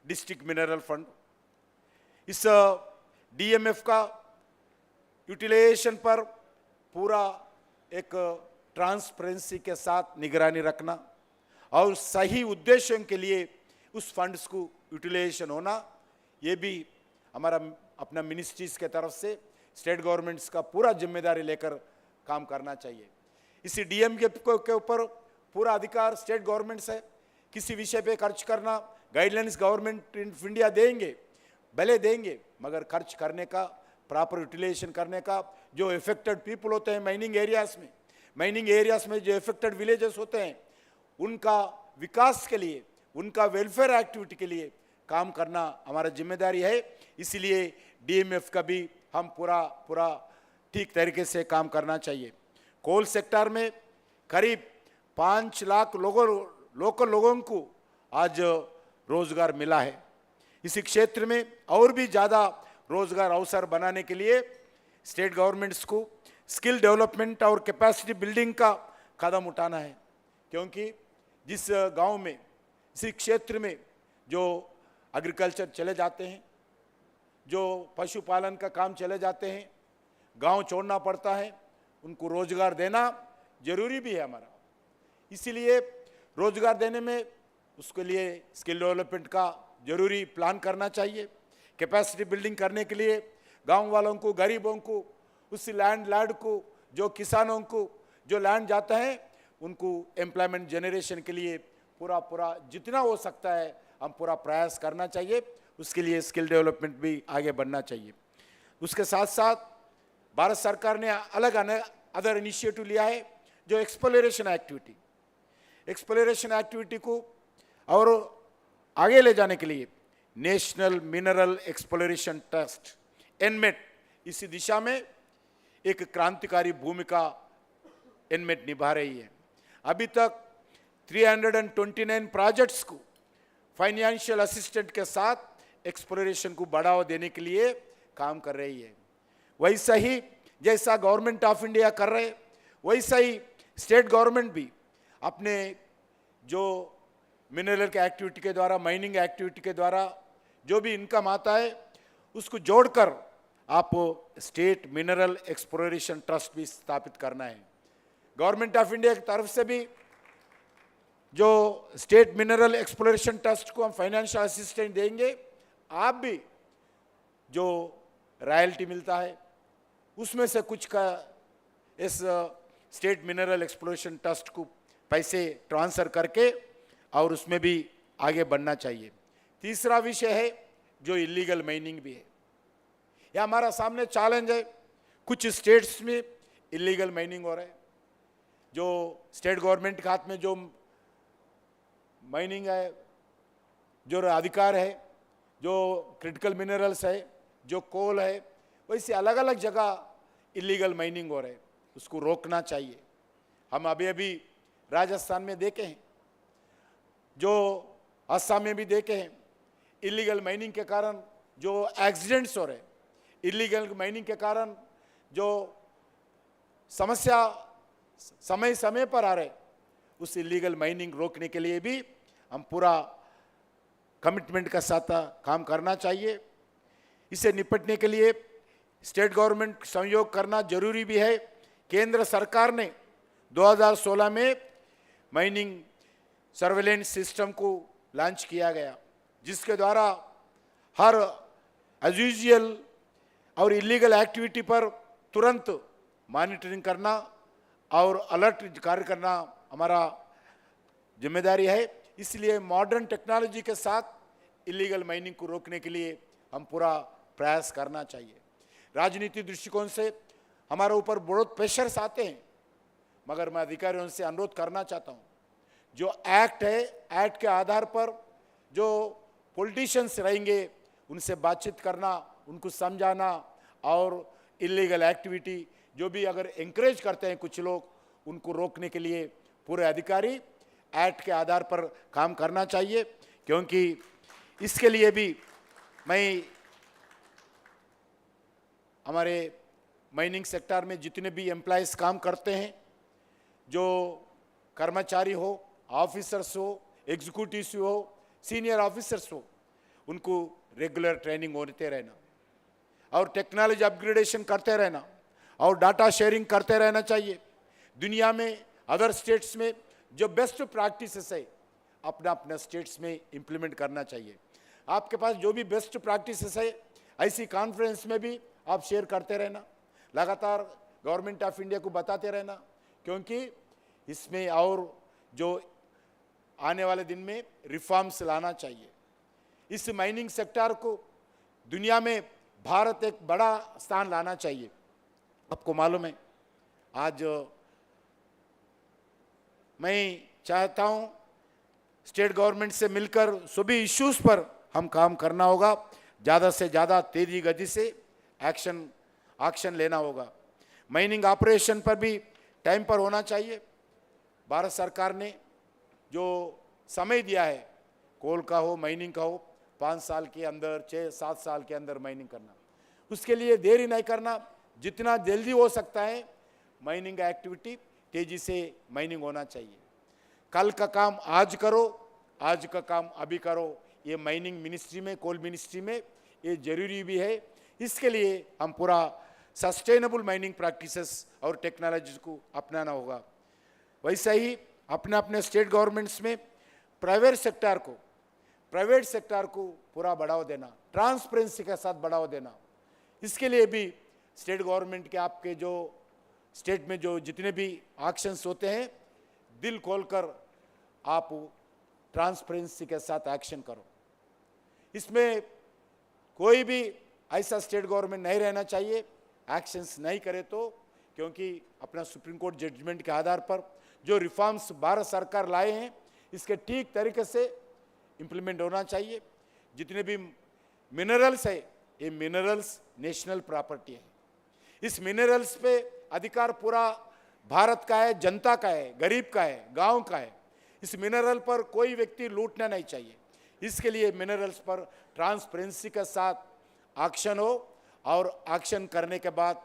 डिस्ट्रिक्ट मिनरल फंड। इस डीएमएफ का यूटिलाइजेशन पर पूरा एक ट्रांसपेरेंसी के साथ निगरानी रखना और सही उद्देश्यों के लिए उस फंड्स को यूटिलाइजेशन होना, ये भी हमारा अपना मिनिस्ट्रीज के तरफ से स्टेट गवर्नमेंट्स का पूरा जिम्मेदारी लेकर काम करना चाहिए। इसी डीएम के ऊपर पूरा अधिकार स्टेट गवर्नमेंट्स है। किसी विषय पे खर्च करना गाइडलाइंस गवर्नमेंट ऑफ इंडिया देंगे, भले देंगे, मगर खर्च करने का, प्रॉपर यूटिलाइजेशन करने का, जो इफेक्टेड पीपल होते हैं माइनिंग एरियाज में जो इफेक्टेड विलेजेस होते हैं, उनका विकास के लिए, उनका वेलफेयर एक्टिविटी के लिए काम करना हमारा जिम्मेदारी है। इसलिए डीएमएफ का भी हम पूरा ठीक तरीके से काम करना चाहिए। कोल सेक्टर में करीब 5 लाख लोकल लोगों को आज रोजगार मिला है। इसी क्षेत्र में और भी ज़्यादा रोजगार अवसर बनाने के लिए स्टेट गवर्नमेंट्स को स्किल डेवलपमेंट और कैपेसिटी बिल्डिंग का कदम उठाना है, क्योंकि जिस गांव में, इसी क्षेत्र में जो एग्रीकल्चर चले जाते हैं, जो पशुपालन का काम चले जाते हैं, गांव छोड़ना पड़ता है, उनको रोजगार देना जरूरी भी है हमारा। इसीलिए रोजगार देने में उसके लिए स्किल डेवलपमेंट का जरूरी प्लान करना चाहिए। कैपेसिटी बिल्डिंग करने के लिए गांव वालों को, गरीबों को, उस लैंड को, जो किसानों को जो लैंड जाता है, उनको एम्प्लॉयमेंट जनरेशन के लिए पूरा जितना हो सकता है हम पूरा प्रयास करना चाहिए। उसके लिए स्किल डेवलपमेंट भी आगे बढ़ना चाहिए। उसके साथ साथ भारत सरकार ने अलग अदर इनिशिएटिव लिया है, जो एक्सप्लोरेशन एक्टिविटी को और आगे ले जाने के लिए national mineral exploration trust NMAT इसी दिशा में एक क्रांतिकारी भूमिका एनमेट निभा रही है। अभी तक 329 प्रोजेक्ट्स को फाइनेंशियल असिस्टेंट के साथ एक्सप्लोरेशन को बढ़ावा देने के लिए काम कर रही है। वैसा ही जैसा गवर्नमेंट ऑफ इंडिया कर रहे, वैसा ही स्टेट गवर्नमेंट भी अपने जो मिनरल के एक्टिविटी के द्वारा, माइनिंग एक्टिविटी के द्वारा जो भी इनकम आता है, उसको जोड़कर आप स्टेट मिनरल एक्सप्लोरेशन ट्रस्ट भी स्थापित करना है। गवर्नमेंट ऑफ इंडिया की तरफ से भी जो स्टेट मिनरल एक्सप्लोरेशन ट्रस्ट को हम फाइनेंशियल असिस्टेंस देंगे, आप भी जो रॉयल्टी मिलता है उसमें से कुछ का इस स्टेट मिनरल एक्सप्लोरेशन ट्रस्ट को पैसे ट्रांसफर करके और उसमें भी आगे बढ़ना चाहिए। तीसरा विषय है जो इलीगल माइनिंग भी है। यह हमारा सामने चैलेंज है। कुछ स्टेट्स में इलीगल माइनिंग हो रहा है। जो स्टेट गवर्नमेंट के हाथ में जो माइनिंग है, जो अधिकार है, जो क्रिटिकल मिनरल्स है, जो कोल है, वैसे अलग अलग जगह इलीगल माइनिंग हो रहा है, उसको रोकना चाहिए। हम अभी राजस्थान में देखे हैं, जो असम में भी देखे हैं, इलीगल माइनिंग के कारण जो एक्सीडेंट्स हो रहे, इलीगल माइनिंग के कारण जो समस्या समय समय पर आ रहे, उस इलीगल माइनिंग रोकने के लिए भी हम पूरा कमिटमेंट के साथ काम करना चाहिए। इसे निपटने के लिए स्टेट गवर्नमेंट सहयोग करना जरूरी भी है। केंद्र सरकार ने 2016 में माइनिंग सर्वेलेंस सिस्टम को लॉन्च किया गया, जिसके द्वारा हर अनयूजुअल और इलीगल एक्टिविटी पर तुरंत मॉनिटरिंग करना और अलर्ट कार्य करना हमारा जिम्मेदारी है। इसलिए मॉडर्न टेक्नोलॉजी के साथ इलीगल माइनिंग को रोकने के लिए हम पूरा प्रयास करना चाहिए। राजनीति दृष्टिकोण से हमारे ऊपर बहुत प्रेशर्स आते हैं, मगर मैं अधिकारियों से अनुरोध करना चाहता हूं, जो एक्ट है, एक्ट के आधार पर जो पॉलिटिशियंस रहेंगे उनसे बातचीत करना, उनको समझाना और इलीगल एक्टिविटी जो भी अगर एंकरेज करते हैं कुछ लोग, उनको रोकने के लिए पूरे अधिकारी एक्ट के आधार पर काम करना चाहिए। क्योंकि इसके लिए भी मैं हमारे माइनिंग सेक्टर में जितने भी एम्प्लॉयज़ काम करते हैं, जो कर्मचारी हो, ऑफिसर्स हो, एग्जीक्यूटिव्स हो, सीनियर ऑफिसर्स हो, उनको रेगुलर ट्रेनिंग होते रहना और टेक्नोलॉजी अपग्रेडेशन करते रहना और डाटा शेयरिंग करते रहना चाहिए। दुनिया में अदर स्टेट्स में जो बेस्ट प्रैक्टिसेस है अपना अपना स्टेट्स में इम्प्लीमेंट करना चाहिए। आपके पास जो भी बेस्ट प्रैक्टिसेस है ऐसी कॉन्फ्रेंस में भी आप शेयर करते रहना, लगातार गवर्नमेंट ऑफ इंडिया को बताते रहना, क्योंकि इसमें और जो आने वाले दिन में रिफॉर्म्स लाना चाहिए। इस माइनिंग सेक्टर को दुनिया में भारत एक बड़ा स्थान लाना चाहिए। आपको मालूम है, आज मैं चाहता हूं स्टेट गवर्नमेंट से मिलकर सभी इश्यूज पर हम काम करना होगा, ज़्यादा से ज़्यादा तेजी गति से एक्शन लेना होगा। माइनिंग ऑपरेशन पर भी टाइम पर होना चाहिए। भारत सरकार ने जो समय दिया है, कोल का हो, माइनिंग का हो, 5 साल के अंदर, 6-7 साल के अंदर माइनिंग करना, उसके लिए देरी नहीं करना, जितना जल्दी हो सकता है माइनिंग एक्टिविटी तेजी से माइनिंग होना चाहिए। कल का काम आज करो, आज का काम अभी करो, ये माइनिंग मिनिस्ट्री में, कोल मिनिस्ट्री में ये जरूरी भी है। इसके लिए हम पूरा सस्टेनेबल माइनिंग प्रैक्टिसेस और टेक्नोलॉजी को अपनाना होगा। वैसे ही अपने अपने स्टेट गवर्नमेंट्स में प्राइवेट सेक्टर को पूरा बढ़ावा देना, ट्रांसपेरेंसी के साथ बढ़ावा देना। इसके लिए भी स्टेट गवर्नमेंट के आपके जो स्टेट में जो जितने भी एक्शंस होते हैं, दिल खोलकर आप ट्रांसपेरेंसी के साथ एक्शन करो। इसमें कोई भी ऐसा स्टेट गवर्नमेंट नहीं रहना चाहिए एक्शंस नहीं करे तो, क्योंकि अपना सुप्रीम कोर्ट जजमेंट के आधार पर जो रिफॉर्म्स भारत सरकार लाए हैं इसके ठीक तरीके से इम्प्लीमेंट होना चाहिए। जितने भी मिनरल्स है, ये मिनरल्स नेशनल प्रॉपर्टी है। इस मिनरल्स पे अधिकार पूरा भारत का है, जनता का है, गरीब का है, गांव का है। इस मिनरल पर कोई व्यक्ति लूटना नहीं चाहिए। इसके लिए मिनरल्स पर ट्रांसपेरेंसी के साथ एक्शन हो और एक्शन करने के बाद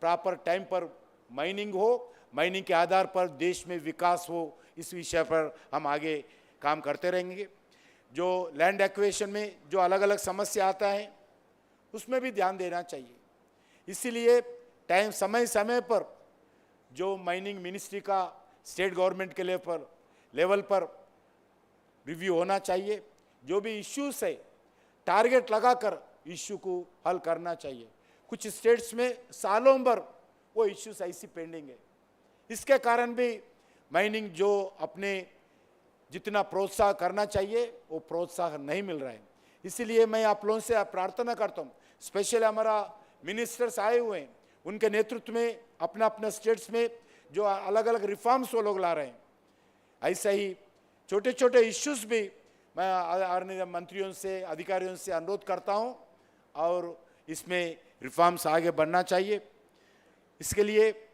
प्रॉपर टाइम पर माइनिंग हो, माइनिंग के आधार पर देश में विकास हो। इस विषय पर हम आगे काम करते रहेंगे। जो लैंड एक्विजिशन में जो अलग अलग समस्या आता है उसमें भी ध्यान देना चाहिए। इसीलिए समय समय पर जो माइनिंग मिनिस्ट्री का स्टेट गवर्नमेंट के लेवल पर रिव्यू होना चाहिए। जो भी इश्यूज है टारगेट लगाकर इश्यू को हल करना चाहिए। कुछ स्टेट्स में सालों भर वो इश्यूज ऐसी पेंडिंग है। इसके कारण भी माइनिंग जो अपने जितना प्रोत्साहन करना चाहिए वो प्रोत्साहन नहीं मिल रहा है। इसीलिए मैं आप लोगों से प्रार्थना करता हूँ, स्पेशली हमारा मिनिस्टर्स आए हुए हैं, उनके नेतृत्व में अपना अपने स्टेट्स में जो अलग अलग रिफॉर्म्स वो लोग ला रहे हैं, ऐसा ही छोटे छोटे इश्यूज भी मैं आदरणीय मंत्रियों से, अधिकारियों से अनुरोध करता हूं और इसमें रिफॉर्म्स आगे बढ़ना चाहिए। इसके लिए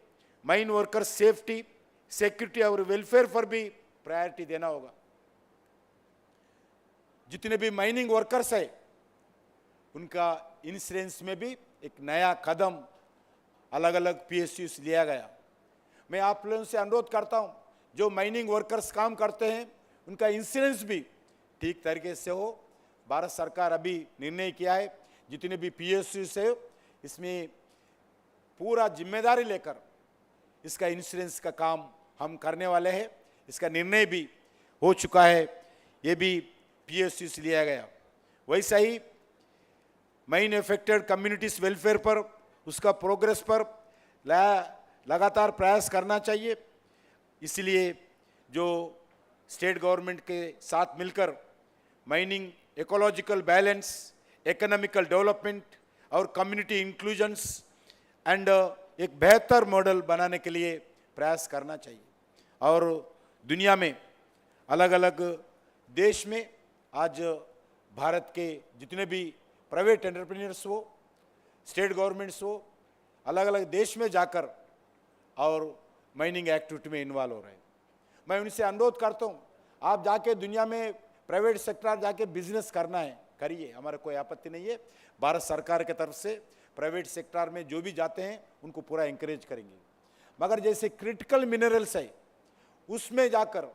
माइन वर्कर्स सेफ्टी, सिक्योरिटी और वेलफेयर पर भी प्रायोरिटी देना होगा। जितने भी माइनिंग वर्कर्स है उनका इंश्योरेंस में भी एक नया कदम अलग अलग PSUs लिया गया। मैं आप लोगों से अनुरोध करता हूं, जो माइनिंग वर्कर्स काम करते हैं उनका इंश्योरेंस भी ठीक तरीके से हो। भारत सरकार अभी निर्णय किया है, जितने भी PSUs है इसमें पूरा जिम्मेदारी लेकर इसका इंश्योरेंस का काम हम करने वाले हैं। इसका निर्णय भी हो चुका है, ये भी PSU से लिया गया। वैसा ही माइन अफेक्टेड कम्युनिटीज वेलफेयर पर, उसका प्रोग्रेस पर लगातार प्रयास करना चाहिए। इसलिए जो स्टेट गवर्नमेंट के साथ मिलकर mining ecological balance, economical development और कम्युनिटी इंक्लूजन्स एंड एक बेहतर मॉडल बनाने के लिए प्रयास करना चाहिए। और दुनिया में अलग अलग देश में आज भारत के जितने भी प्राइवेट एंटरप्रेन्योर्स हो, स्टेट गवर्नमेंट्स हो, अलग अलग देश में जाकर और माइनिंग एक्टिविटी में इन्वॉल्व हो रहे हैं। मैं उनसे अनुरोध करता हूँ, आप जाके दुनिया में प्राइवेट सेक्टर जाके बिजनेस करना है, करिए, हमारा कोई आपत्ति नहीं है। भारत सरकार की तरफ से प्राइवेट सेक्टर में जो भी जाते हैं उनको पूरा इंकरेज करेंगे। मगर जैसे क्रिटिकल मिनरल्स है, उसमें जाकर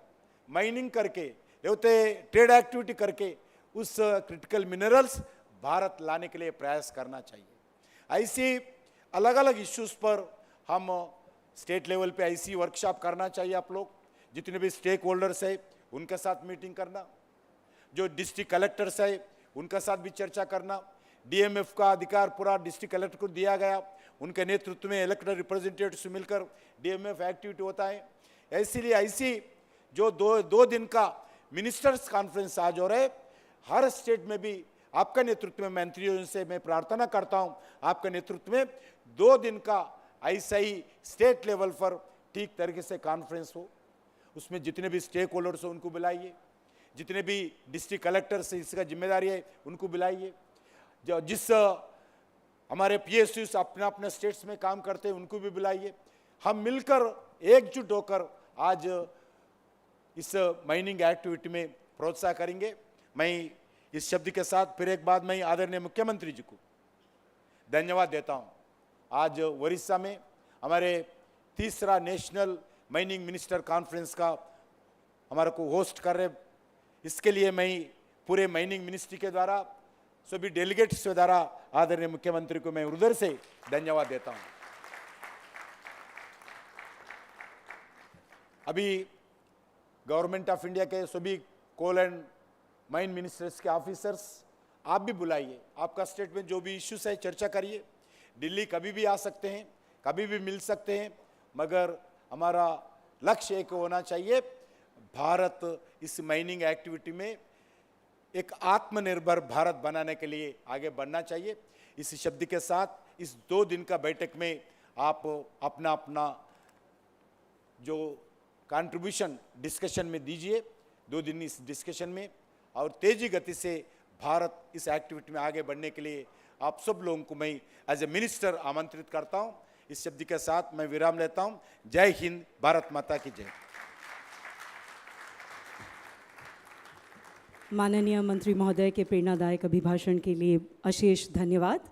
माइनिंग करके ट्रेड एक्टिविटी करके उस क्रिटिकल मिनरल्स भारत लाने के लिए प्रयास करना चाहिए। ऐसी अलग अलग इश्यूज पर हम स्टेट लेवल पे ऐसी वर्कशॉप करना चाहिए। आप लोग जितने भी स्टेक होल्डर्स है उनके साथ मीटिंग करना, जो डिस्ट्रिक्ट कलेक्टर्स है उनके साथ भी चर्चा करना। DMF का अधिकार पूरा डिस्ट्रिक्ट कलेक्टर को दिया गया, उनके नेतृत्व में इलेक्टेड रिप्रेजेंटेटिव्स मिलकर DMF एक्टिविटी होता है। इसीलिए ऐसी जो दो दिन का मिनिस्टर्स कॉन्फ्रेंस आज हो रहे, हर स्टेट में भी आपका नेतृत्व में, मंत्रियों से मैं प्रार्थना करता हूं, आपके नेतृत्व में 2 दिन का ऐसा ही स्टेट लेवल पर ठीक तरीके से कॉन्फ्रेंस हो। उसमें जितने भी स्टेक होल्डर्स हो उनको बुलाइए, जितने भी डिस्ट्रिक्ट कलेक्टर्स इसका जिम्मेदारी है उनको बुलाइए, जो जिस हमारे PSUs अपने अपने स्टेट्स में काम करते हैं उनको भी बुलाइए। हम मिलकर एकजुट होकर आज इस माइनिंग एक्टिविटी में प्रोत्साहन करेंगे। मैं इस शब्द के साथ फिर एक बार मैं आदरणीय मुख्यमंत्री जी को धन्यवाद देता हूं। आज उड़ीसा में हमारे 3रा नेशनल माइनिंग मिनिस्टर कॉन्फ्रेंस का हमारे को होस्ट कर रहे, इसके लिए मैं पूरे माइनिंग मिनिस्ट्री के द्वारा सभी डेलीगेट्स के द्वारा आदरणीय मुख्यमंत्री को मैं हृदय से धन्यवाद देता हूं। अभी गवर्नमेंट ऑफ इंडिया के सभी कोल एंड माइन मिनिस्टर्स के ऑफिसर्स आप भी बुलाइए, आपका स्टेट में जो भी इश्यूज है चर्चा करिए। दिल्ली कभी भी आ सकते हैं, कभी भी मिल सकते हैं, मगर हमारा लक्ष्य एक होना चाहिए, भारत इस माइनिंग एक्टिविटी में एक आत्मनिर्भर भारत बनाने के लिए आगे बढ़ना चाहिए। इस शब्द के साथ इस 2 दिन का बैठक में आप अपना अपना जो कंट्रीब्यूशन डिस्कशन में दीजिए, 2 दिन इस डिस्कशन में, और तेजी गति से भारत इस एक्टिविटी में आगे बढ़ने के लिए आप सब लोगों को मैं एज ए मिनिस्टर आमंत्रित करता हूं। इस शब्द के साथ मैं विराम लेता हूं। जय हिंद, भारत माता की जय। माननीय मंत्री महोदय के प्रेरणादायक अभिभाषण के लिए अशेष धन्यवाद।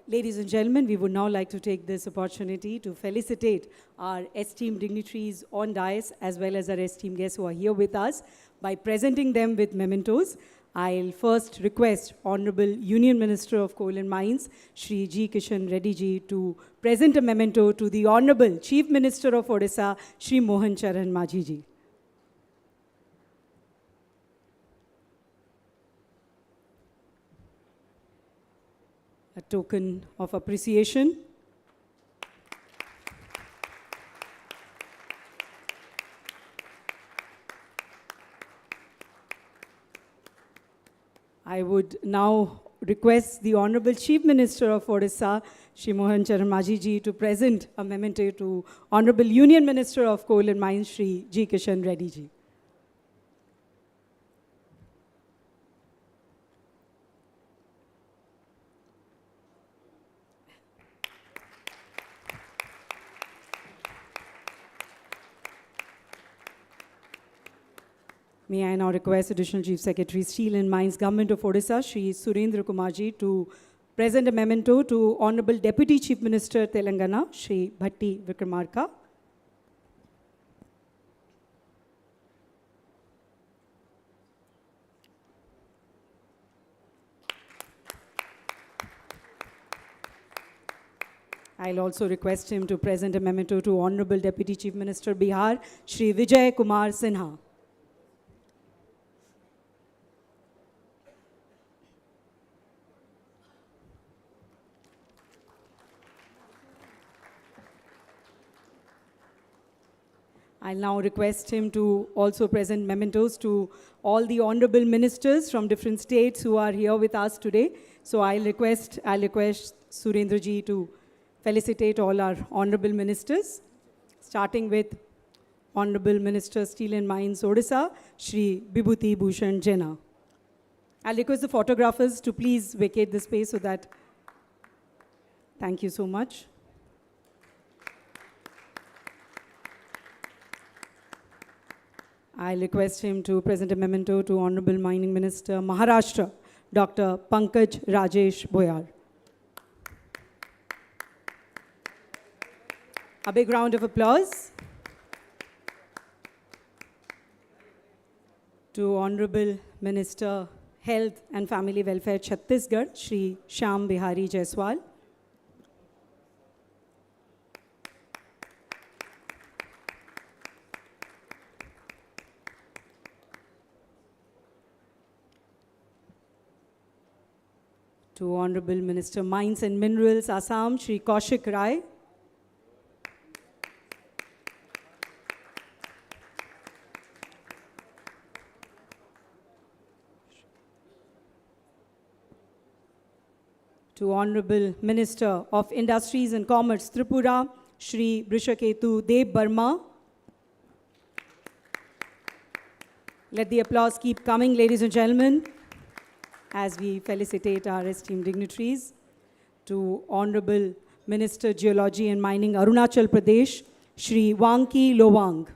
Ladies and gentlemen, we would now like to take this opportunity to felicitate our esteemed dignitaries on dais as well as our esteemed guests who are here with us by presenting them with mementos. I'll first request Honorable Union Minister of Coal and Mines, Shri G. Kishan Reddy ji, to present a memento to the Honorable Chief Minister of Odisha, Shri Mohan Charan Majhi ji. A token of appreciation. I would now request the Honorable Chief Minister of Odisha, Shri Mohan Charan Majhi ji, to present a memento to Honorable Union Minister of Coal and Mines, Shri G. Kishan Reddy ji. May I now request Additional Chief Secretary, Steel and Mines, Government of Odisha, Shri Surendra Kumar ji, to present a memento to Honorable Deputy Chief Minister, Telangana, Shri Bhatti Vikramarka. I'll also request him to present a memento to Honorable Deputy Chief Minister Bihar, Shri Vijay Kumar Sinha. I'll now request him to also present mementos to all the honorable ministers from different states who are here with us today. So I'll request Surendra ji to felicitate all our honorable ministers, starting with Honorable Minister Steel and Mines Odisha, Shri Bibhuti Bhushan Jena. I'll request the photographers to please vacate the space so that, thank you so much. I'll request him to present a memento to Honorable Mining Minister Maharashtra, Dr. Pankaj Rajesh Boyar. A big round of applause to Honorable Minister Health and Family Welfare Chhattisgarh, Shri Shyam Bihari Jaiswal. To Honorable Minister Mines and Minerals, Assam, Shri Kaushik Rai. To Honorable Minister of Industries and Commerce, Tripura, Shri Brishaketu Deb Burma. Let the applause keep coming, ladies and gentlemen, as we felicitate our esteemed dignitaries. To Honorable Minister Geology and Mining, Arunachal Pradesh, Shri Wangki Lowang.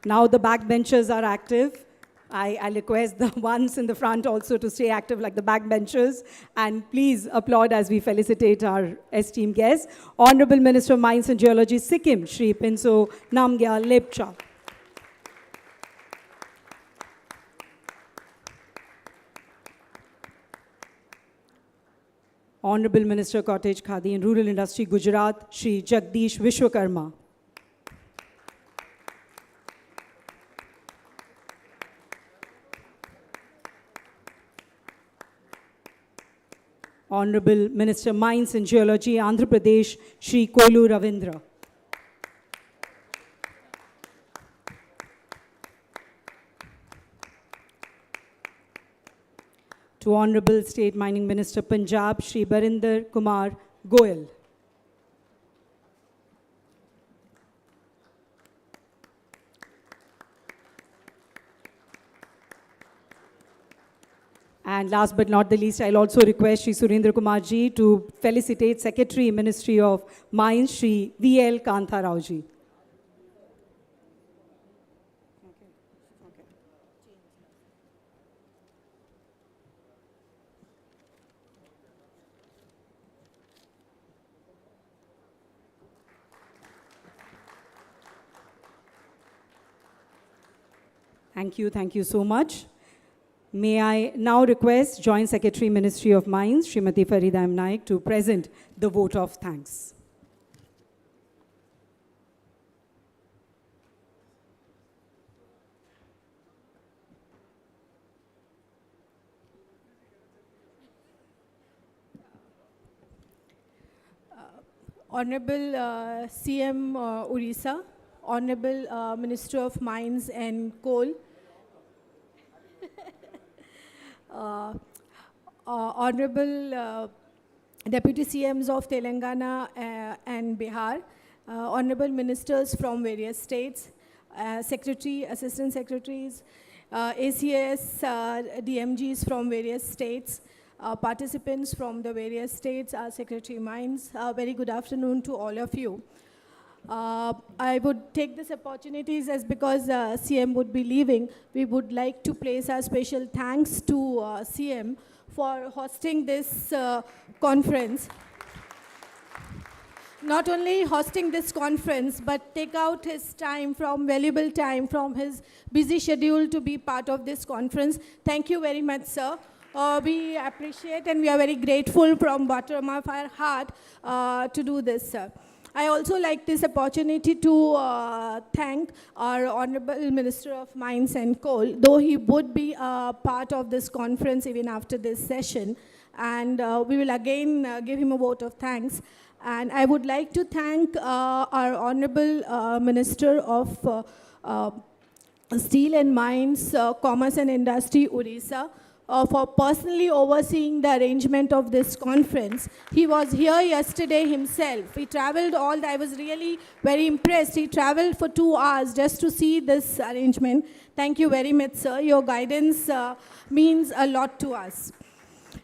Now the backbenchers are active. I request the ones in the front also to stay active like the backbenchers. And please applaud as we felicitate our esteemed guests. Honorable Minister of Mines and Geology, Sikkim, Shri Pinso Namgyal Lepcha. Honorable Minister Cottage, Khadi and Rural Industry, Gujarat, Shri Jagdish Vishwakarma. Honorable Minister Mines and Geology, Andhra Pradesh, Shri Kolu Ravindra. To Honorable State Mining Minister Punjab, Shri Barinder Kumar Goyal. And last but not the least, I'll also request Shri Surendra Kumar ji to felicitate Secretary, Ministry of Mines, Shri V.L. Kantha Rao ji. Thank you so much. May I now request Joint Secretary, Ministry of Mines, Srimati Farida M. Naik, to present the vote of thanks. Honorable CM Orissa, Honorable Minister of Mines and Coal, Honorable Deputy CMs of Telangana and Bihar, Honorable Ministers from various states, Secretary, Assistant Secretaries, ACS, DMGs from various states, participants from the various states, our Secretary Mines, very good afternoon to all of you. I would take this opportunities as because CM would be leaving, we would like to place our special thanks to CM for hosting this conference. not only hosting this conference, but take out his time valuable time from his busy schedule to be part of this conference. Thank you very much, sir. We appreciate and we are very grateful from bottom of our heart to do this, sir. I also like this opportunity to thank our Honorable Minister of Mines and Coal, though he would be part of this conference even after this session. And we will again give him a vote of thanks. And I would like to thank our Honorable Minister of Steel and Mines, Commerce and Industry, Odisha, for personally overseeing the arrangement of this conference. He was here yesterday himself. He traveled I was really very impressed. He traveled for 2 hours just to see this arrangement. Thank you very much, sir. Your guidance means a lot to us.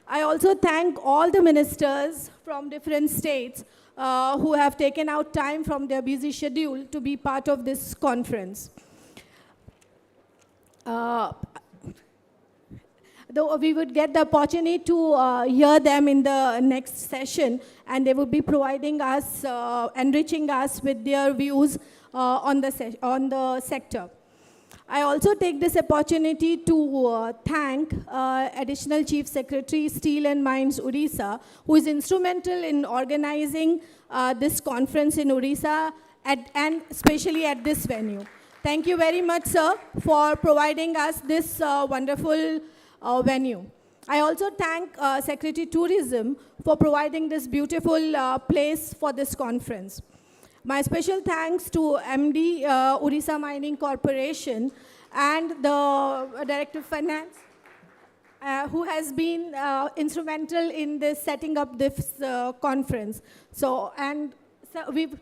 I also thank all the ministers from different states who have taken out time from their busy schedule to be part of this conference. Though we would get the opportunity to hear them in the next session, and they would be providing us, enriching us with their views on the sector. I also take this opportunity to thank Additional Chief Secretary, Steel and Mines, Odisha, who is instrumental in organizing this conference in Odisha and especially at this venue. Thank you very much, sir, for providing us this wonderful venue. I also thank Secretary Tourism for providing this beautiful place for this conference. My special thanks to MD Odisha Mining Corporation and the Director of Finance who has been instrumental in this setting up this conference. So, and so we've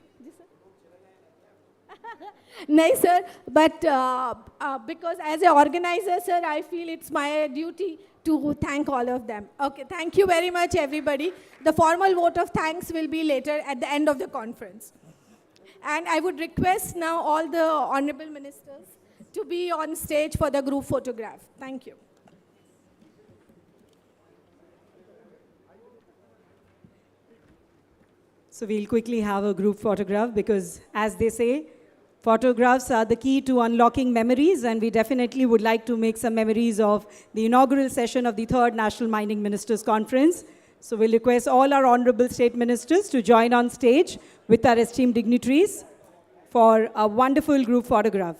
no, sir, but because as an organizer, sir, I feel it's my duty to thank all of them. Okay, thank you very much, everybody. The formal vote of thanks will be later at the end of the conference. And I would request now all the honorable ministers to be on stage for the group photograph. Thank you. So we'll quickly have a group photograph because, as they say, photographs are the key to unlocking memories, and we definitely would like to make some memories of the inaugural session of the 3rd National Mining Ministers Conference. So we'll request all our honorable state ministers to join on stage with our esteemed dignitaries for a wonderful group photograph.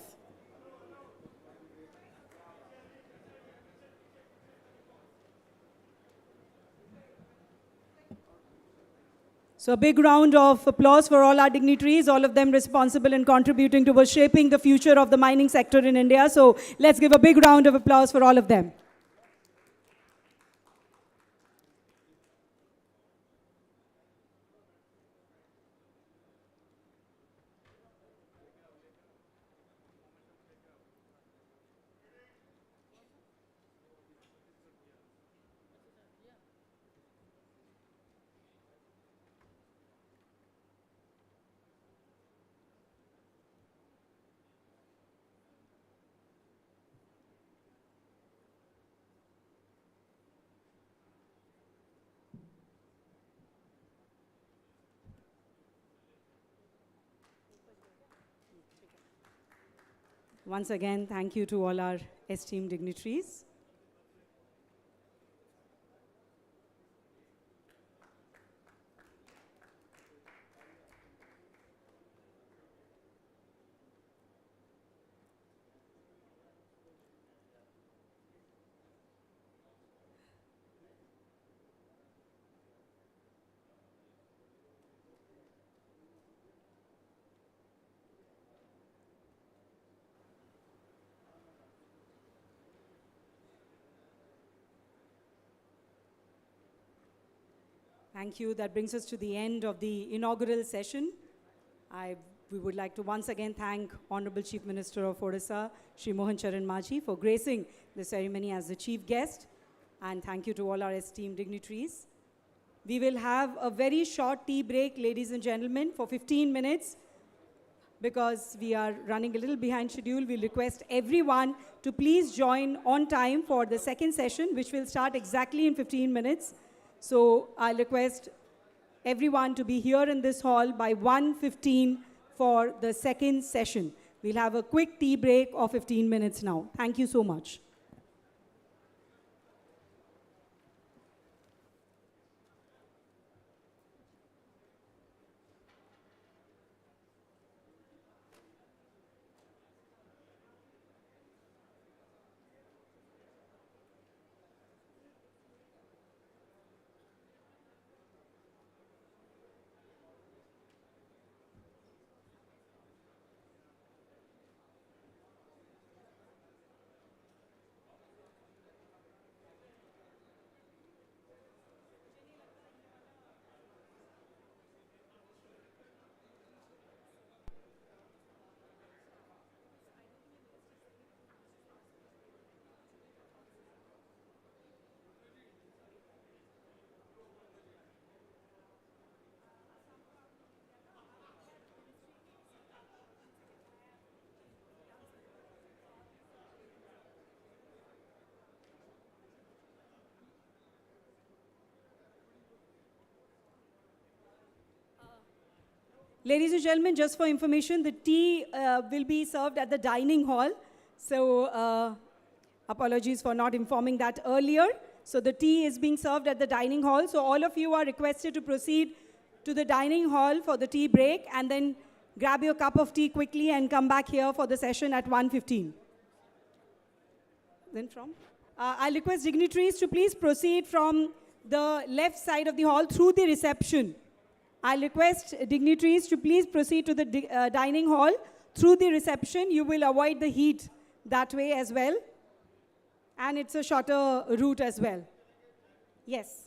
So a big round of applause for all our dignitaries, all of them responsible and contributing towards shaping the future of the mining sector in India. So let's give a big round of applause for all of them. Once again, thank you to all our esteemed dignitaries. Thank you. That brings us to the end of the inaugural session. We would like to once again thank Honorable Chief Minister of Odisha, Shri Mohan Charan Majhi, for gracing the ceremony as the chief guest. And thank you to all our esteemed dignitaries. We will have a very short tea break, ladies and gentlemen, for 15 minutes. Because we are running a little behind schedule, we'll request everyone to please join on time for the second session, which will start exactly in 15 minutes. So I'll request everyone to be here in this hall by 1:15 for the second session. We'll have a quick tea break of 15 minutes now. Thank you so much. Ladies and gentlemen, just for information, the tea will be served at the dining hall. So apologies for not informing that earlier. So the tea is being served at the dining hall. So all of you are requested to proceed to the dining hall for the tea break and then grab your cup of tea quickly and come back here for the session at 1:15. Then from? I'll request dignitaries to please proceed from the left side of the hall through the reception. I'll request dignitaries to please proceed to the dining hall through the reception. You will avoid the heat that way as well. And it's a shorter route as well. Yes.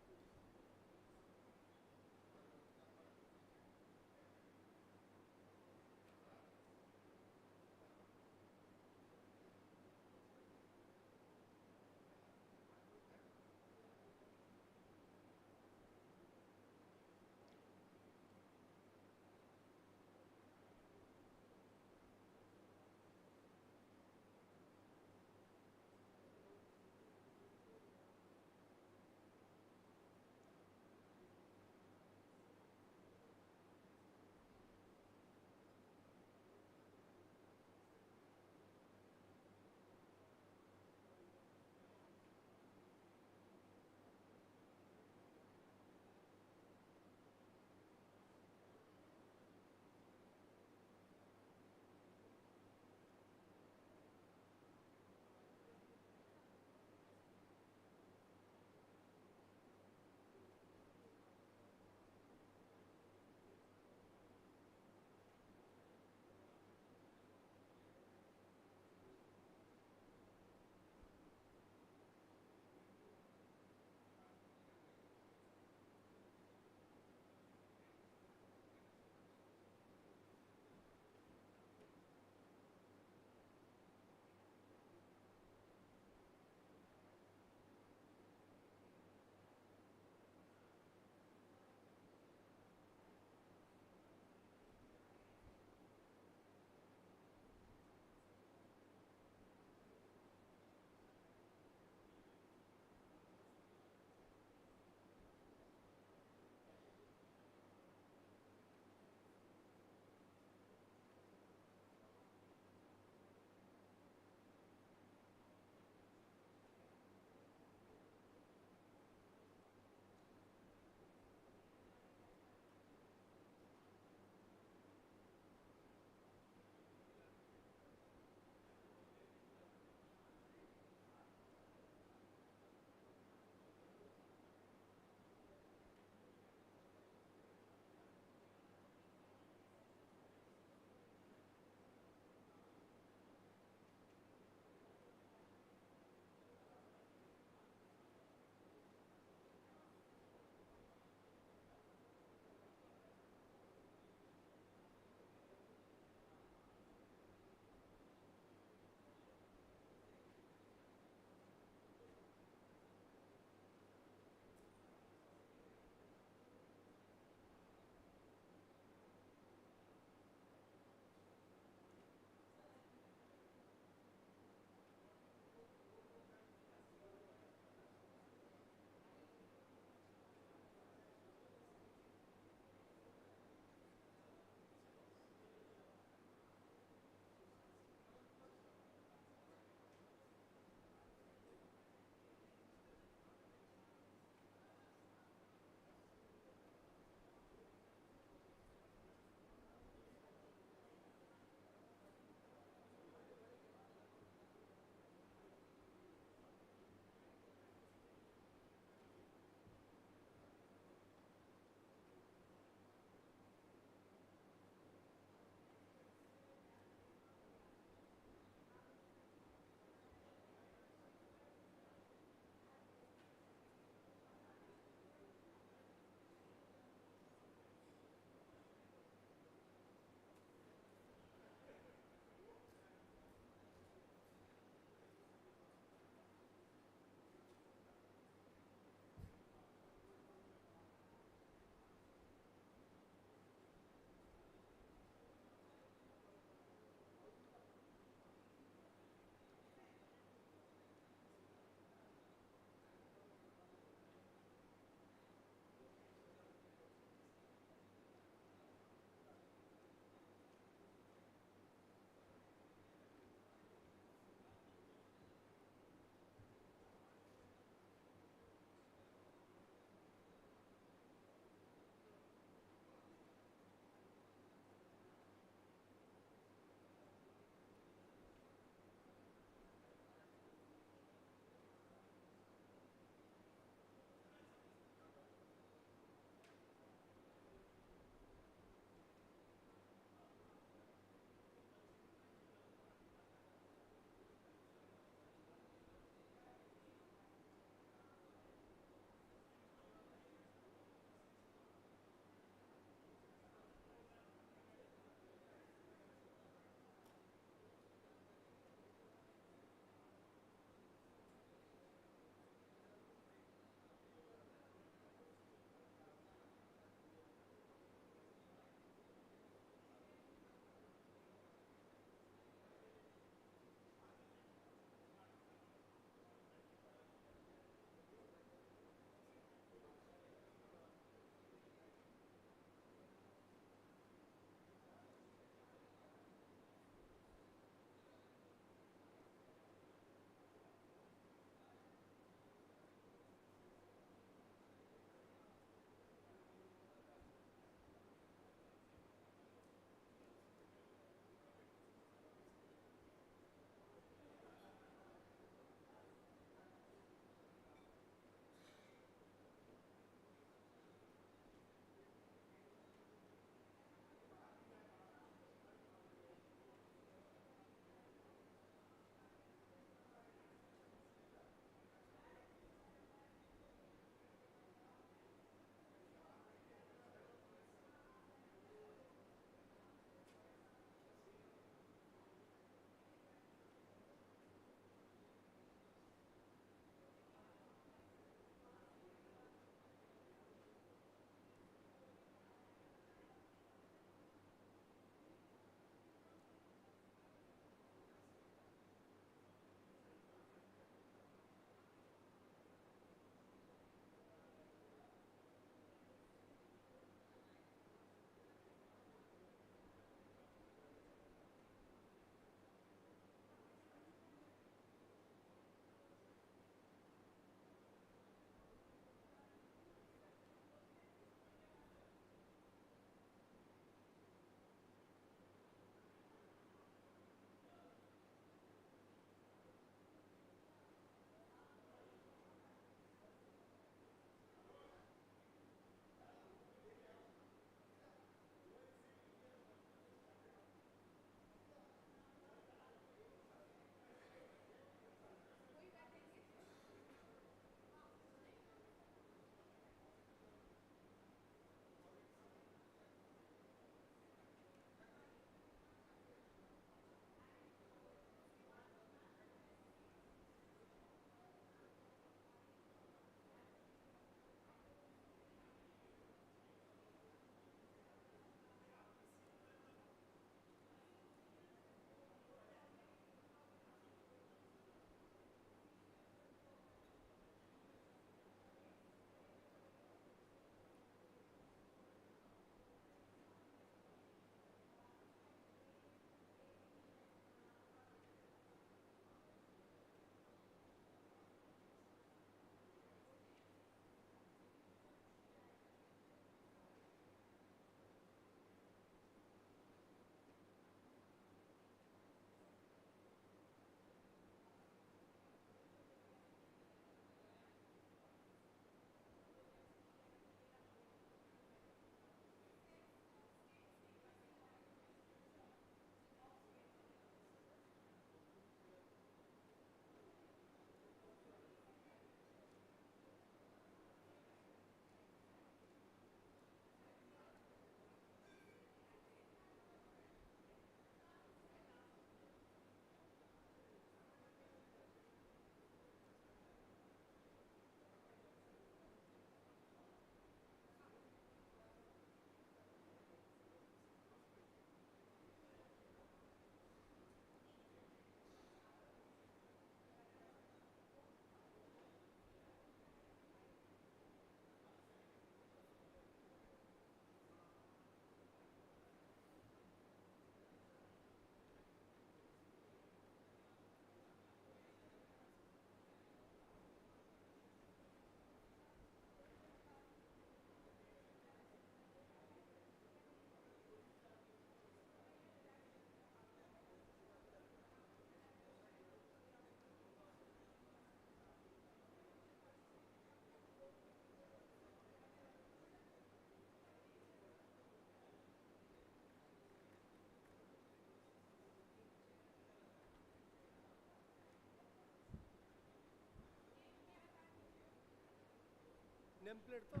Name plate तो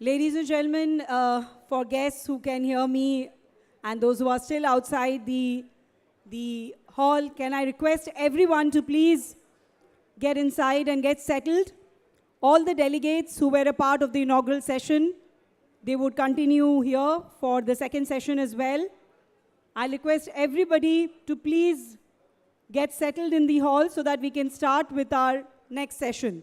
Ladies and gentlemen, for guests who can hear me and those who are still outside the hall, can I request everyone to please get inside and get settled? All the delegates who were a part of the inaugural session, they would continue here for the second session as well. I request everybody to please get settled in the hall so that we can start with our next session.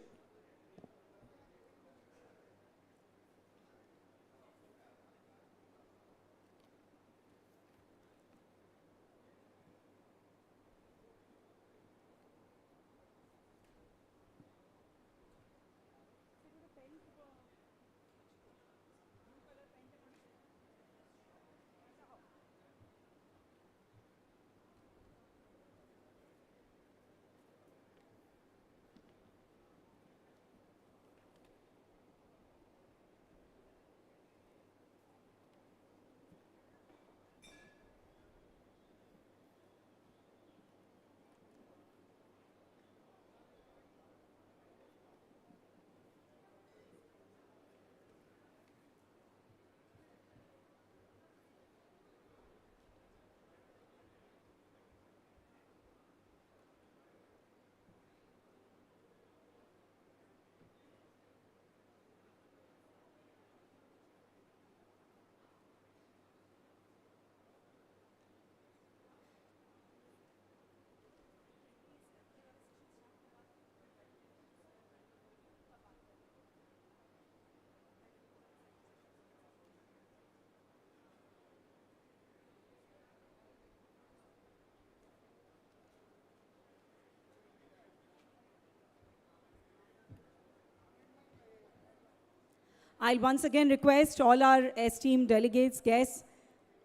I'll once again request all our esteemed delegates, guests,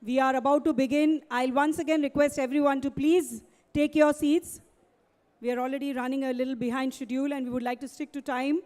we are about to begin. I'll once again request everyone to please take your seats. We are already running a little behind schedule and we would like to stick to time.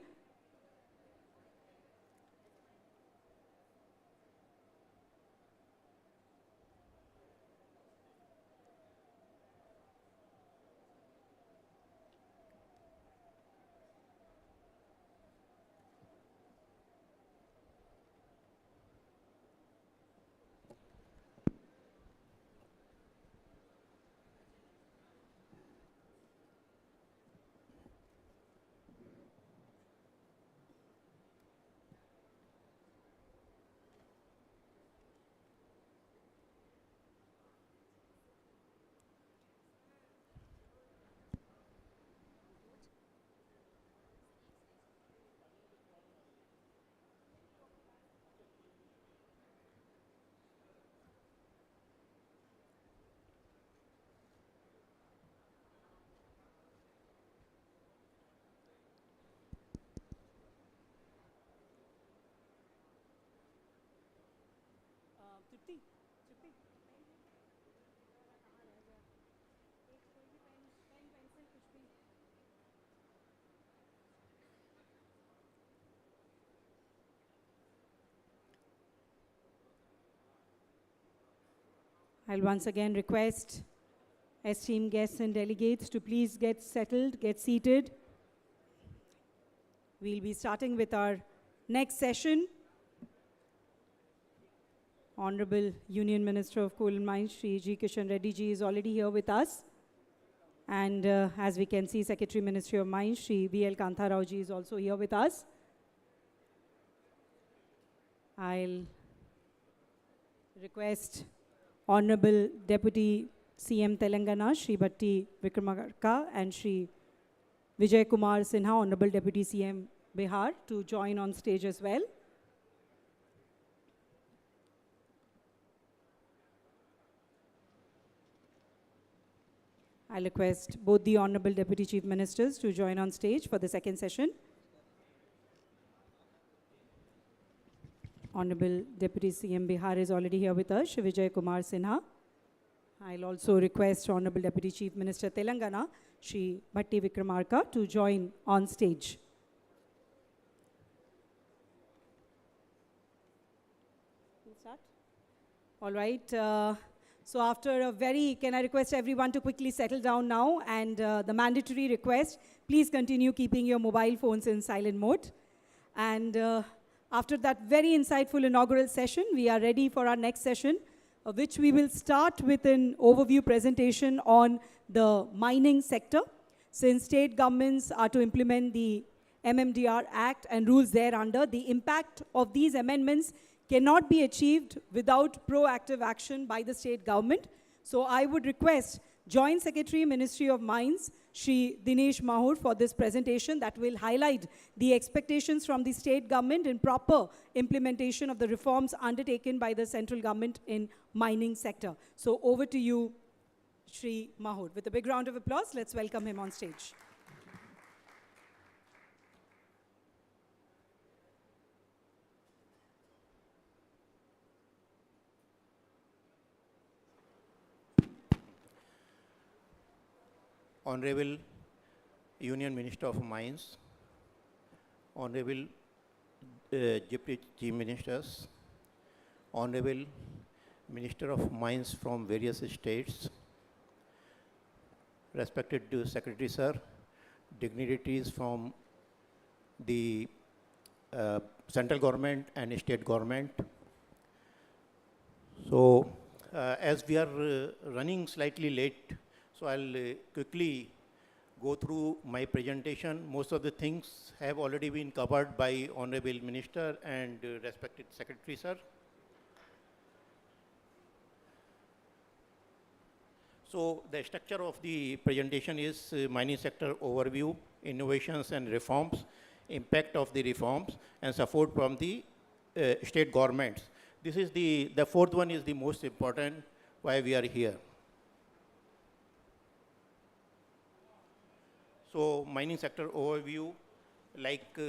I'll once again request esteemed guests and delegates to please get settled, get seated. We'll be starting with our next session. Honorable Union Minister of Coal and Mines, Shri G. Kishan Reddy ji is already here with us. And as we can see, Secretary Ministry of Mines, Shri V.L. Kantha Rao ji is also here with us. I'll request Honorable Deputy CM Telangana, Shri Bhatti Vikramarka, and Shri Vijay Kumar Sinha, Honorable Deputy CM Bihar, to join on stage as well. I request both the Honorable Deputy Chief Ministers to join on stage for the second session. Honorable Deputy CM Bihar is already here with us, Shri Vijay Kumar Sinha. I'll also request Honorable Deputy Chief Minister Telangana, Shri Bhatti Vikramarka, to join on stage. We'll start. All right. So after a can I request everyone to quickly settle down now, and the mandatory request, please continue keeping your mobile phones in silent mode. And after that very insightful inaugural session, we are ready for our next session, which we will start with an overview presentation on the mining sector. Since state governments are to implement the MMDR Act and rules thereunder, the impact of these amendments cannot be achieved without proactive action by the state government. So I would request Joint Secretary, Ministry of Mines, Shri Dinesh Mahur, for this presentation that will highlight the expectations from the state government in proper implementation of the reforms undertaken by the central government in mining sector. So over to you, Shri Mahur. With a big round of applause, let's welcome him on stage. Honorable Union Minister of Mines, Honorable Deputy Chief Ministers, Honorable Minister of Mines from various states, respected Secretary Sir, dignitaries from the central government and state government. So as we are running slightly late, so I'll quickly go through my presentation. Most of the things have already been covered by Honorable Minister and respected Secretary Sir. So the structure of the presentation is mining sector overview, innovations and reforms, impact of the reforms, and support from the state governments. This is the fourth one is the most important, why we are here. So mining sector overview, like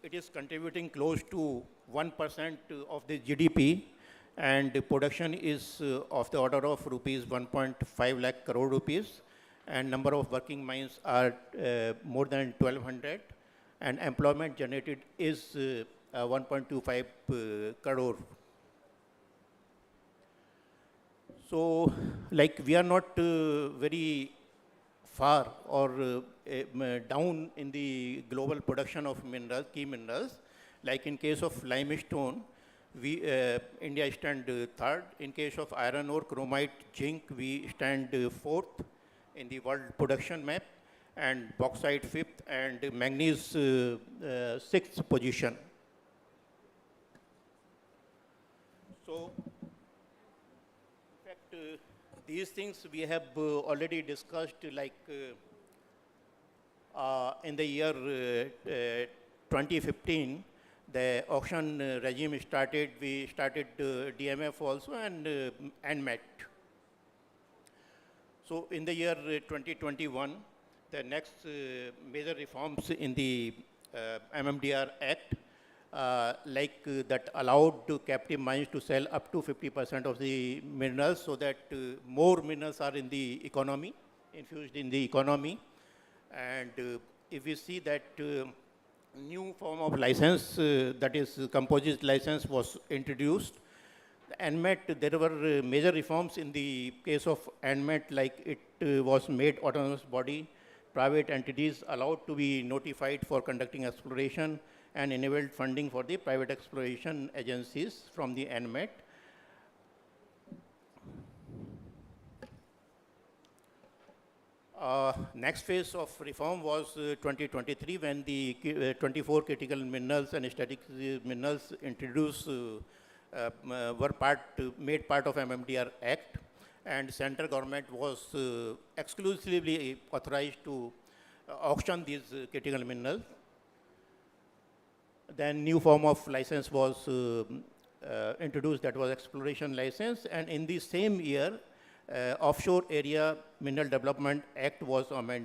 it is contributing close to 1% of the GDP, and the production is of the order of rupees 1.5 lakh crore rupees, and number of working mines are more than 1200, and employment generated is 1.25 crore. So, like, we are not very far or down in the global production of minerals, key minerals. Like in case of limestone, India stand third. In case of iron ore, chromite, zinc, we stand fourth in the world production map, and bauxite fifth, and manganese sixth position. So, in fact, these things we have already discussed, like in the year 2015, the auction regime started. We started DMF also, and NMET. So in the year 2021, the next major reforms in the MMDR Act, that allowed to captive mines to sell up to 50% of the minerals, so that more minerals are in the economy, infused in the economy. And if we see that new form of license, that is composite license, was introduced. The NMET, there were major reforms in the case of NMET, like it was made autonomous body, private entities allowed to be notified for conducting exploration, and enabled funding for the private exploration agencies from the NMET. Next phase of reform was 2023, when the 24 critical minerals and strategic minerals introduced were made part of MMDR Act, and central government was exclusively authorized to auction these critical minerals. Then new form of license was introduced, that was exploration license, and in the same year, Offshore Area Mineral Development Act was amended.